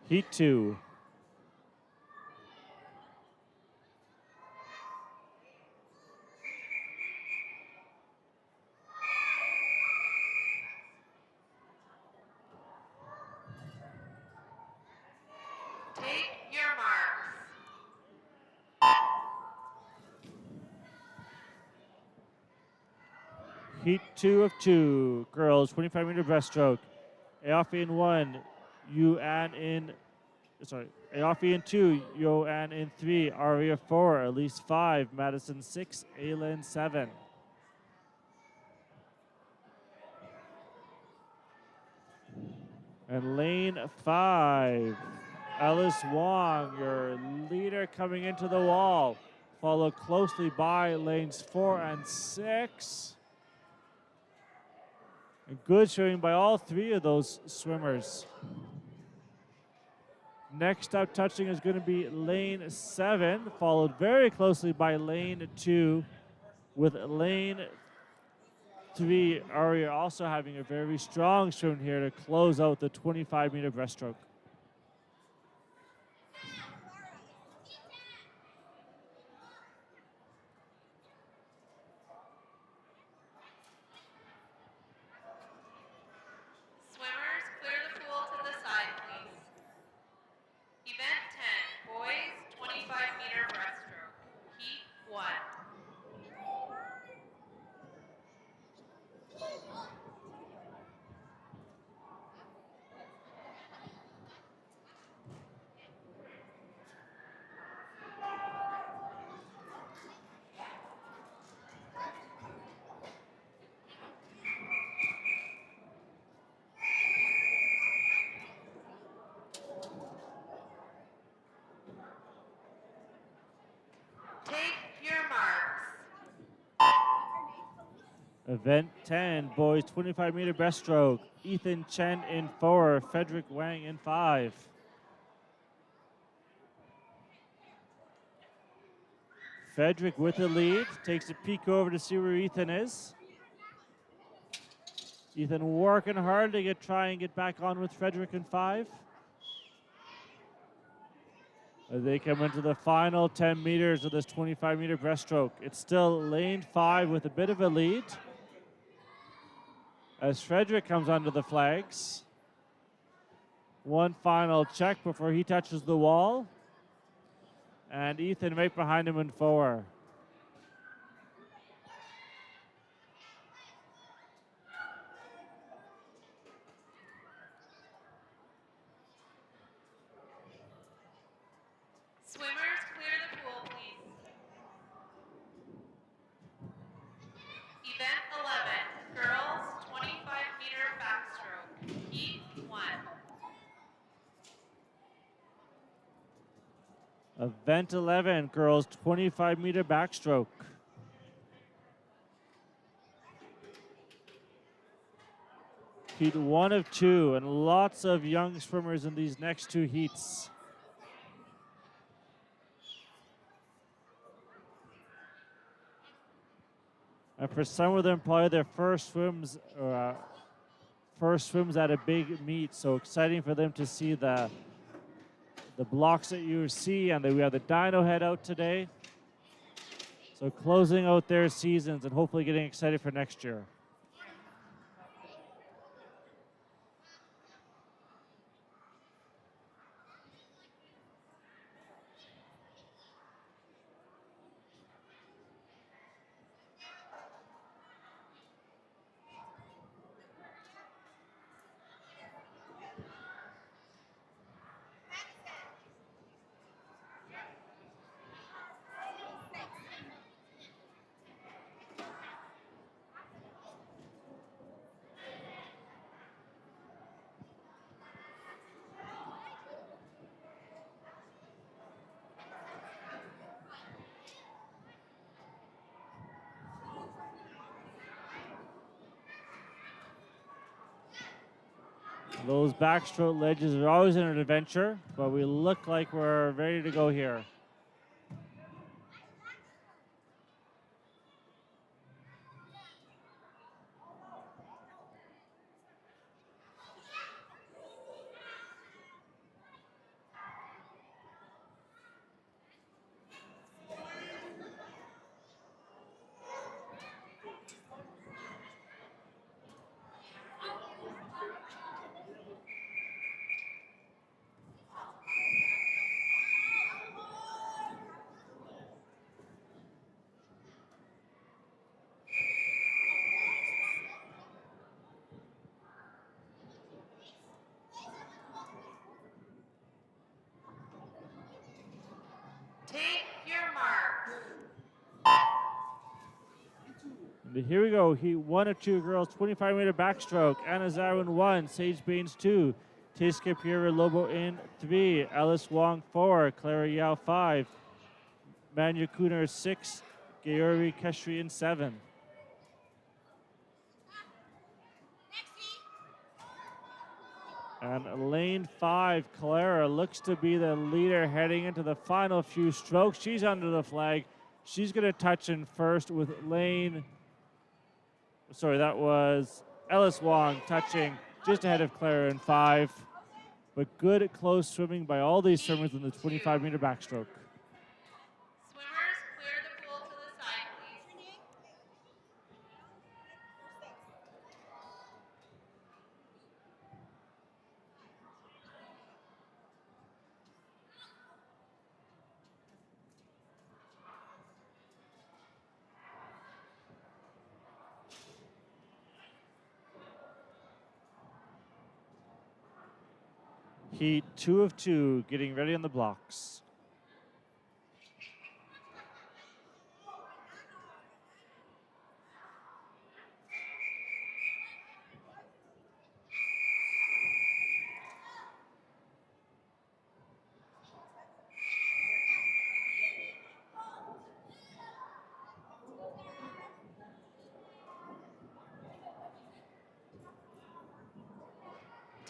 A: Heat 2.
B: Take your marks.
A: Heat 2 of 2. Girls 25-meter breaststroke. Aofi in 1. Aofi in 2. Yoan in 3. Aria 4. Elise 5. Madison 6. Aylin 7. And lane 5. Ellis Wong, your leader, coming into the wall. Followed closely by lanes 4 and 6. A good showing by all 3 of those swimmers. Next up touching is going to be lane 7, followed very closely by lane 2, with lane 3, Aria also having a very strong swim here to close out the 25-meter breaststroke.
B: Swimmers, clear the pool to the side, please. Event 10, boys 25-meter breaststroke. Heat 1. Take your marks.
A: Event 10, boys 25-meter breaststroke. Ethan Chen in 4, Frederick Wang in 5. Frederick with the lead, takes a peek over to see where Ethan is. Ethan working hard to try and get back on with Frederick in 5. As they come into the final 10 meters of this 25-meter breaststroke. It's still lane 5 with a bit of a lead. As Frederick comes onto the flags. One final check before he touches the wall. And Ethan right behind him in 4.
B: Swimmers, clear the pool, please.
A: Event 11, girls 25-meter backstroke. Heat 1 of 2, and lots of young swimmers in these next two heats. And for some of them, probably their first swims at a big meet. So exciting for them to see the blocks at UC, and then we have the dyno head out today. So closing out their seasons and hopefully getting excited for next year. Those backstroke ledges are always an adventure, but we look like we're ready to go here.
B: Take your mark.
A: And here we go. Heat 1 of 2 girls, 25-meter backstroke. Anna Zarwin 1, Sage Baines 2, Teiska Pira Lobo in 3, Alice Wong 4, Clara Yao 5, Manya Kunar 6, Georgi Keshri in 7. And lane 5, Clara looks to be the leader heading into the final few strokes. She's under the flag. She's going to touch in first with that was Ellis Wong touching just ahead of Clara in 5. But good close swimming by all these swimmers in the 25-meter backstroke.
B: Swimmers, clear the pool to the side, please.
A: Heat 2 of 2, getting ready on the blocks.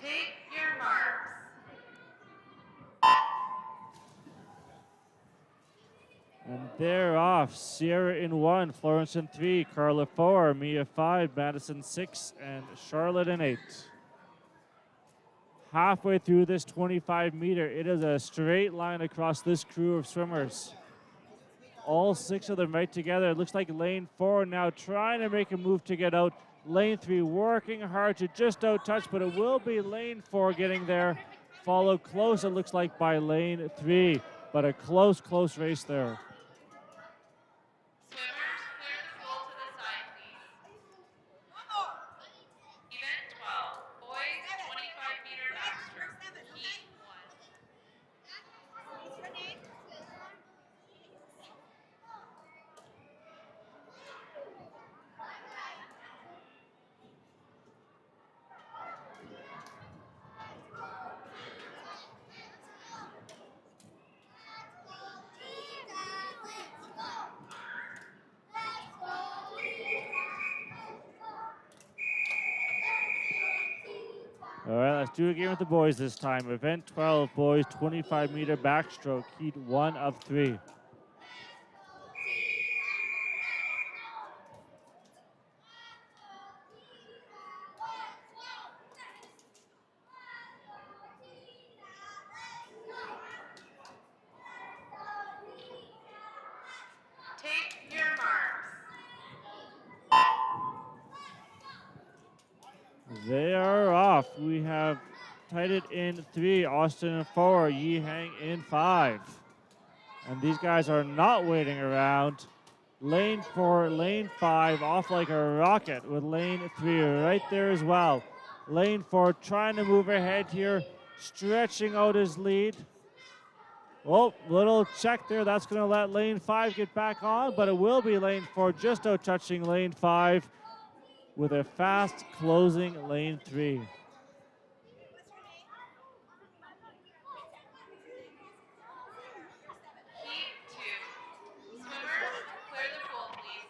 B: Take your marks.
A: And they're off. Sierra in 1, Florence in 3, Carla 4, Mia 5, Madison 6, and Charlotte in 8. Halfway through this 25-meter, it is a straight line across this crew of swimmers. All 6 of them right together. It looks like lane 4 now trying to make a move to get out. Lane 3 working hard to just out-touch, but it will be lane 4 getting there. Followed close, it looks like, by lane 3. But a close race there.
B: Swimmers, clear the pool to the side, please. Event 12, boys 25-meter backstroke, heat 1.
A: All right, let's do it again with the boys this time. Event 12, boys, 25-meter backstroke, heat 1 of 3.
B: Take your marks.
A: They are off. We have tied it in 3, Austin in 4, Yi Hang in 5. And these guys are not waiting around. Lane 4, lane 5, off like a rocket with lane 3 right there as well. Lane 4 trying to move ahead here, stretching out his lead. Oh, little check there. That's going to let lane 5 get back on, but it will be lane 4 just out touching lane 5 with a fast closing lane 3.
B: Heat 2. Swimmers, clear the pool, please.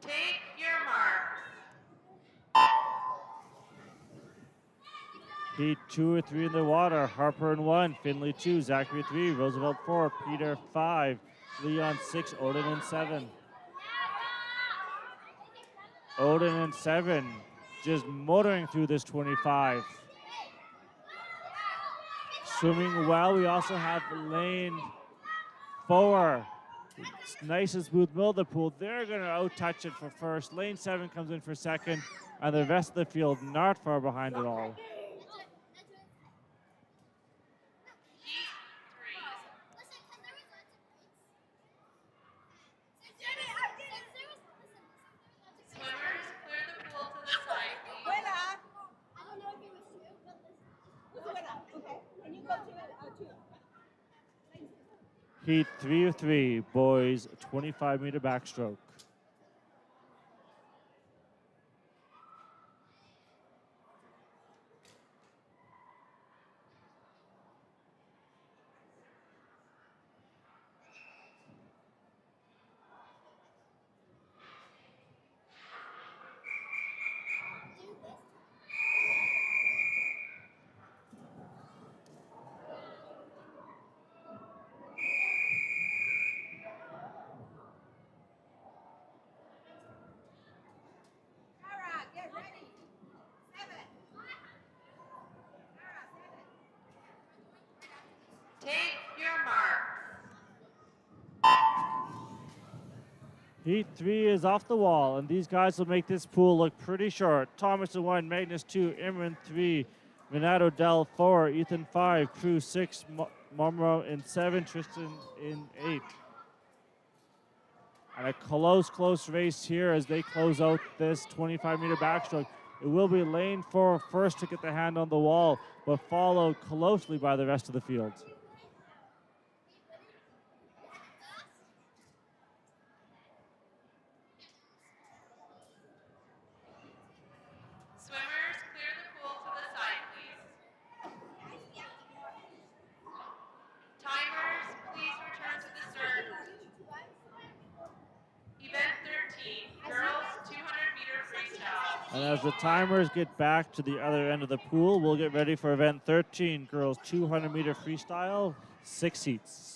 B: Take your marks.
A: Heat 2 or 3 in the water. Harper in 1, Finley 2, Zachary 3, Roosevelt 4, Peter 5, Leon 6, Odin in 7. Odin in 7, just motoring through this 25. Swimming well. We also have lane 4. It's nice and smooth middle of the pool. They're going to out-touch it for first. Lane 7 comes in for second, and the rest of the field not far behind at all.
B: Heat 3. Swimmers, clear the pool to the side, please.
F: I don't know if it was true, but listen. Okay, can you go to it? Two.
A: Heat 3 of 3, boys, 25-meter backstroke.
F: Tara, get ready. 7.
B: Take your marks.
A: Heat 3 is off the wall, and these guys will make this pool look pretty short. Thomas in 1, Magnus 2, Imran 3, Minato Dell 4, Ethan 5, Crew 6, Momro in 7, Tristan in 8. And a close race here as they close out this 25-meter backstroke. It will be lane 4 first to get the hand on the wall, but followed closely by the rest of the field.
B: Swimmers, clear the pool to the side, please. Timers, please return to the start. Event 13, girls 200-meter freestyle.
A: And as the timers get back to the other end of the pool, we'll get ready for event 13, girls 200-meter freestyle, 6 heats.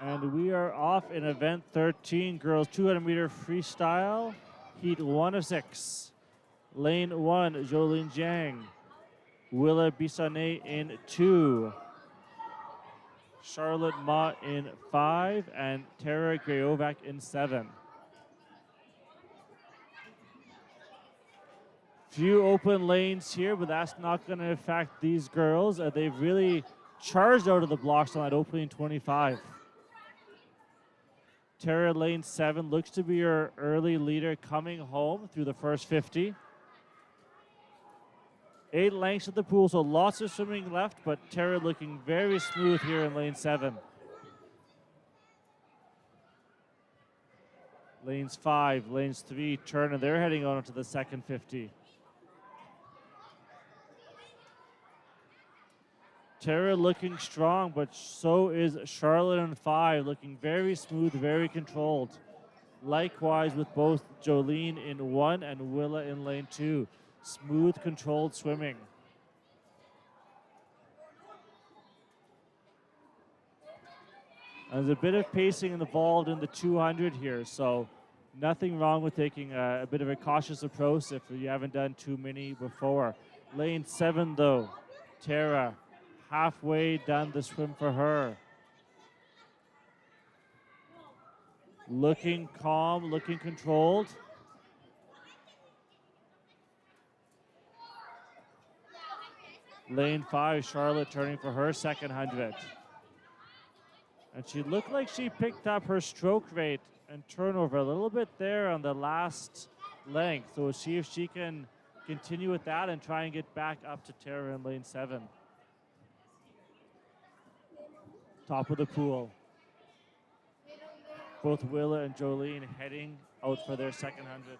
A: And we are off in event 13, girls 200-meter freestyle, heat 1 of 6. Lane 1, Jolene Jiang. Willa Bissonnet in 2. Charlotte Ma in 5. And Tara Grayovac in 7. Few open lanes here, but that's not going to affect these girls. They've really charged out of the blocks on that opening 25. Tara, lane 7, looks to be your early leader coming home through the first 50. 8 lengths at the pool, so lots of swimming left, but Tara looking very smooth here in lane 7. Lanes 5, lanes 3 turn, and they're heading on to the second 50. Tara looking strong, but so is Charlotte in 5, looking very smooth, very controlled. Likewise with both Jolene in 1 and Willa in lane 2. Smooth, controlled swimming. And there's a bit of pacing involved in the 200 here, so nothing wrong with taking a bit of a cautious approach if you haven't done too many before. Lane 7 though, Tara, halfway done the swim for her. Looking calm, looking controlled. Lane 5, Charlotte turning for her second 100. And she looked like she picked up her stroke rate and turnover a little bit there on the last length. So we'll see if she can continue with that and try and get back up to Tara in lane 7. Top of the pool. Both Willa and Jolene heading out for their second 100.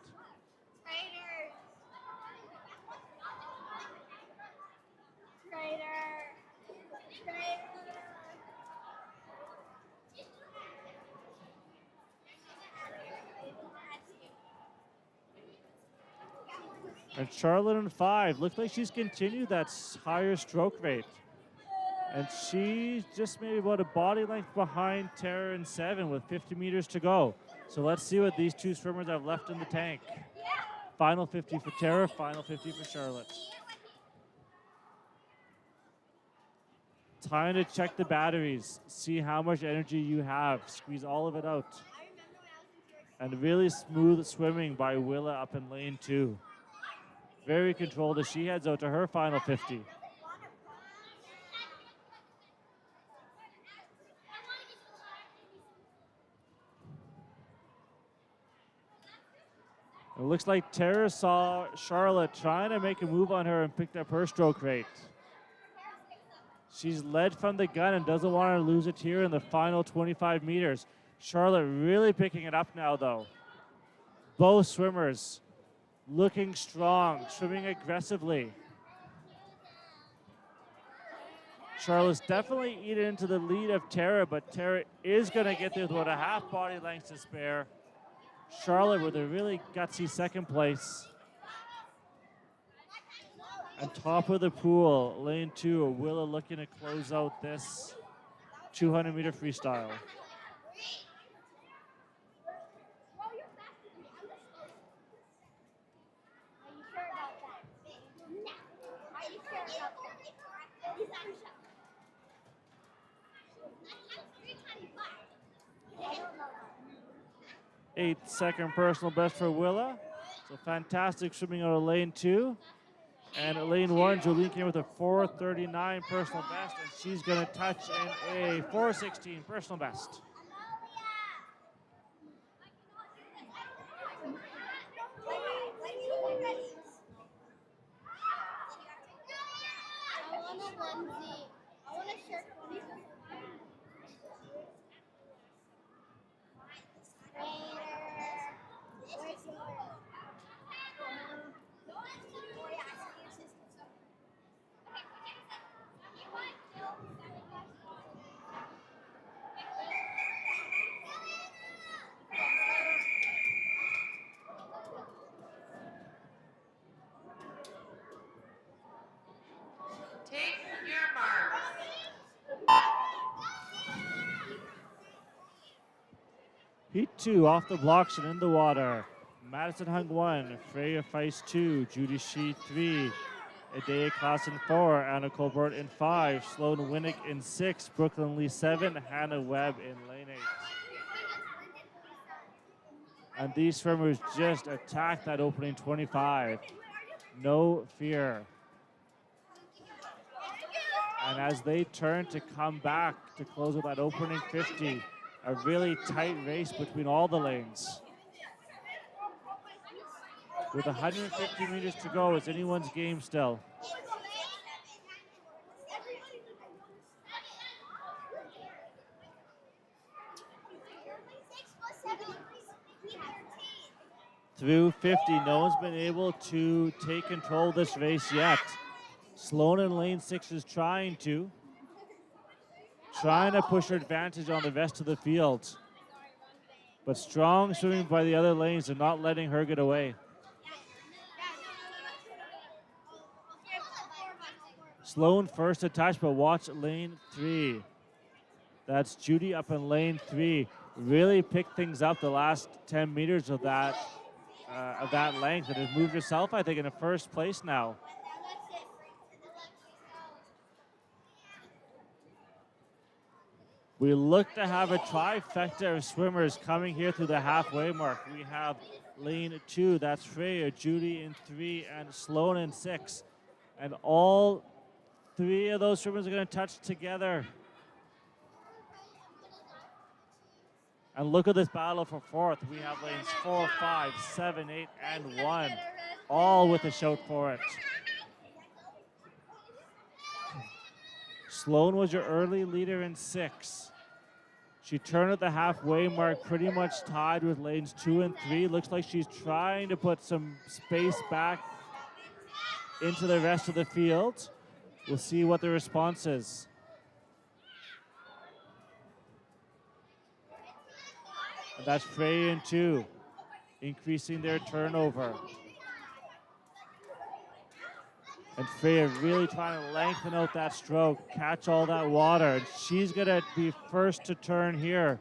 A: And Charlotte in 5, looks like she's continued that higher stroke rate. And she's just maybe about a body length behind Tara in 7 with 50 meters to go. So let's see what these two swimmers have left in the tank. Final 50 for Tara, final 50 for Charlotte. Time to check the batteries, see how much energy you have, squeeze all of it out. And really smooth swimming by Willa up in lane 2. Very controlled as she heads out to her final 50. It looks like Tara saw Charlotte trying to make a move on her and picked up her stroke rate. She's led from the gun and doesn't want to lose it here in the final 25 meters. Charlotte really picking it up now, though. Both swimmers looking strong, swimming aggressively. Charlotte's definitely eaten into the lead of Tara, but Tara is going to get there with about a half body length to spare. Charlotte with a really gutsy second place. And top of the pool, lane 2, Willa looking to close out this 200-meter freestyle. Eight-second personal best for Willa. So fantastic swimming out of lane 2. And at lane 1, Jolene came with a 4:39 personal best, and she's going to touch in a 4:16 personal best.
B: Take your mark.
A: Heat 2 off the blocks and in the water. Madison hung 1, Freya Feist 2, Judy Shee 3, Adea Klassen 4, Anna Colbert in 5, Sloan Winnick in 6, Brooklyn Lee 7, Hannah Webb in lane 8. And these swimmers just attacked that opening 25. No fear. And as they turn to come back to close with that opening 50, a really tight race between all the lanes. With 150 meters to go, it's anyone's game still. Through 50, no one's been able to take control of this race yet. Sloan in lane 6 is trying to push her advantage on the rest of the field. But strong swimming by the other lanes and not letting her get away. Sloan first attached, but watch lane 3. That's Judy up in lane 3. Really picked things up the last 10 meters of that length and has moved herself, I think, into first place now. We look to have a trifecta of swimmers coming here through the halfway mark. We have lane 2, that's Freya, Judy in 3, and Sloan in 6. And all 3 of those swimmers are going to touch together. And look at this battle for 4th. We have lanes 4, 5, 7, 8, and 1, all with a shout for it. Sloan was your early leader in 6. She turned at the halfway mark, pretty much tied with lanes 2 and 3. Looks like she's trying to put some space back into the rest of the field. We'll see what the response is. And that's Freya in 2, increasing their turnover. And Freya really trying to lengthen out that stroke, catch all that water. And she's gonna be first to turn here,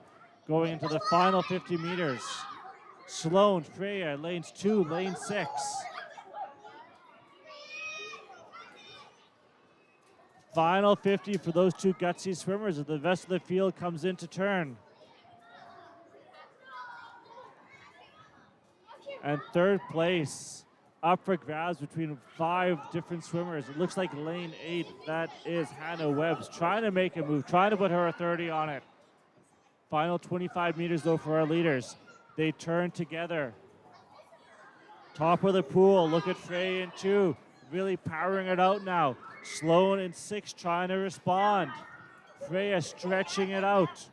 A: going into the final 50 meters. Sloan, Freya, lanes 2, lane 6. Final 50 for those 2 gutsy swimmers as the rest of the field comes in to turn. And 3rd place up for grabs between 5 different swimmers. It looks like lane 8, that is Hannah Webbs, trying to make a move, trying to put her a 30 on it. Final 25 meters though for our leaders. They turn together. Top of the pool, look at Freya in 2, really powering it out now. Sloan in 6 trying to respond. Freya stretching it out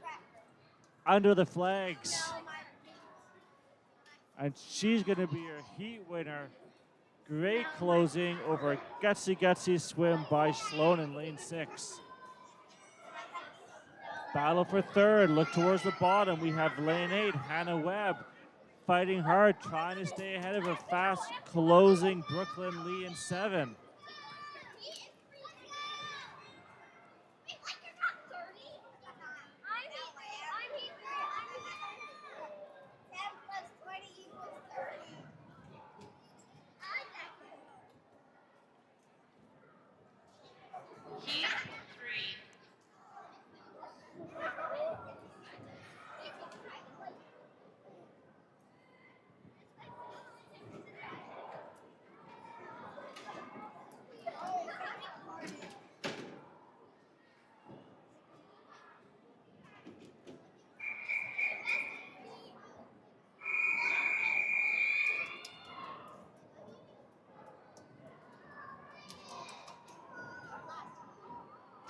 A: under the flags. And she's going to be your heat winner. Great closing over a gutsy swim by Sloan in lane 6. Battle for 3rd. Look towards the bottom. We have lane 8, Hannah Webb, fighting hard, trying to stay ahead of a fast closing Brooklyn Lee in 7.
B: Heat 3.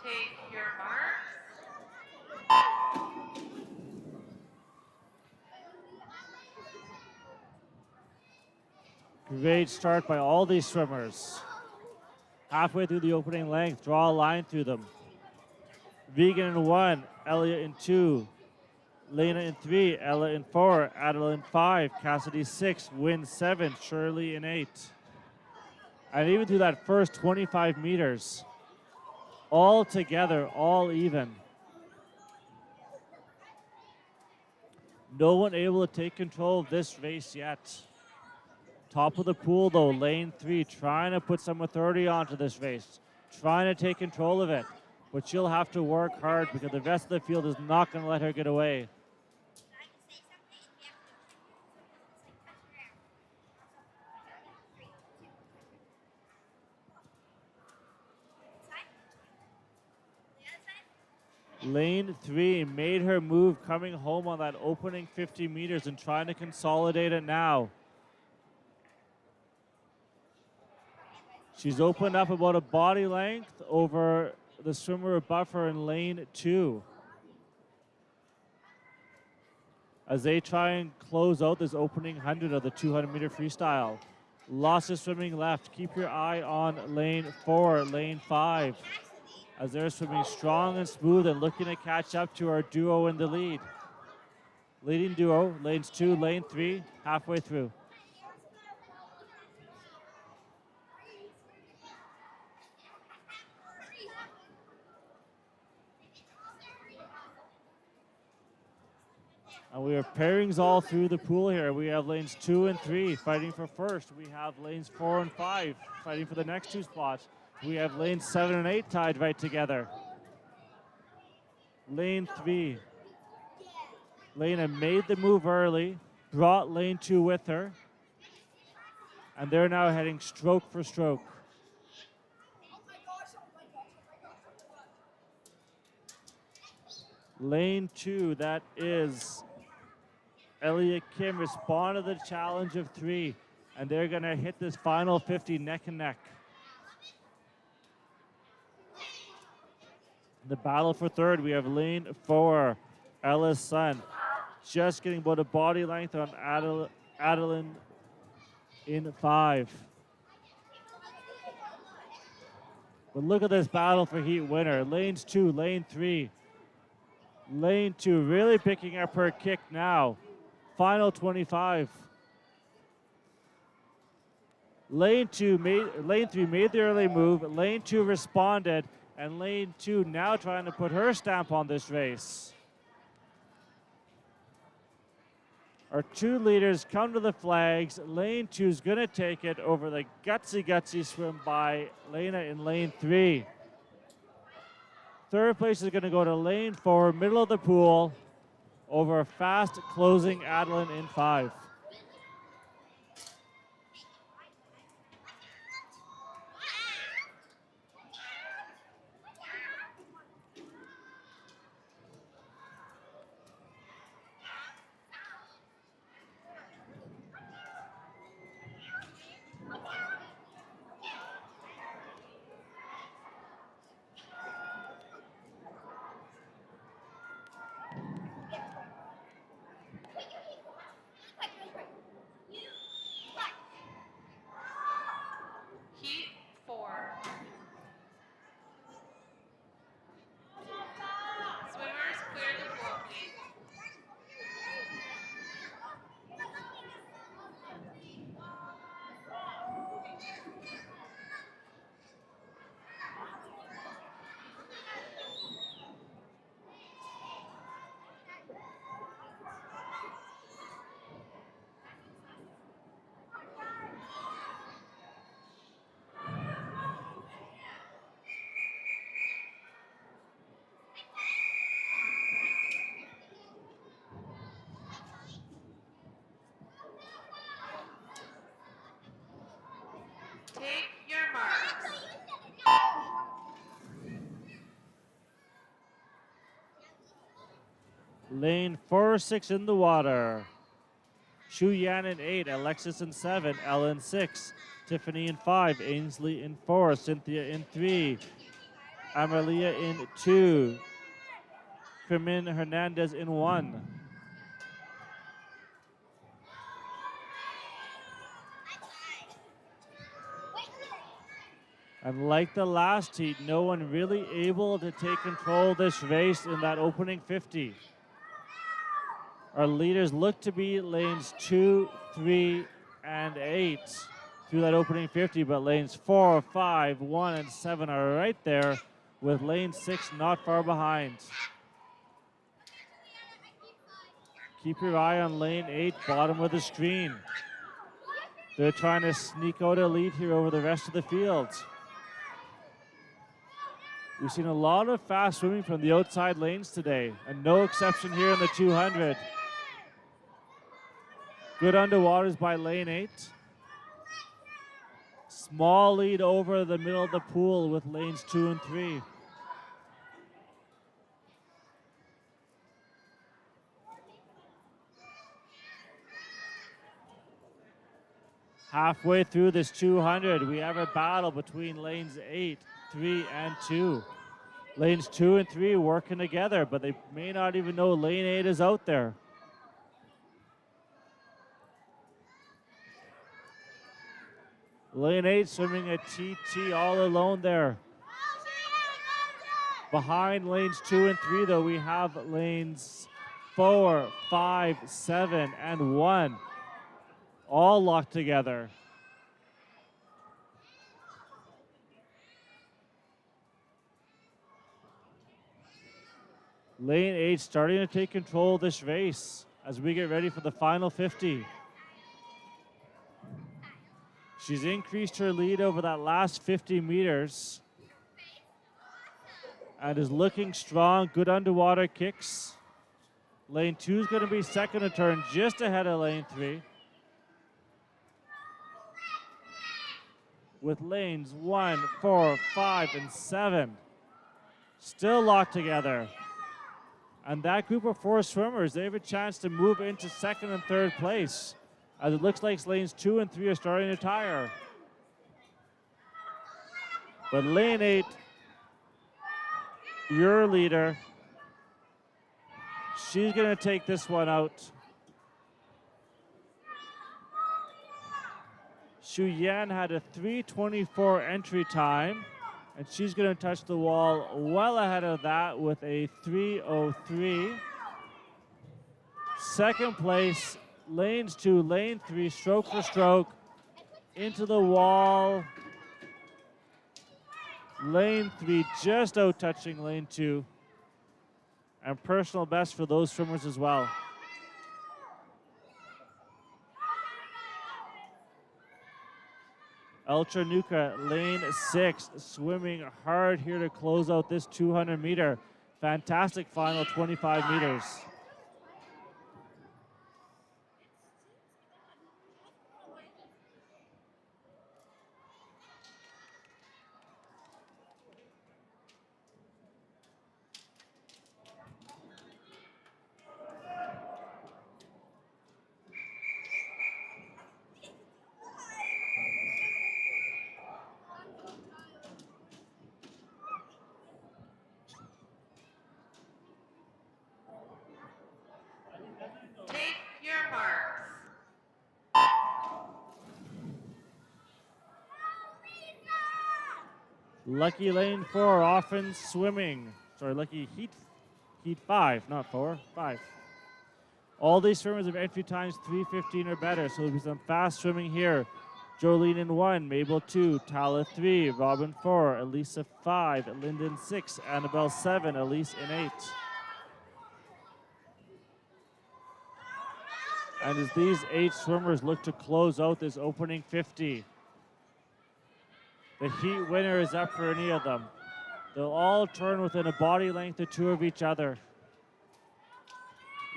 B: Take your marks.
A: Great start by all these swimmers. Halfway through the opening length, draw a line through them. Vegan in 1, Elliot in 2, Lena in 3, Ella in 4, Adela in 5, Cassidy 6, Wynn 7, Shirley in 8. And even through that first 25 meters, all together, all even. No one able to take control of this race yet. Top of the pool though, lane 3, trying to put some authority onto this race, trying to take control of it. But she'll have to work hard because the rest of the field is not going to let her get away. Lane 3 made her move coming home on that opening 50 meters and trying to consolidate it now. She's opened up about a body length over the swimmer above her in lane 2. As they try and close out this opening 100 of the 200-meter freestyle. Lots of swimming left. Keep your eye on lane 4, lane 5. As they're swimming strong and smooth and looking to catch up to our duo in the lead. Leading duo, lanes 2, lane 3, halfway through. And we have pairings all through the pool here. We have lanes 2 and 3 fighting for first. We have lanes 4 and 5 fighting for the next 2 spots. We have lanes 7 and 8 tied right together. Lane 3. Lena made the move early, brought lane 2 with her, and they're now heading stroke for stroke. Lane 2, that is Elliot Kim, responded to the challenge of 3, and they're going to hit this final 50 neck and neck. The battle for third, we have lane 4, Ella's son, just getting about a body length on Adeline in 5. But look at this battle for heat winner. Lanes 2, lane 3. Lane 2 really picking up her kick now. Final 25. Lane 3 made the early move. Lane 2 responded. And lane 2 now trying to put her stamp on this race. Our 2 leaders come to the flags. Lane 2 is going to take it over the gutsy swim by Lena in lane 3. Third place is going to go to lane 4, middle of the pool, over a fast closing Adeline in 5.
B: Heat 4. Swimmers clear the pool, please. Take your marks.
A: Lane 4, 6 in the water. Shu Yan in 8, Alexis in 7, Ella in 6, Tiffany in 5, Ainsley in 4, Cynthia in 3, Amalia in 2, Carmen Hernandez in 1. And like the last heat, no one really able to take control of this race in that opening 50. Our leaders look to be lanes 2, 3, and 8 through that opening 50, but lanes 4, 5, 1, and 7 are right there, with lane 6 not far behind. Keep your eye on lane 8, bottom of the screen. They're trying to sneak out a lead here over the rest of the field. We've seen a lot of fast swimming from the outside lanes today, and no exception here in the 200. Good underwaters by lane 8. Small lead over the middle of the pool with lanes 2 and 3. Halfway through this 200, we have a battle between lanes 8, 3, and 2. Lanes 2 and 3 working together, but they may not even know lane 8 is out there. Lane 8 swimming a TT all alone there. Behind lanes 2 and 3, though, we have lanes 4, 5, 7, and 1. All locked together. Lane 8 starting to take control of this race as we get ready for the final 50. She's increased her lead over that last 50 meters and is looking strong. Good underwater kicks. Lane 2 is going to be second to turn, just ahead of lane 3. With lanes 1, 4, 5, and 7 still locked together. And that group of 4 swimmers, they have a chance to move into second and third place, as it looks like lanes 2 and 3 are starting to tire. But lane 8, your leader, she's going to take this one out. Shu Yan had a 3:24 entry time, and she's going to touch the wall well ahead of that with a 3:03. Second place, lanes 2, lane 3, stroke for stroke, into the wall. Lane 3 just out touching lane 2. And personal best for those swimmers as well. Ultra Nuka, lane 6, swimming hard here to close out this 200 meter. Fantastic final 25 meters.
B: Take your marks.
A: Lucky lane 4, often swimming. Sorry, lucky heat 5, not 4, 5. All these swimmers have entry times 3:15 or better, so there'll be some fast swimming here. Jolene in 1, Mabel 2, Tala 3, Robin 4, Elisa 5, Lyndon 6, Annabelle 7, Elise in 8. And as these 8 swimmers look to close out this opening 50, the heat winner is up for any of them. They'll all turn within a body length or 2 of each other.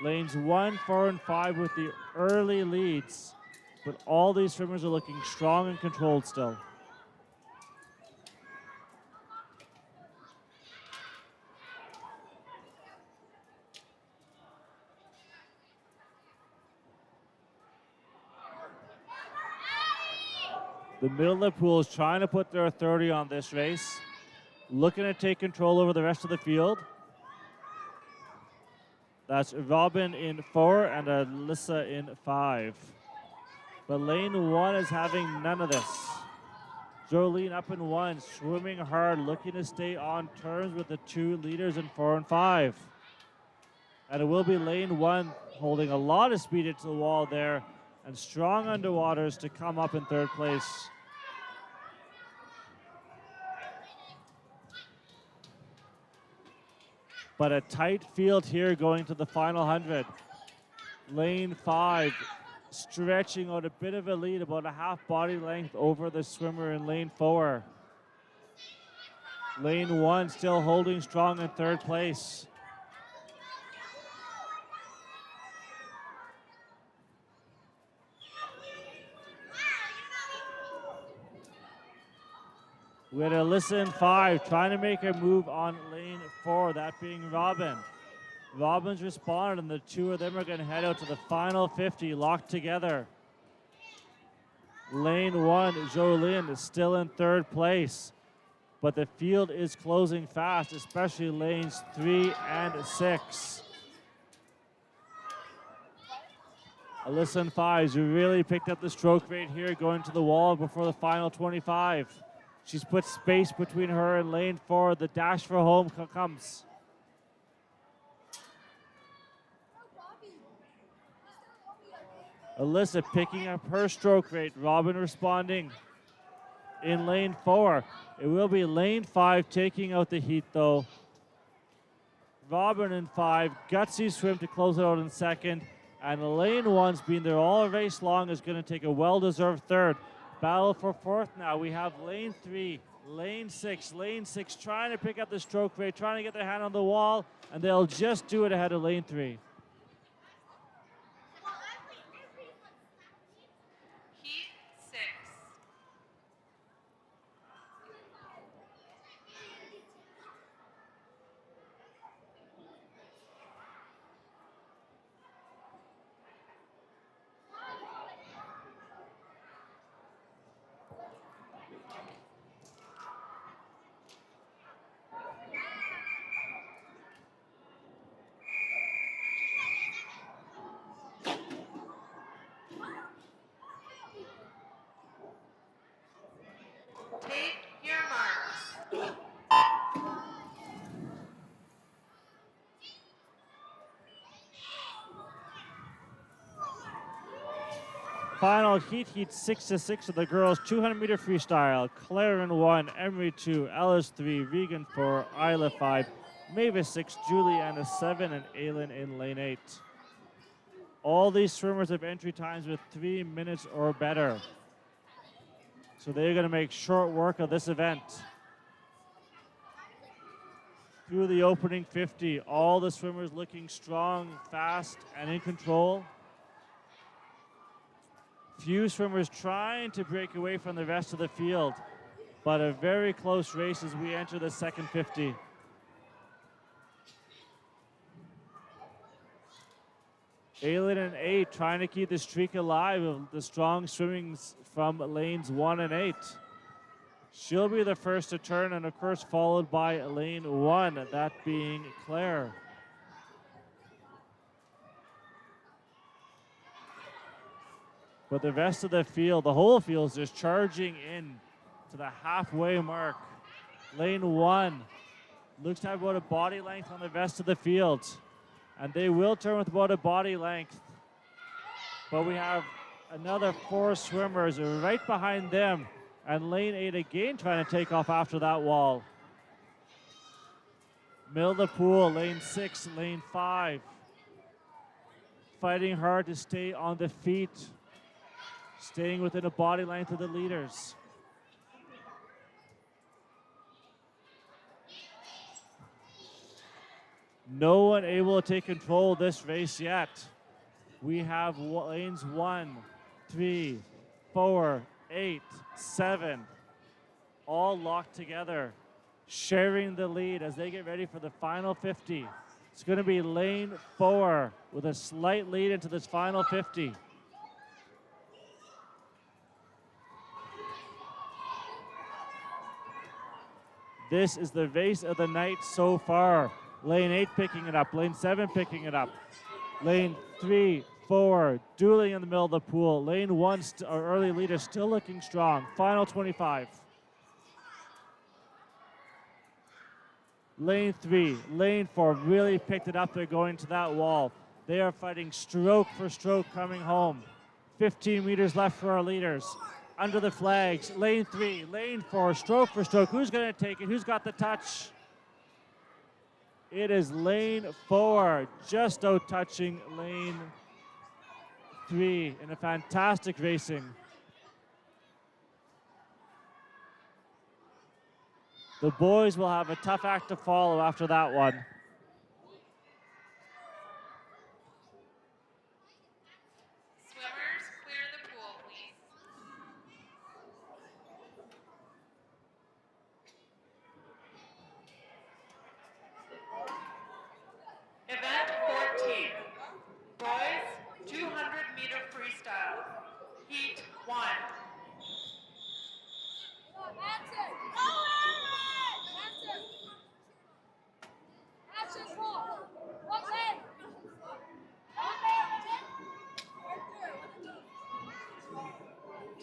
A: Lanes 1, 4, and 5 with the early leads, but all these swimmers are looking strong and controlled still. The middle of the pool is trying to put their authority on this race, looking to take control over the rest of the field. That's Robin in 4 and Alyssa in 5. But lane 1 is having none of this. Jolene up in 1, swimming hard, looking to stay on terms with the 2 leaders in 4 and 5. And it will be lane 1 holding a lot of speed into the wall there, and strong underwaters to come up in 3rd place. But a tight field here going to the final 100. Lane 5 stretching out a bit of a lead, about a half body length over the swimmer in lane 4. Lane 1 still holding strong in third place. We had Alyssa in 5 trying to make a move on lane 4, that being Robin. Robin's responded, and the two of them are going to head out to the final 50 locked together. Lane 1, Jolene is still in third place, but the field is closing fast, especially lanes 3 and 6. Alyssa in 5's really picked up the stroke rate here, going to the wall before the final 25. She's put space between her and lane 4. The dash for home comes. Alyssa picking up her stroke rate. Robin responding in lane 4. It will be lane 5 taking out the heat, though. Robin in 5. Gutsy swim to close it out in second. And lane 1's been there all race long, is going to take a well-deserved third. Battle for fourth now. We have lane 3, lane 6. Lane 6 trying to pick up the stroke rate, trying to get their hand on the wall, and they'll just do it ahead of lane 3.
B: Heat 6. Take your marks.
A: Final heat 6-6 of the girls 200-meter freestyle. Claire in 1, Emery 2, Ellis 3, Regan 4, Isla 5, Mavis 6, Juliana 7, and Aylin in lane 8. All these swimmers have entry times with 3 minutes or better. So they're going to make short work of this event. Through the opening 50, all the swimmers looking strong, fast, and in control. Few swimmers trying to break away from the rest of the field, but a very close race as we enter the second 50. Aylin in 8 trying to keep the streak alive of the strong swimmings from lanes 1 and 8. She'll be the first to turn, and of course followed by lane 1, that being Claire. But the rest of the field, the whole field is just charging in to the halfway mark. Lane 1 looks to have about a body length on the rest of the field. And they will turn with about a body length. But we have another 4 swimmers right behind them. And lane 8 again trying to take off after that wall. Middle of the pool, lane 6, lane 5. Fighting hard to stay on the feet. Staying within a body length of the leaders. No one able to take control of this race yet. We have lanes 1, 3, 4, 8, 7, all locked together, sharing the lead as they get ready for the final 50. It's going to be lane 4 with a slight lead into this final 50. This is the race of the night so far. Lane 8 picking it up, lane 7 picking it up. Lane 3, 4, dueling in the middle of the pool. Lane 1, our early leader, still looking strong. Final 25. Lane 3, lane 4 really picked it up. They're going to that wall. They are fighting stroke for stroke coming home. 15 meters left for our leaders. Under the flags, lane 3, lane 4, stroke for stroke. Who's going to take it? Who's got the touch? It is lane 4, just out touching lane 3 in a fantastic racing. The boys will have a tough act to follow after that one.
B: Swimmers, clear the pool, please. Event 14. Boys, 200-meter freestyle. Heat 1.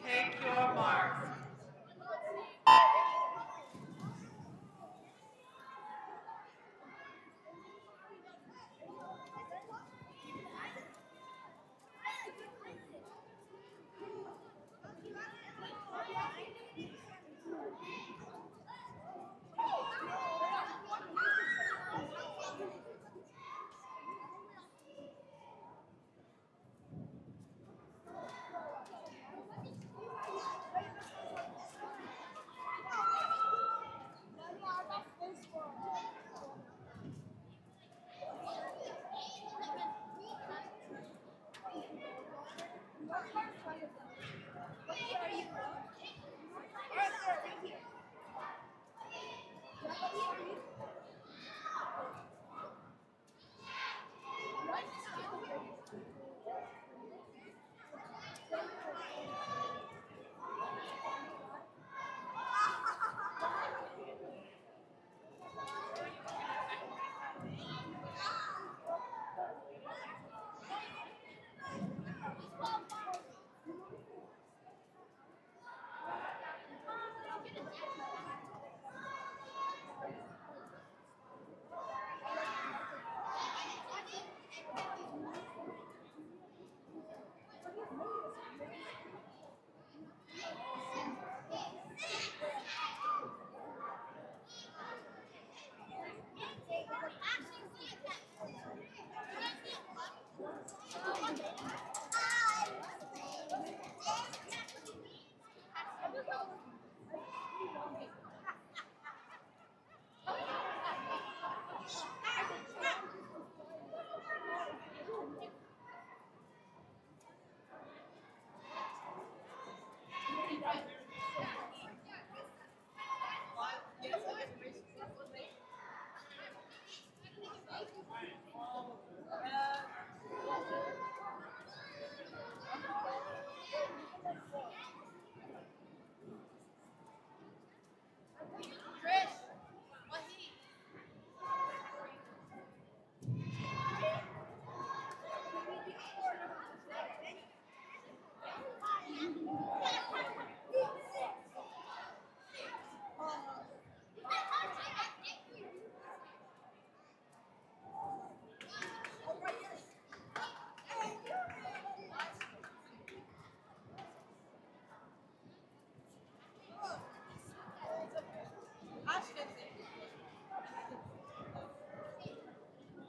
B: Take your marks.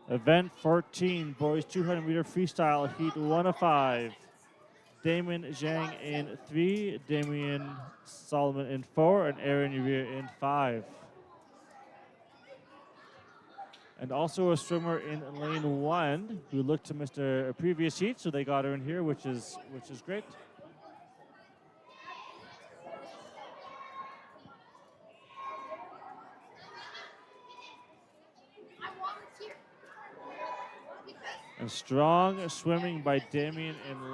A: Event 14, boys 200-meter freestyle, heat 1 of 5. Damon Zhang in 3, Damian Solomon in 4, and Aaron Uriah in 5. And also a swimmer in lane 1 who looked to miss a previous heat, so they got her in here, which is great. And strong swimming by Damien in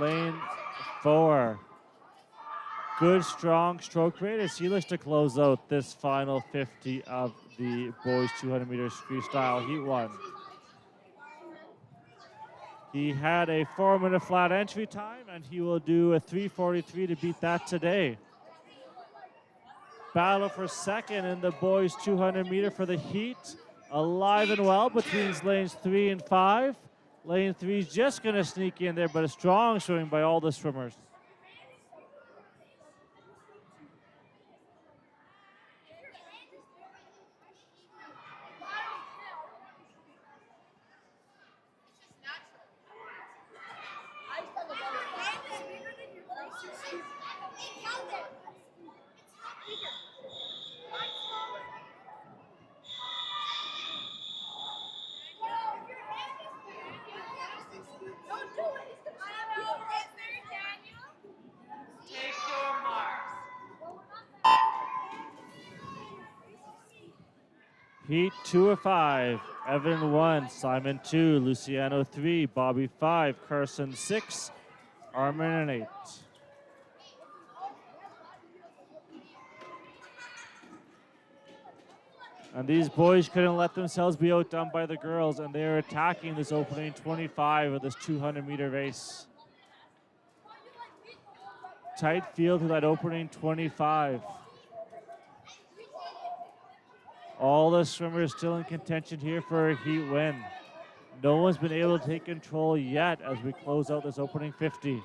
A: lane 4. Good strong stroke rate as he looks to close out this final 50 of the boys 200 meters freestyle heat 1. He had a 4-minute flat entry time and he will do a 3:43 to beat that today. Battle for second in the boys 200 meter for the heat. Alive and well between lanes 3 and 5. Lane 3 is just going to sneak in there, but a strong swimming by all the swimmers. Heat 2 of 5. Evan 1, Simon 2, Luciano 3, Bobby 5, Carson 6, Armin an 8. And these boys couldn't let themselves be outdone by the girls, and they are attacking this opening 25 of this 200-meter race. Tight field to that opening 25. All the swimmers still in contention here for a heat win. No one's been able to take control yet as we close out this opening 50.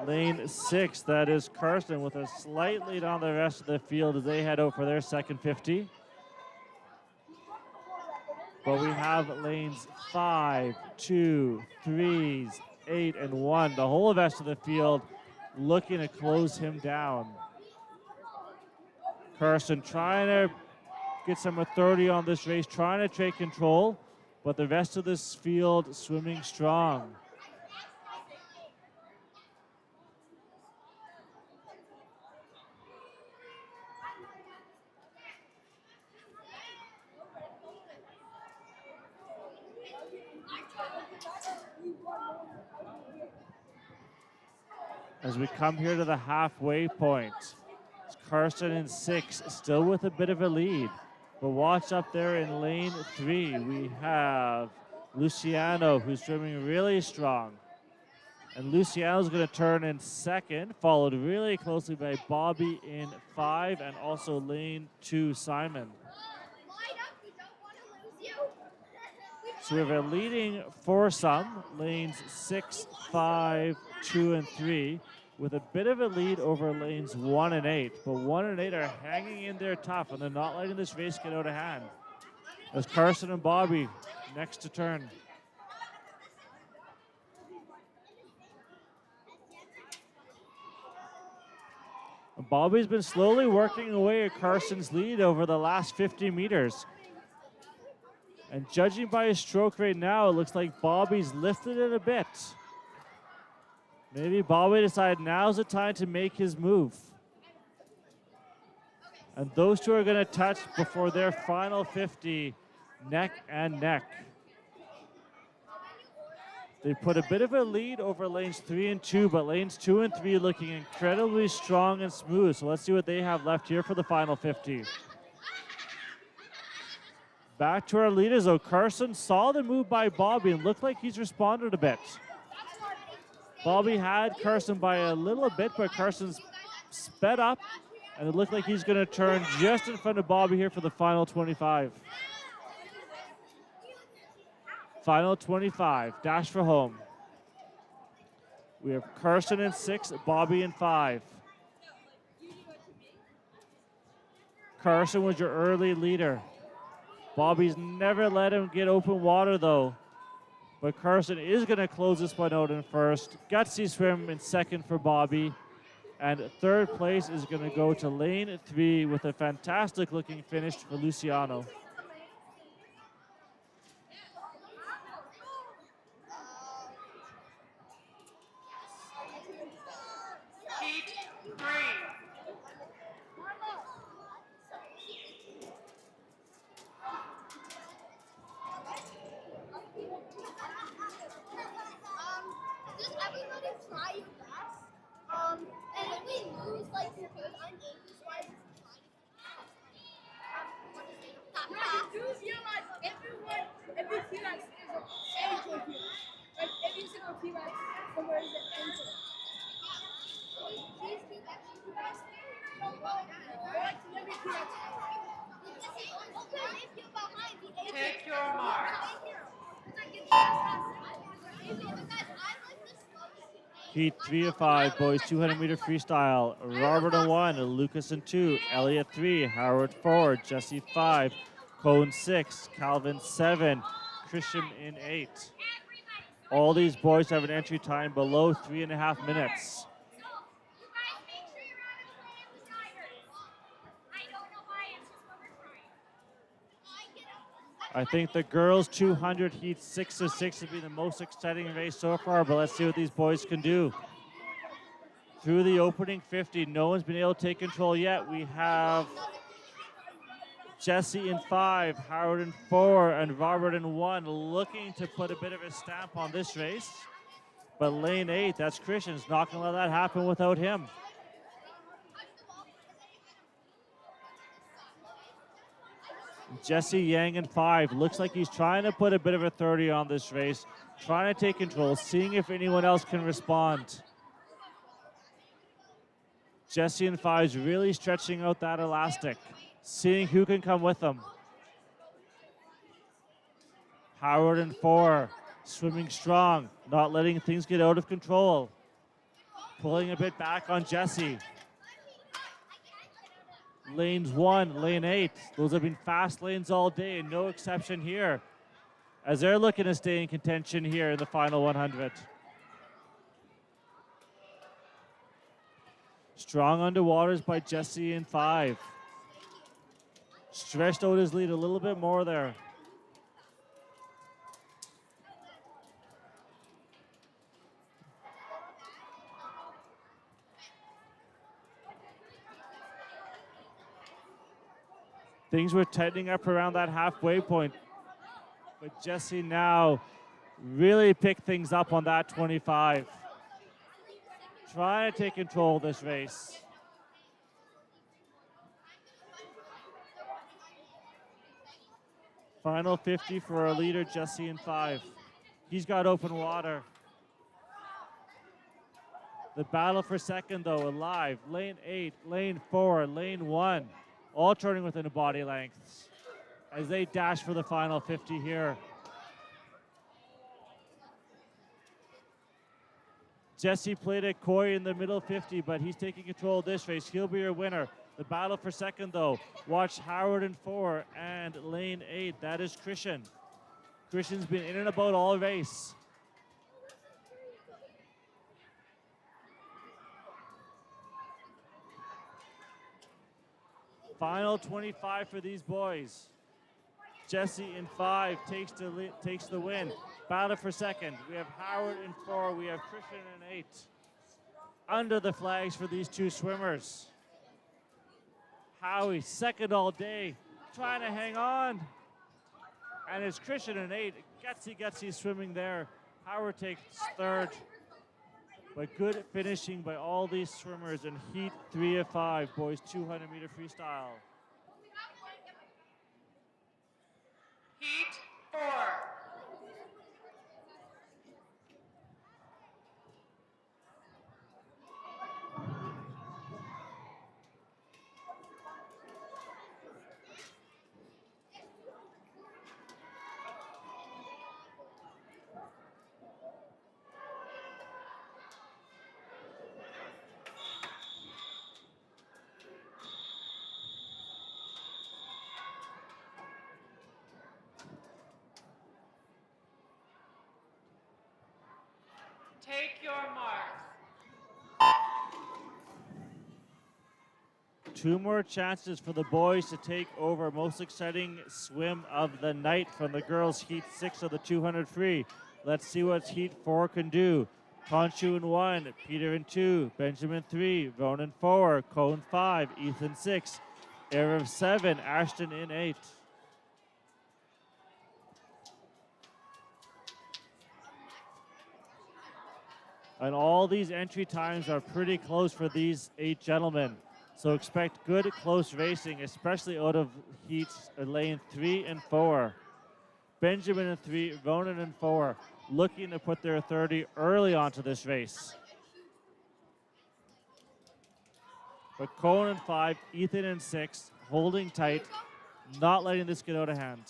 A: Lane 6, that is Carson, with a slight lead on the rest of the field as they head out for their second 50. But we have lanes 5, 2, 3s, 8, and 1. The whole rest of the field looking to close him down. Carson trying to get some authority on this race, trying to take control, but the rest of this field swimming strong. As we come here to the halfway point, it's Carson in 6, still with a bit of a lead. But watch up there in lane 3, we have Luciano, who's swimming really strong. And Luciano's going to turn in 2nd, followed really closely by Bobby in 5, and also lane 2, Simon. So we have a leading foursome, lanes 6, 5, 2, and 3, with a bit of a lead over lanes 1 and 8. But 1 and 8 are hanging in there tough, and they're not letting this race get out of hand. As Carson and Bobby next to turn. And Bobby's been slowly working away at Carson's lead over the last 50 meters. And judging by his stroke right now, it looks like Bobby's lifted it a bit. Maybe Bobby decided now's the time to make his move. And those two are going to touch before their final 50, neck and neck. They put a bit of a lead over lanes 3 and 2, but lanes 2 and 3 looking incredibly strong and smooth. So let's see what they have left here for the final 50. Back to our leaders, though. Carson saw the move by Bobby and looked like he's responded a bit. Bobby had Carson by a little bit, but Carson's sped up, and it looked like he's going to turn just in front of Bobby here for the final 25. Final 25, dash for home. We have Carson in 6, Bobby in 5. Carson was your early leader. Bobby's never let him get open water, though. But Carson is going to close this one out in first. Gutsy swim in 2nd for Bobby. And 3rd place is going to go to lane 3 with a fantastic looking finish for Luciano.
D: Heat 3.
F: Does everybody try your best? And if we lose, like, because I'm angry, so I just try to do realize every T-Rex is an angel here. Like, every single T-Rex somewhere is an angel. These T-Rex, like, every T-Rex.
D: Take your mark.
A: Heat 3 of 5, boys 200-meter freestyle. Robert in 1, Lucas in 2, Elliot 3, Howard 4, Jesse 5, Cone 6, Calvin 7, Christian in 8. All these boys have an entry time below 3.5 minutes. I think the girls 200 heat 6 of 6 would be the most exciting race so far, but let's see what these boys can do. through the opening 50. No one's been able to take control yet. We have Jesse in 5, Howard in 4, and Robert in 1, looking to put a bit of a stamp on this race. But lane 8, that's Christian's not going to let that happen without him. Jesse Yang in 5. Looks like he's trying to put a bit of a 30 on this race, trying to take control, seeing if anyone else can respond. Jesse in 5 is really stretching out that elastic, seeing who can come with them. Howard in 4, swimming strong, not letting things get out of control. Pulling a bit back on Jesse. Lanes 1, lane 8. Those have been fast lanes all day, no exception here, as they're looking to stay in contention here in the final 100. Strong underwaters by Jesse in 5. Stretched out his lead a little bit more there. Things were tightening up around that halfway point, but Jesse now really picked things up on that 25. Trying to take control of this race. Final 50 for our leader, Jesse in 5. He's got open water. The battle for second, though, alive. Lane 8, lane 4, lane 1. All turning within a body length as they dash for the final 50 here. Jesse played it coy in the middle 50, but he's taking control of this race. He'll be your winner. The battle for second, though. Watch Howard in 4 and lane 8. That is Christian. Christian's been in and about all race. Final 25 for these boys. Jesse in 5 takes the win. Battle for second. We have Howard in 4. We have Christian in 8. Under the flags for these two swimmers. Howie, second all day, trying to hang on. And it's Christian in 8. Gutsy swimming there. Howard takes third. But good finishing by all these swimmers in heat 3 of 5, boys 200-meter freestyle.
D: Heat 4. Take your marks.
A: 2 more chances for the boys to take over. Most exciting swim of the night from the girls' heat 6 of the 200 free. Let's see what heat 4 can do. Conchu in 1, Peter in 2, Benjamin 3, Ronan 4, Cone 5, Ethan 6, Arab 7, Ashton in 8. And all these entry times are pretty close for these 8 gentlemen. So expect good close racing, especially out of heats lane 3 and 4. Benjamin in 3, Ronan in 4, looking to put their 30 early onto this race. But Cohen in 5, Ethan in 6, holding tight, not letting this get out of hand.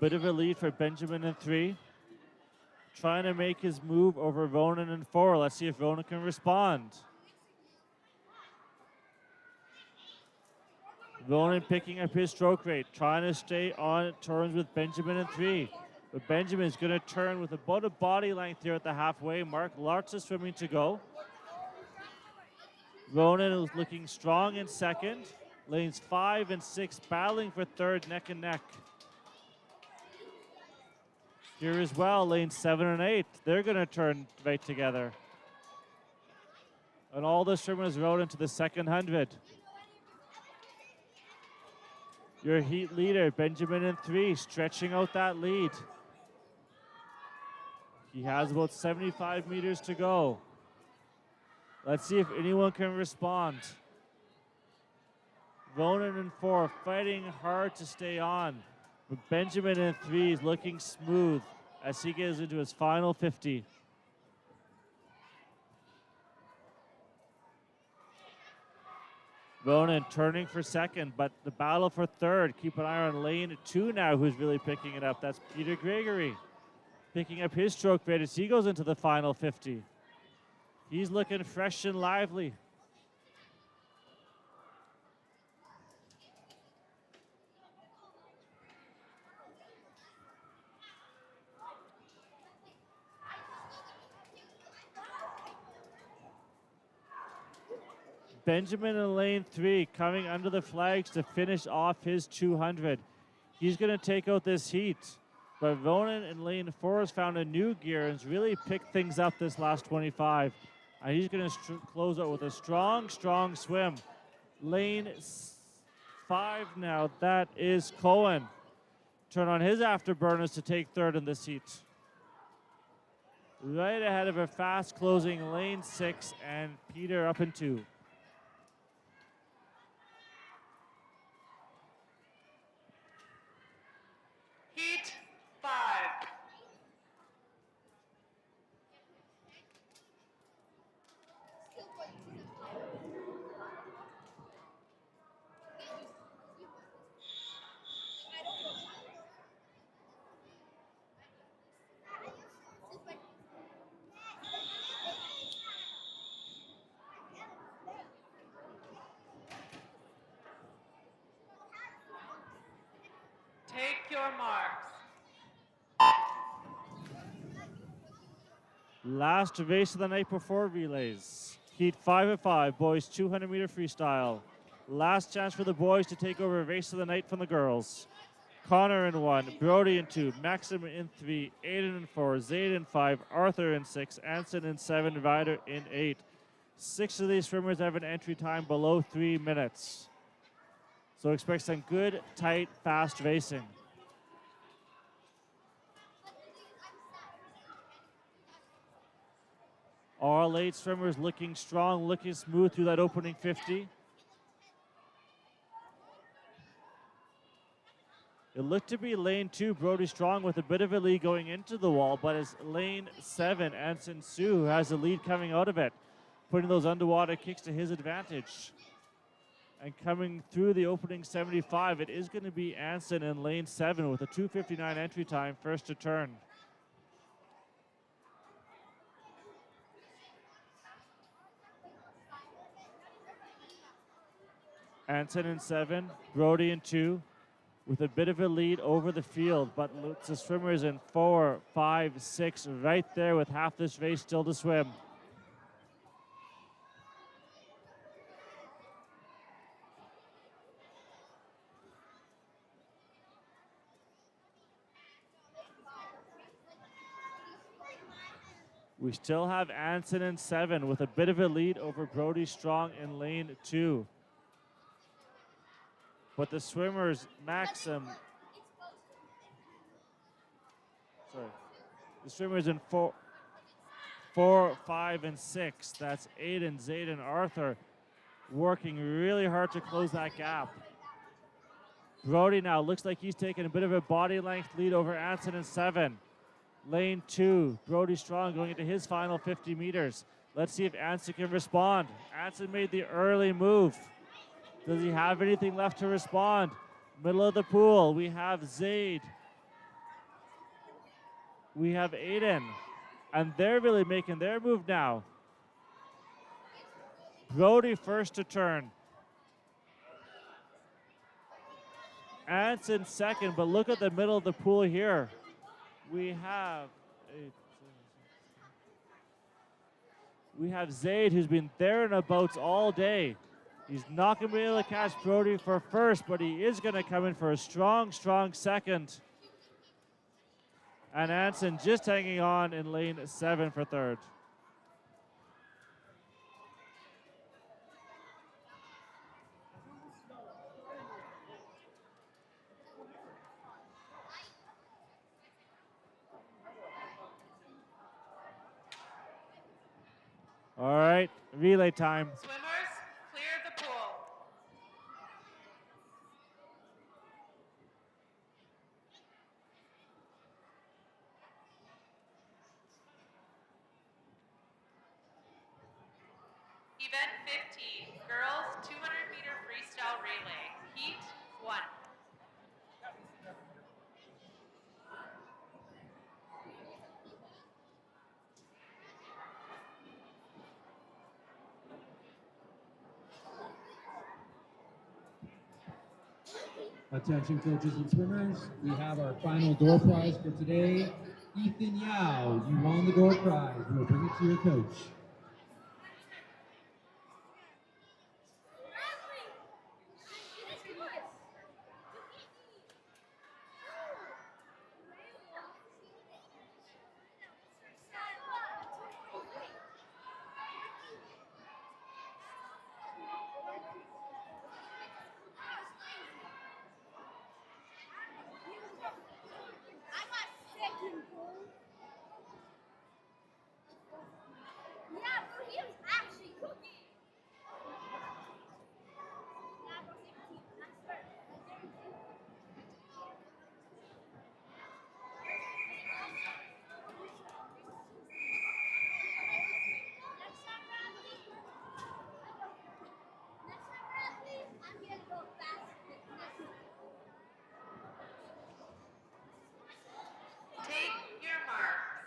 A: Bit of a lead for Benjamin in 3. Trying to make his move over Ronan in 4. Let's see if Ronan can respond. Ronan picking up his stroke rate, trying to stay on turns with Benjamin in 3. But Benjamin is going to turn with about a body length here at the halfway mark. Lots of swimming to go. Ronan is looking strong in second, Lanes 5 and 6 battling for third, neck and neck. Here as well, lanes 7 and 8. They're going to turn right together. And all the swimmers rode into the second 100. Your heat leader, Benjamin in 3, stretching out that lead. He has about 75 meters to go. Let's see if anyone can respond. Ronan in 4, fighting hard to stay on. But Benjamin in 3 is looking smooth as he gets into his final 50. Ronan turning for second, but the battle for third. Keep an eye on lane 2 now, who's really picking it up. That's Peter Gregory, picking up his stroke rate as he goes into the final 50. He's looking fresh and lively. Benjamin in lane 3 coming under the flags to finish off his 200. He's going to take out this heat. But Ronan in lane 4 has found a new gear and has really picked things up this last 25. And he's going to close out with a strong, strong swim. Lane 5 now, that is Cohen. Turn on his afterburners to take third in this heat. Right ahead of a fast closing lane 6 and Peter up in 2.
D: Heat 5. Take your marks.
A: Last race of the night before relays. Heat 5 at 5, boys 200 meter freestyle. Last chance for the boys to take over race of the night from the girls. Connor in 1, Brody in 2, Maxim in 3, Aiden in 4, Zayd in 5, Arthur in 6, Anson in 7, Ryder in 8. 6 of these swimmers have an entry time below 3 minutes. So expect some good, tight, fast racing. Our late swimmers looking strong, looking smooth through that opening 50. It looked to be lane 2, Brody Strong, with a bit of a lead going into the wall, but it's lane 7, Anson Su, who has the lead coming out of it, putting those underwater kicks to his advantage. And coming through the opening 75, it is going to be Anson in lane 7 with a 2:59 entry time, first to turn. Anson in 7, Brody in 2, with a bit of a lead over the field, but the swimmers in 4, 5, 6, right there with half this race still to swim. We still have Anson in 7 with a bit of a lead over Brody Strong in lane 2. But the swimmers, Maxim, the swimmers in 4, 5, and 6, that's Aiden, Zayd, and Arthur, working really hard to close that gap. Brody now looks like he's taking a bit of a body length lead over Anson in 7. Lane 2, Brody Strong going into his final 50 meters. Let's see if Anson can respond. Anson made the early move. Does he have anything left to respond? Middle of the pool, we have Zayd. We have Aiden. And they're really making their move now. Brody first to turn. Anson second, but look at the middle of the pool here. We have Zayd, who's been there and abouts all day. He's not going to be able to catch Brody for first, but he is going to come in for a strong, strong second. And Anson just hanging on in lane 7 for third. All right, relay time.
D: Swimmers, clear the pool. Event 15, girls 200-meter freestyle relay, heat 1.
G: Attention coaches and swimmers, we have our final door prize for today. Ethan Yao, you won the door prize. We'll bring it to your coach.
F: I got second, bro. Yeah, bro, he was actually cooking. Yeah, bro, 17. That's fair. Next time, Bradley. I'm gonna go fast.
D: Take your marks.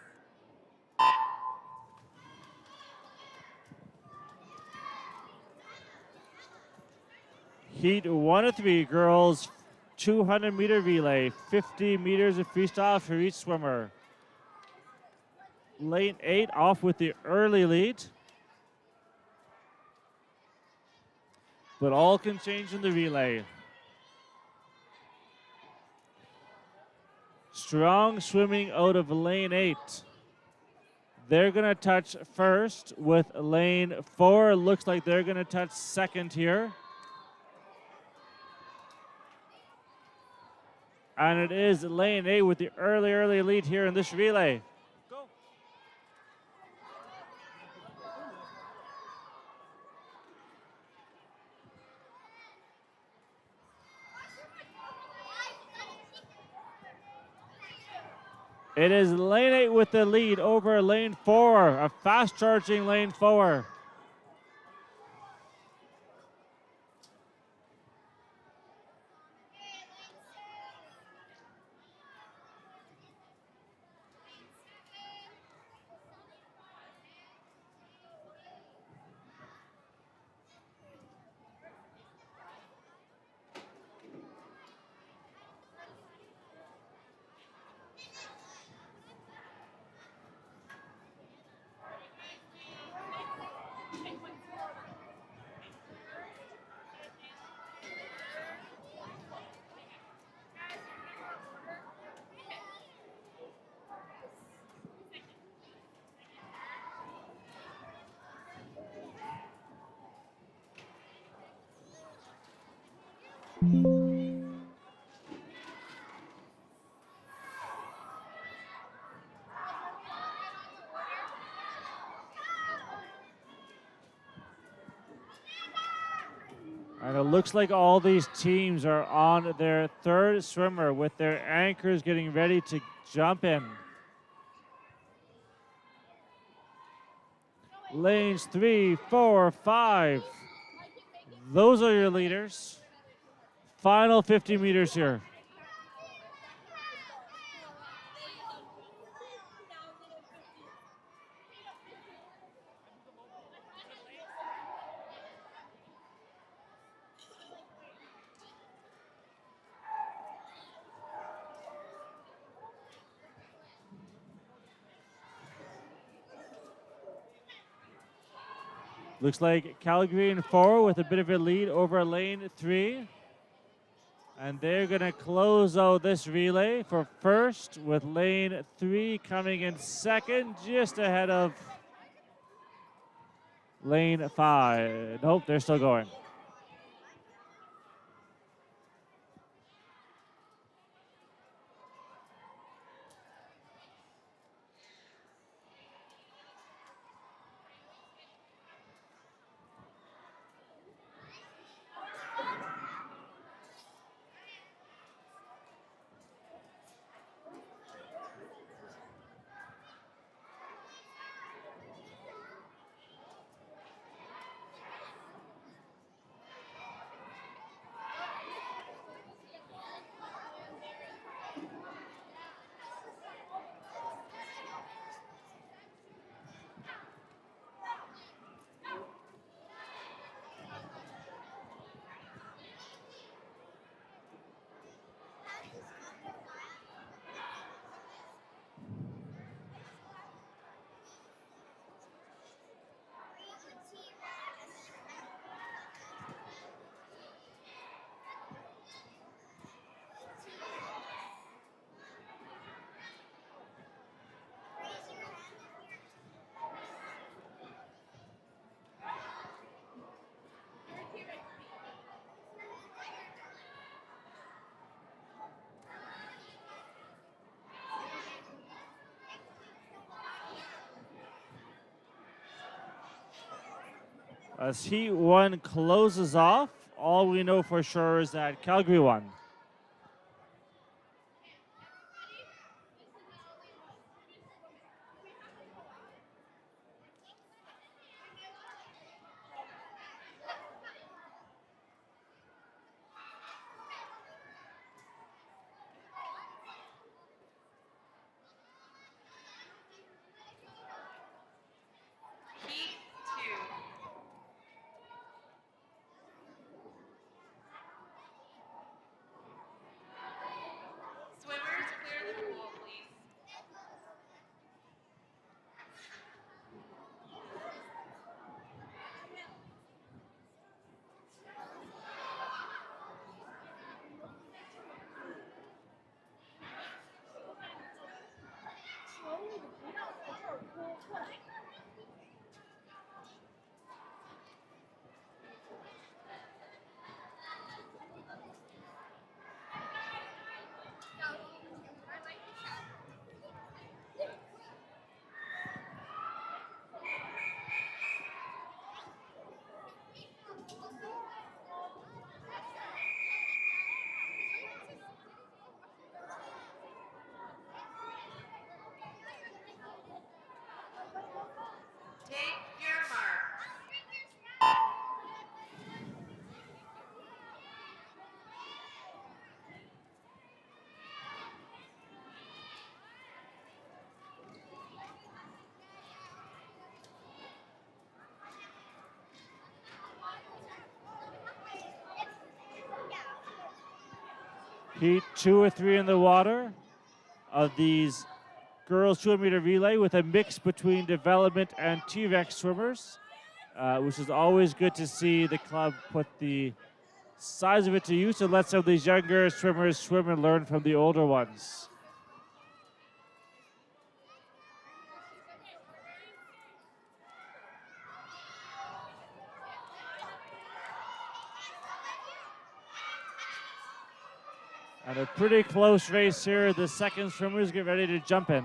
A: Heat 1 of 3, girls 200-meter relay, 50 meters of freestyle for each swimmer. Lane 8 off with the early lead. But all can change in the relay. Strong swimming out of lane 8. They're going to touch first with lane 4. Looks like they're going to touch second here. And it is lane 8 with the early lead here in this relay. Go. It is lane 8 with the lead over lane 4, a fast charging lane 4. And it looks like all these teams are on their third swimmer with their anchors getting ready to jump in. Lanes 3, 4, 5. Those are your leaders. Final 50 meters here. Looks like Calgary in 4 with a bit of a lead over lane 3. And they're going to close out this relay for first with lane 3 coming in second, just ahead of lane 5. Nope, they're still going. As Heat 1 closes off, all we know for sure is that Calgary won.
B: Heat 2. Swimmers, clear the pool, please. Take your mark.
A: Heat 2 or 3 in the water of these girls 200-meter relay with a mix between development and T-Rex swimmers, which is always good to see the club put the size of it to use and let some of these younger swimmers swim and learn from the older ones. And a pretty close race here. The second swimmers get ready to jump in.